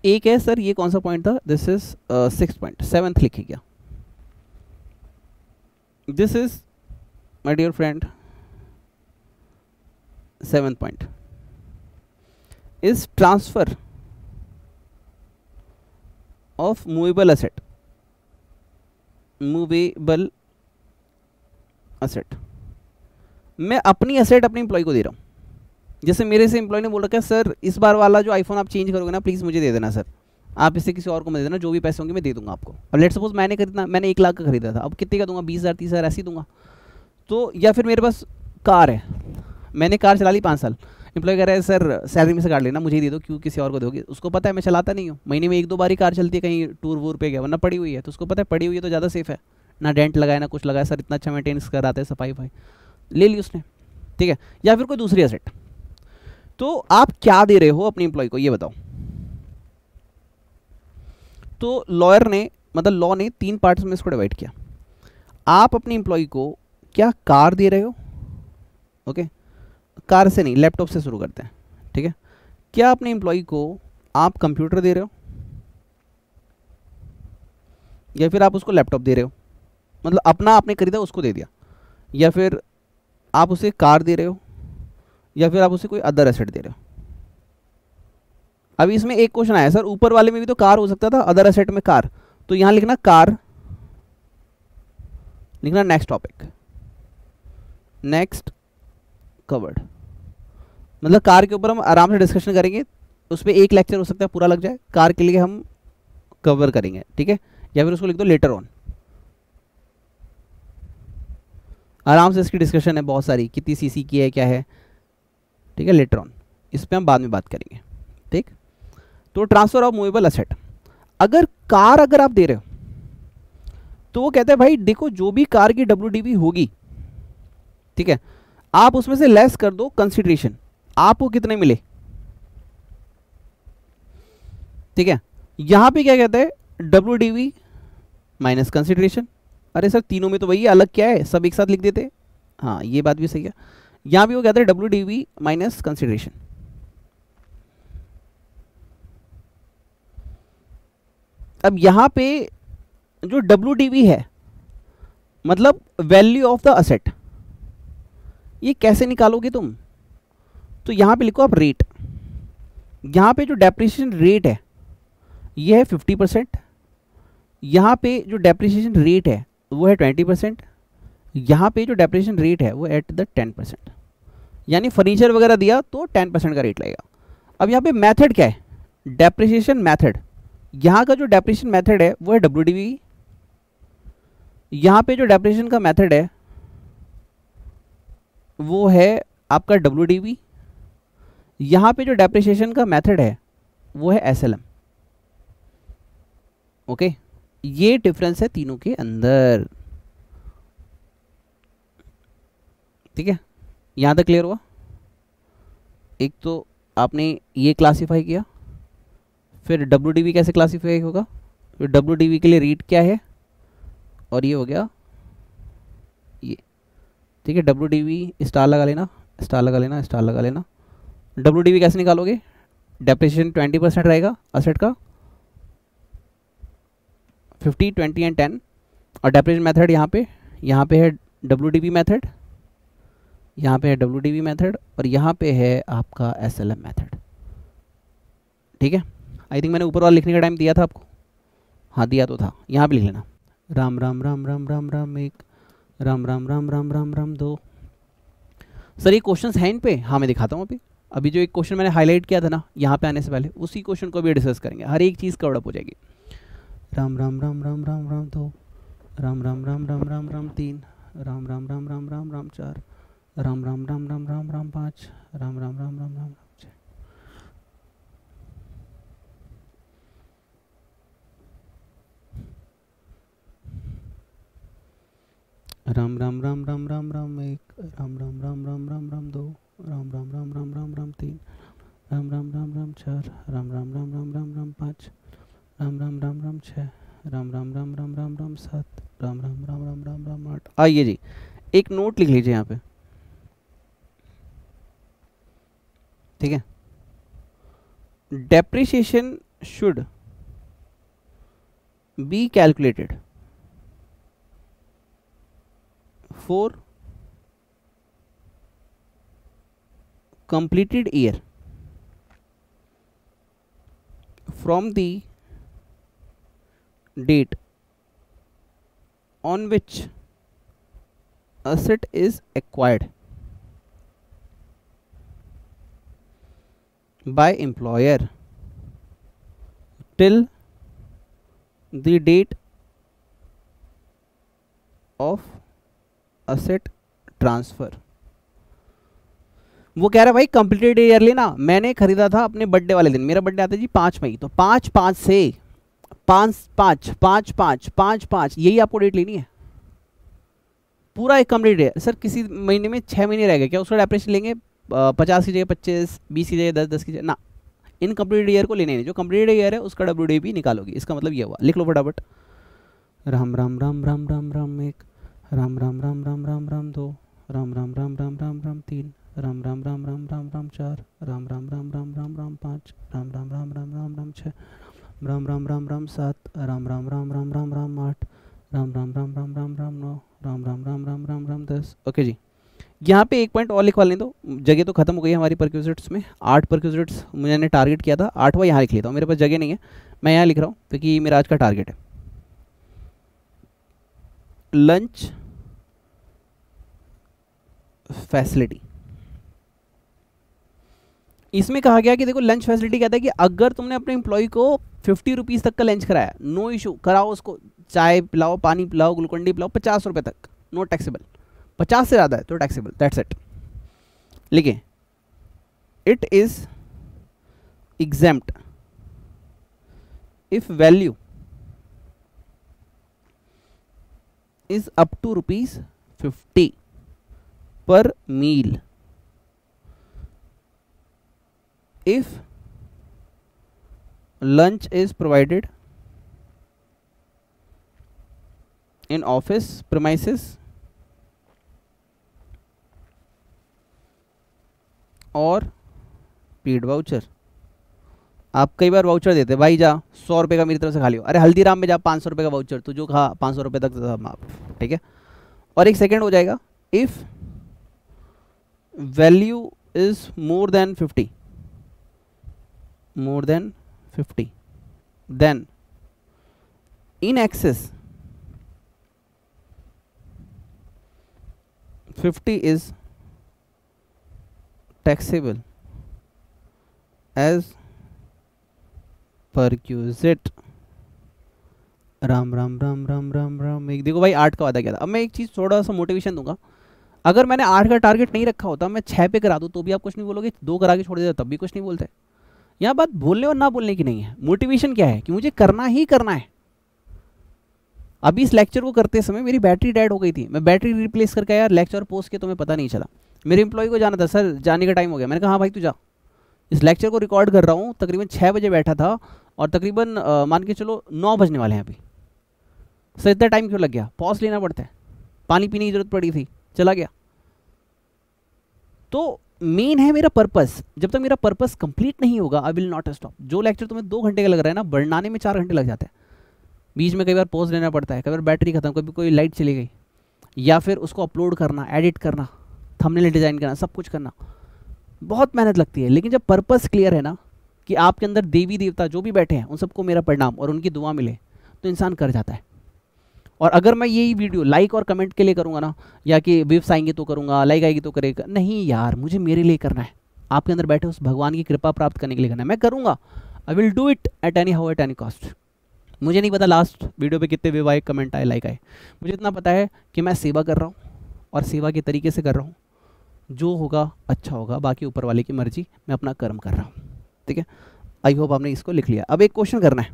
एक है सर, ये कौन सा पॉइंट था, this is 6th point, 7th लिखे क्या, this is my dear friend 7th point is transfer of movable asset, movable asset, मैं अपनी एसेट अपने एम्प्लॉय को दे रहा हूँ। जैसे मेरे से एम्प्लॉय ने बोल रखा है सर इस बार वाला जो आईफोन आप चेंज करोगे ना प्लीज़ मुझे दे देना सर, आप इसे किसी और को मत दे देना, जो भी पैसे होंगे मैं दे दूंगा आपको। अब लेट्स सपोज मैंने खरीदना, मैंने 1 लाख का खरीदा था, अब कितने का दूंगा, 20,000 30,000 ऐसे ही दूंगा। तो या फिर मेरे पास कार है, मैंने कार चला ली 5 साल, एम्प्लॉय कह रहा है सर सैलरी में से काट लेना, मुझे दे दो, क्यों किसी और को दोगे, उसको पता है मैं चलाता नहीं हूँ, महीने में 1-2 बार ही कार चलती है, कहीं टूर वूर पे गया, वरना पड़ी हुई है, तो उसको पता है पड़ी हुई है तो ज़्यादा सेफ है, ना डेंट लगाया ना कुछ लगाया, सर इतना अच्छा मेंटेनेंस कराते हैं, सफाई वफाई ले ली उसने, ठीक है। या फिर कोई दूसरी एसेट, तो आप क्या दे रहे हो अपने एम्प्लॉय को ये बताओ। तो लॉयर ने, मतलब लॉ ने 3 पार्ट्स में इसको डिवाइड किया। आप अपने एम्प्लॉय को क्या कार दे रहे हो, ओके, कार से नहीं लैपटॉप से शुरू करते हैं, ठीक है। क्या अपने एम्प्लॉय को आप कंप्यूटर दे रहे हो, या फिर आप उसको लैपटॉप दे रहे हो, मतलब अपना आपने खरीदा उसको दे दिया, या फिर आप उसे कार दे रहे हो, या फिर आप उसे कोई अदर एसेट दे रहे हो। अभी इसमें एक क्वेश्चन आया सर, ऊपर वाले में भी तो कार हो सकता था, अदर एसेट में कार, तो यहां लिखना कार, लिखना नेक्स्ट टॉपिक, नेक्स्ट कवर्ड, मतलब कार के ऊपर हम आराम से डिस्कशन करेंगे, उस पर 1 लेक्चर हो सकता है पूरा लग जाए, कार के लिए हम कवर करेंगे, ठीक है। या फिर उसको लिख दो लेटर ऑन, आराम से इसकी डिस्कशन है बहुत सारी, कितनी सीसी की है क्या है, ठीक है, लेटर ऑन, इस पर हम बाद में बात करेंगे, ठीक। तो ट्रांसफर ऑफ मूवेबल एसेट, अगर कार अगर आप दे रहे हो तो वो कहते हैं भाई देखो जो भी कार की WDV होगी, ठीक है, आप उसमें से लेस कर दो कंसिडरेशन, आपको कितने मिले, ठीक है। यहां पे क्या कहते हैं WDV माइनस कंसिडरेशन, अरे सर तीनों में तो वही अलग क्या है, सब एक साथ लिख देते, हाँ ये बात भी सही है। यहां भी वो कहते हैं WDV माइनस कंसिडरेशन। अब यहां पे जो WDV है मतलब वैल्यू ऑफ द असेट, ये कैसे निकालोगे तुम, तो यहां पे लिखो आप रेट, यहां पे जो डेप्रिसिएशन रेट है ये है 50%, यहां पे जो डेप्रिसिएशन रेट है वो है 20%, यहां पे जो डेप्रिसिएशन रेट है वो एट द 10%, यानी फर्नीचर वगैरह दिया तो 10% का रेट लगेगा। अब यहां पे मेथड क्या है, डेप्रिसिएशन मेथड, यहां का जो डेप्रिसिएशन मेथड है वो है WDV, यहां पे जो डेप्रिसिएशन का मेथड है वो है आपका WDV, यहां पे जो डेप्रिसिएशन का मेथड है वो है SLM, ओके। ये डिफरेंस है तीनों के अंदर, ठीक है, यहां तक क्लियर हुआ। एक तो आपने ये क्लासिफाई किया, फिर WDV कैसे क्लासिफाई होगा, फिर WDV के लिए रीड क्या है, और ये हो गया ये, ठीक है। WDV स्टार लगा लेना, स्टार लगा लेना, स्टार लगा लेना। WDV कैसे निकालोगे, डेप्रिसिएशन 20% रहेगा असेट का, 50, 20 एंड 10। और डेप्रिसिएशन मेथड यहाँ पे है WDV मेथड, यहाँ पे है WDV मेथड, और यहाँ पे है आपका SLM मेथड। ठीक है, आई थिंक मैंने ऊपर वाला लिखने का टाइम दिया था आपको, हाँ दिया तो था, यहाँ पे लिख लेना। राम राम राम राम राम राम एक, राम राम राम राम राम राम दो। सर ये क्वेश्चंस हैं इन पे? हाँ मैं दिखाता हूँ। अभी जो एक क्वेश्चन मैंने हाईलाइट किया था ना यहाँ पे आने से पहले, उसी क्वेश्चन को भी डिस्कस करेंगे, हर एक चीज़ कवर अप हो जाएगी। राम राम राम राम राम राम दो, राम राम राम राम राम राम तीन, राम राम राम राम राम राम चार, राम राम राम राम राम राम पाँच, राम राम राम राम राम छः। राम राम राम राम राम राम एक, राम राम राम राम राम राम दो, राम राम राम राम राम राम तीन, राम राम राम राम चार, राम राम राम राम राम राम पाँच, राम राम राम राम छः, राम राम राम राम राम राम सात, राम राम राम राम राम राम आठ। आइए जी, एक नोट लिख लीजिए यहाँ पे, ठीक है। Depreciation should be calculated for completed year from the date on which asset is acquired by employer till the date of asset transfer. वो कह रहा है भाई कंप्लीटेड ईयरली ना, मैंने खरीदा था अपने बर्थडे वाले दिन, मेरा बर्थडे आता है जी 5 मई, तो 5/5 से 5/5 यही आपको डेट लेनी है, पूरा एक कंप्लीट है। सर किसी महीने में 6 महीने रह गए, क्या उसका डेप्रिसिएशन लेंगे 50 की जगह 25, 20 की जगह 10 की जगह ना, इन कंप्लीटेड ईयर को लेने नहीं, जो कंप्लीटेड ईयर है उसका WDV निकालोगी। इसका मतलब ये हुआ, लिख लो फटाफट। राम राम राम राम राम राम एक, राम राम राम राम राम राम दो, राम राम राम राम राम राम तीन, राम राम राम राम राम राम चार, राम राम राम राम राम राम पाँच, राम राम राम राम राम राम छः, राम राम राम राम सात, राम राम राम राम राम राम आठ, राम राम राम राम राम राम नौ, राम राम राम राम राम राम 10। ओके जी, यहाँ पे एक पॉइंट और लिखवा लें तो जगह तो खत्म हो गई हमारी परक्यूजिट्स में। 8 परक्यूजिट्स मैंने टारगेट किया था, 8वां यहाँ लिख लेता हूँ, मेरे पास जगह नहीं है, मैं यहाँ लिख रहा हूँ क्योंकि मेरा आज का टारगेट है। लंच फैसिलिटी, इसमें कहा गया कि देखो लंच फैसिलिटी कहता है कि अगर तुमने अपने एम्प्लॉय को 50 रुपीज़ तक का लंच कराया, नो इशू, कराओ उसको, चाय पिलाओ, पानी पिलाओ, ग्लूकोन डी पिलाओ, 50 रुपये तक, नो टैक्सेबल। 50 से ज़्यादा है तो टैक्सेबल, दैट्स इट। लिखिए it is exempt if value is up to ₹50 per meal if lunch is provided in office premises और पेड वाउचर। आप कई बार वाउचर देते, भाई जा 100 रुपये का मेरी तरफ से खा लियो, अरे हल्दीराम में जा 500 रुपये का वाउचर, तो जो खा 500 रुपये तक माफ, ठीक है। और एक सेकेंड हो जाएगा, if value is more than 50, then in excess 50 is taxable as perquisite। Ram Ram Ram Ram Ram Ram एक। देखो भाई 8 का वादा किया था। अब मैं एक चीज़ थोड़ा सा मोटिवेशन दूंगा, अगर मैंने 8 का टारगेट नहीं रखा होता, मैं 6 पे करा दूँ तो भी आप कुछ नहीं बोलोगे, 2 करा के छोड़ देता तब भी कुछ नहीं बोलते। यहाँ बात बोलने और ना बोलने की नहीं है, मोटिवेशन क्या है कि मुझे करना ही करना है। अभी इस लेक्चर को करते समय मेरी बैटरी डेड हो गई थी, मैं बैटरी रिप्लेस करके आया, लेक्चर पोस्ट के तो मैं पता नहीं चला। मेरे एम्प्लॉय को जाना था, सर जाने का टाइम हो गया, मैंने कहा हाँ भाई तू जा, इस लेक्चर को रिकॉर्ड कर रहा हूँ, तकरीबन 6 बजे बैठा था और तकरीबन मान के चलो 9 बजने वाले हैं अभी। सर इतना टाइम क्यों लग गया? पॉज लेना पड़ता है, पानी पीने की जरूरत पड़ी थी, चला गया। तो मेन है मेरा पर्पस, जब तक मेरा पर्पस कंप्लीट नहीं होगा आई विल नॉट स्टॉप। जो लेक्चर तुम्हें 2 घंटे का लग रहा है ना, बनाने में 4 घंटे लग जाते हैं। बीच में कई बार पॉज लेना पड़ता है, कई बार बैटरी खत्म, कभी कोई लाइट चली गई, या फिर उसको अपलोड करना, एडिट करना, थंबनेल डिज़ाइन करना, सब कुछ करना, बहुत मेहनत लगती है। लेकिन जब पर्पस क्लियर है ना कि आपके अंदर देवी देवता जो भी बैठे हैं उन सबको मेरा प्रणाम और उनकी दुआ मिले, तो इंसान कर जाता है। और अगर मैं यही वीडियो लाइक और कमेंट के लिए करूँगा ना, या कि व्यूज आएंगे तो करूँगा, लाइक आएगी तो करेगा, नहीं यार, मुझे मेरे लिए करना है, आपके अंदर बैठे उस भगवान की कृपा प्राप्त करने के लिए करना है। मैं करूँगा, I will do it at any how, at any cost. मुझे नहीं पता लास्ट वीडियो पे कितने व्यू आए, कमेंट आए, लाइक आए, मुझे इतना पता है कि मैं सेवा कर रहा हूँ और सेवा के तरीके से कर रहा हूँ। जो होगा अच्छा होगा, बाकी ऊपर वाले की मर्जी, मैं अपना कर्म कर रहा हूँ। ठीक है, आई होप आपने इसको लिख लिया। अब एक क्वेश्चन करना है,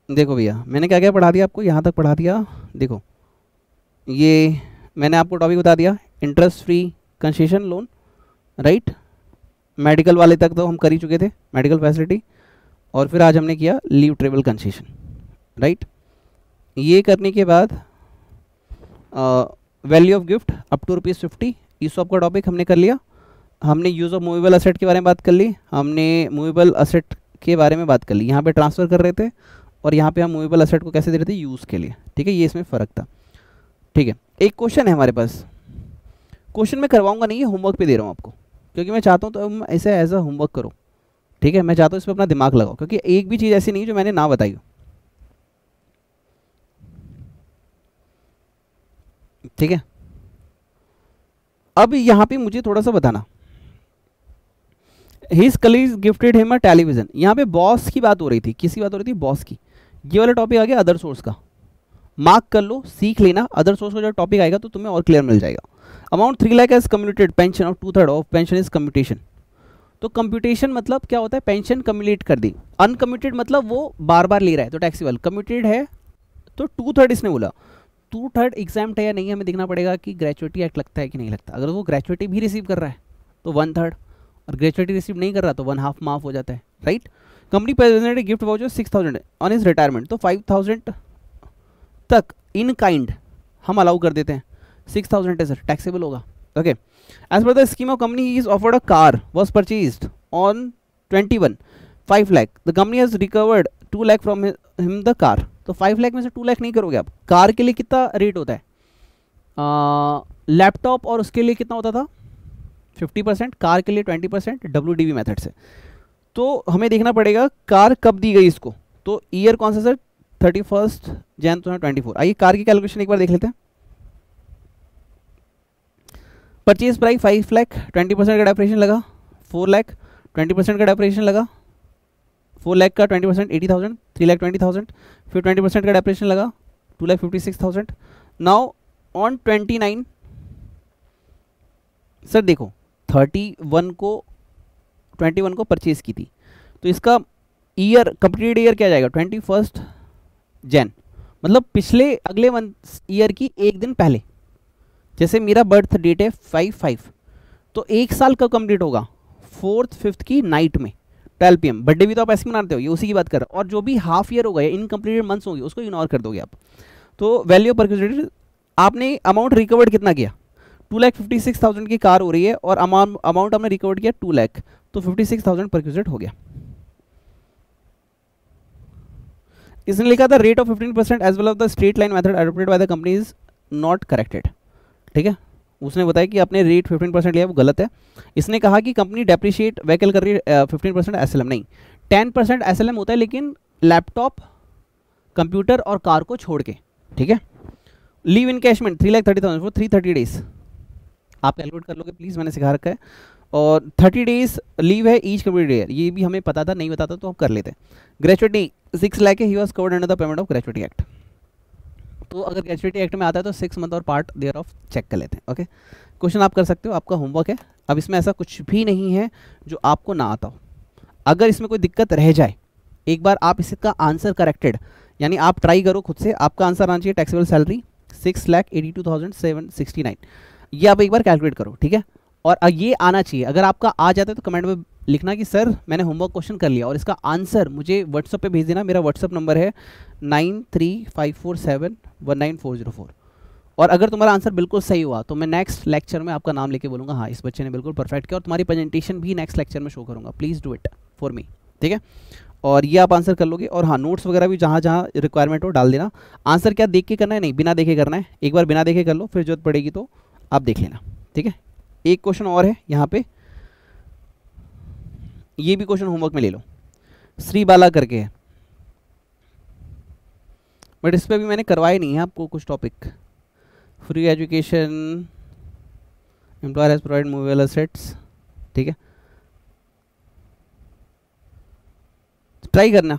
देखो भैया मैंने क्या क्या पढ़ा दिया आपको, यहाँ तक पढ़ा दिया। देखो ये मैंने आपको टॉपिक बता दिया, interest free concession loan, right. Medical वाले तक तो हम कर ही चुके थे, मेडिकल फैसिलिटी, और फिर आज हमने किया लीव ट्रेवल कंसेशन, राइट। ये करने के बाद value of gift up to ₹50, ESOP का टॉपिक हमने कर लिया। हमने यूज़ ऑफ मूवेबल असेट के बारे में बात कर ली, हमने मूवेबल असेट के बारे में बात कर ली। यहाँ पे ट्रांसफ़र कर रहे थे और यहाँ पे हम मूवेबल असेट को कैसे दे रहे थे, यूज़ के लिए। ठीक है, ये इसमें फ़र्क था। ठीक है, एक क्वेश्चन है हमारे पास, क्वेश्चन मैं करवाऊंगा नहीं, ये होमवर्क पे दे रहा हूँ आपको, क्योंकि मैं चाहता हूँ तो हम ऐसे एज अ होमवर्क करो। ठीक है, मैं चाहता हूँ इस पर अपना दिमाग लगाओ, क्योंकि एक भी चीज़ ऐसी नहीं जो मैंने ना बताई हो। ठीक है, अब यहाँ पे मुझे थोड़ा सा बताना, his colleagues gifted him a television. यहाँ पे बॉस की बात हो रही थी, किसकी बात हो रही थी, बॉस की। ये वाला टॉपिक आ गया अदर सोर्स का, मार्क कर लो, सीख लेना, अदर सोर्स का जब टॉपिक आएगा तो तुम्हें और क्लियर मिल जाएगा। Amount 3 lakh as cumulated pension of 2/3 of pension is commutation. तो कम्प्यूटेशन मतलब क्या होता है, पेंशन कम्युलेट कर दी। अनकम्यूटेड मतलब वो बार बार ले रहा है, तो टैक्सेबल। कम्यूटेड है तो 2/3 इसने बोला, 2/3 एग्जाम्प्ट है या नहीं, हमें देखना पड़ेगा कि ग्रेचुइटी एक्ट लगता है कि नहीं लगता। अगर वो ग्रेचुइटी भी रिसीव कर रहा है तो 1/3, और ग्रेचुइटी रिसीव नहीं कर रहा तो 1/2 माफ हो जाता है, right. Company presented gift voucher 6,000 on is retirement, तो 5,000 तक इन काइंड हम अलाउ कर देते हैं। 6,000 है सर, टैक्सेबल होगा। Okay, as per the scheme of company is offered a car was purchased on 21 5 lakh, the company has recovered 2 lakh from him the car. तो 5 लाख में से 2 लाख नहीं करोगे आप। कार के लिए कितना रेट होता है, लैपटॉप और उसके लिए कितना होता था 50%, कार के लिए 20% WDV मेथड से। तो हमें देखना पड़ेगा कार कब दी गई इसको, तो ईयर कौन सा सर, 31 Jan 2024। आइए कार की कैलकुलेशन एक बार देख लेते हैं। परचेज प्राइस 5 लाख, 20% का डेप्रिसिएशन लगा 4 लाख, 20% का डेप्रिसिएशन लगा 4 लाख का 20% 80,000, 3,20,000, फिर 20% का डेप्रिसिएशन लगा 2,56,000। नाउ ऑन 29 सर देखो 21 को परचेज की थी, तो इसका ईयर कंप्लीट ईयर क्या जाएगा 21 Jan, मतलब पिछले अगले मंथ ईयर की एक दिन पहले। जैसे मेरा बर्थ डेट है 5/5, तो एक साल कब कंप्लीट होगा 4th 5th की नाइट में 12 PM। बर्थडे भी तो आप ऐसे मनाते हो, ये उसी की बात कर रहा हूँ। और जो भी हाफ ईयर होगा या इनकम्प्लीटेड मंथ्स होंगे उसको इग्नोर कर दोगे आप। तो वैल्यू ऑफ परचेज, आपने अमाउंट रिकवर्ड कितना किया, 2,56,000 की कार हो रही है और अमाउंट आपने रिकवर्ड किया 2 लाख, तो 56,000 परक्यूजेट हो गया। इसने लिखा था rate of 15% as well of the straight line method adopted by the company is not corrected. ठीक है, उसने बताया कि आपने रेट 15% लिया वो गलत है। इसने कहा कि कंपनी डेप्रिशिएट व्हीकल कर रही है 15% SLM, नहीं 10% SLM होता है, लेकिन लैपटॉप, कंप्यूटर और कार को छोड़ के। ठीक है, लीव इनकैशमेंट 3,30,000 फॉर 330 डेज, आप कैलकुलेट कर लोगे प्लीज़, मैंने सिखा रखा है। और 30 डेज लीव है ईच कंप्लीट ईयर, ये भी हमें पता था, नहीं पता था तो हम कर लेते हैं। ग्रेचुइटी 6 लाख है, he was covered under the payment of gratuity act. तो अगर ग्रेचुइटी एक्ट में आता है तो 6 मंथ और पार्ट देयर ऑफ चेक कर लेते हैं। ओके, क्वेश्चन आप कर सकते हो, आपका होमवर्क है। अब इसमें ऐसा कुछ भी नहीं है जो आपको ना आता हो। अगर इसमें कोई दिक्कत रह जाए, एक बार आप इसका आंसर करेक्टेड, यानी आप ट्राई करो खुद से, आपका आंसर आना चाहिए टैक्सेबल सैलरी 6,82,769, ये आप एक बार कैलकुलेट करो। ठीक है, और ये आना चाहिए। अगर आपका आ जाता है तो कमेंट में लिखना कि सर मैंने होमवर्क क्वेश्चन कर लिया, और इसका आंसर मुझे व्हाट्सएप पे भेज देना। मेरा व्हाट्सएप नंबर है 9354719404, और अगर तुम्हारा आंसर बिल्कुल सही हुआ तो मैं नेक्स्ट लेक्चर में आपका नाम लेके बोलूँगा हाँ इस बच्चे ने बिल्कुल परफेक्ट किया, और तुम्हारी प्रेजेंटेशन भी नेक्स्ट लेक्चर में शो करूँगा। Please do it for me, ठीक है। और ये आप आंसर कर लोगे। और हाँ, नोट्स वगैरह भी जहाँ जहाँ रिक्वायरमेंट हो डाल देना। आंसर क्या देख के करना है? नहीं, बिना देखे करना है। एक बार बिना देखे कर लो, फिर जरूरत पड़ेगी तो आप देख लेना, ठीक है। एक क्वेश्चन और है यहाँ पे, ये भी क्वेश्चन होमवर्क में ले लो, श्री बाला करके है, बट इस पर भी मैंने करवाए नहीं है आपको कुछ topic. Free education, employer has provide movable assets, ठीक है, ट्राई करना,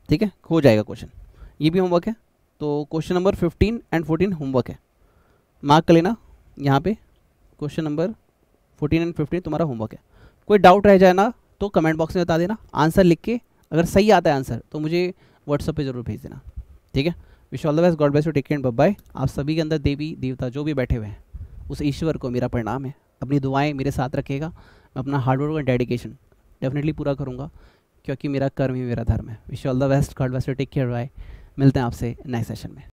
ठीक है, हो जाएगा क्वेश्चन। ये भी होमवर्क है, तो क्वेश्चन नंबर 15 एंड 14 होमवर्क है, मार्क कर लेना यहाँ पे। क्वेश्चन नंबर 14 एंड 15 तुम्हारा होमवर्क है। कोई डाउट रह जाए ना तो कमेंट बॉक्स में बता देना, आंसर लिख के अगर सही आता है आंसर तो मुझे व्हाट्सएप पे जरूर भेज देना, ठीक है। Wish all the best, God bless you, take care, bye bye. आप सभी के अंदर देवी देवता जो भी बैठे हुए हैं उस ईश्वर को मेरा प्रणाम है। अपनी दुआएं मेरे साथ रखिएगा, मैं अपना हार्डवर्क और डेडिकेशन डेफिनेटली पूरा करूँगा, क्योंकि मेरा कर्म ही मेरा धर्म है। Wish all the best, God bless you, take care, bye. मिलते हैं आपसे नेक्स्ट सेशन में।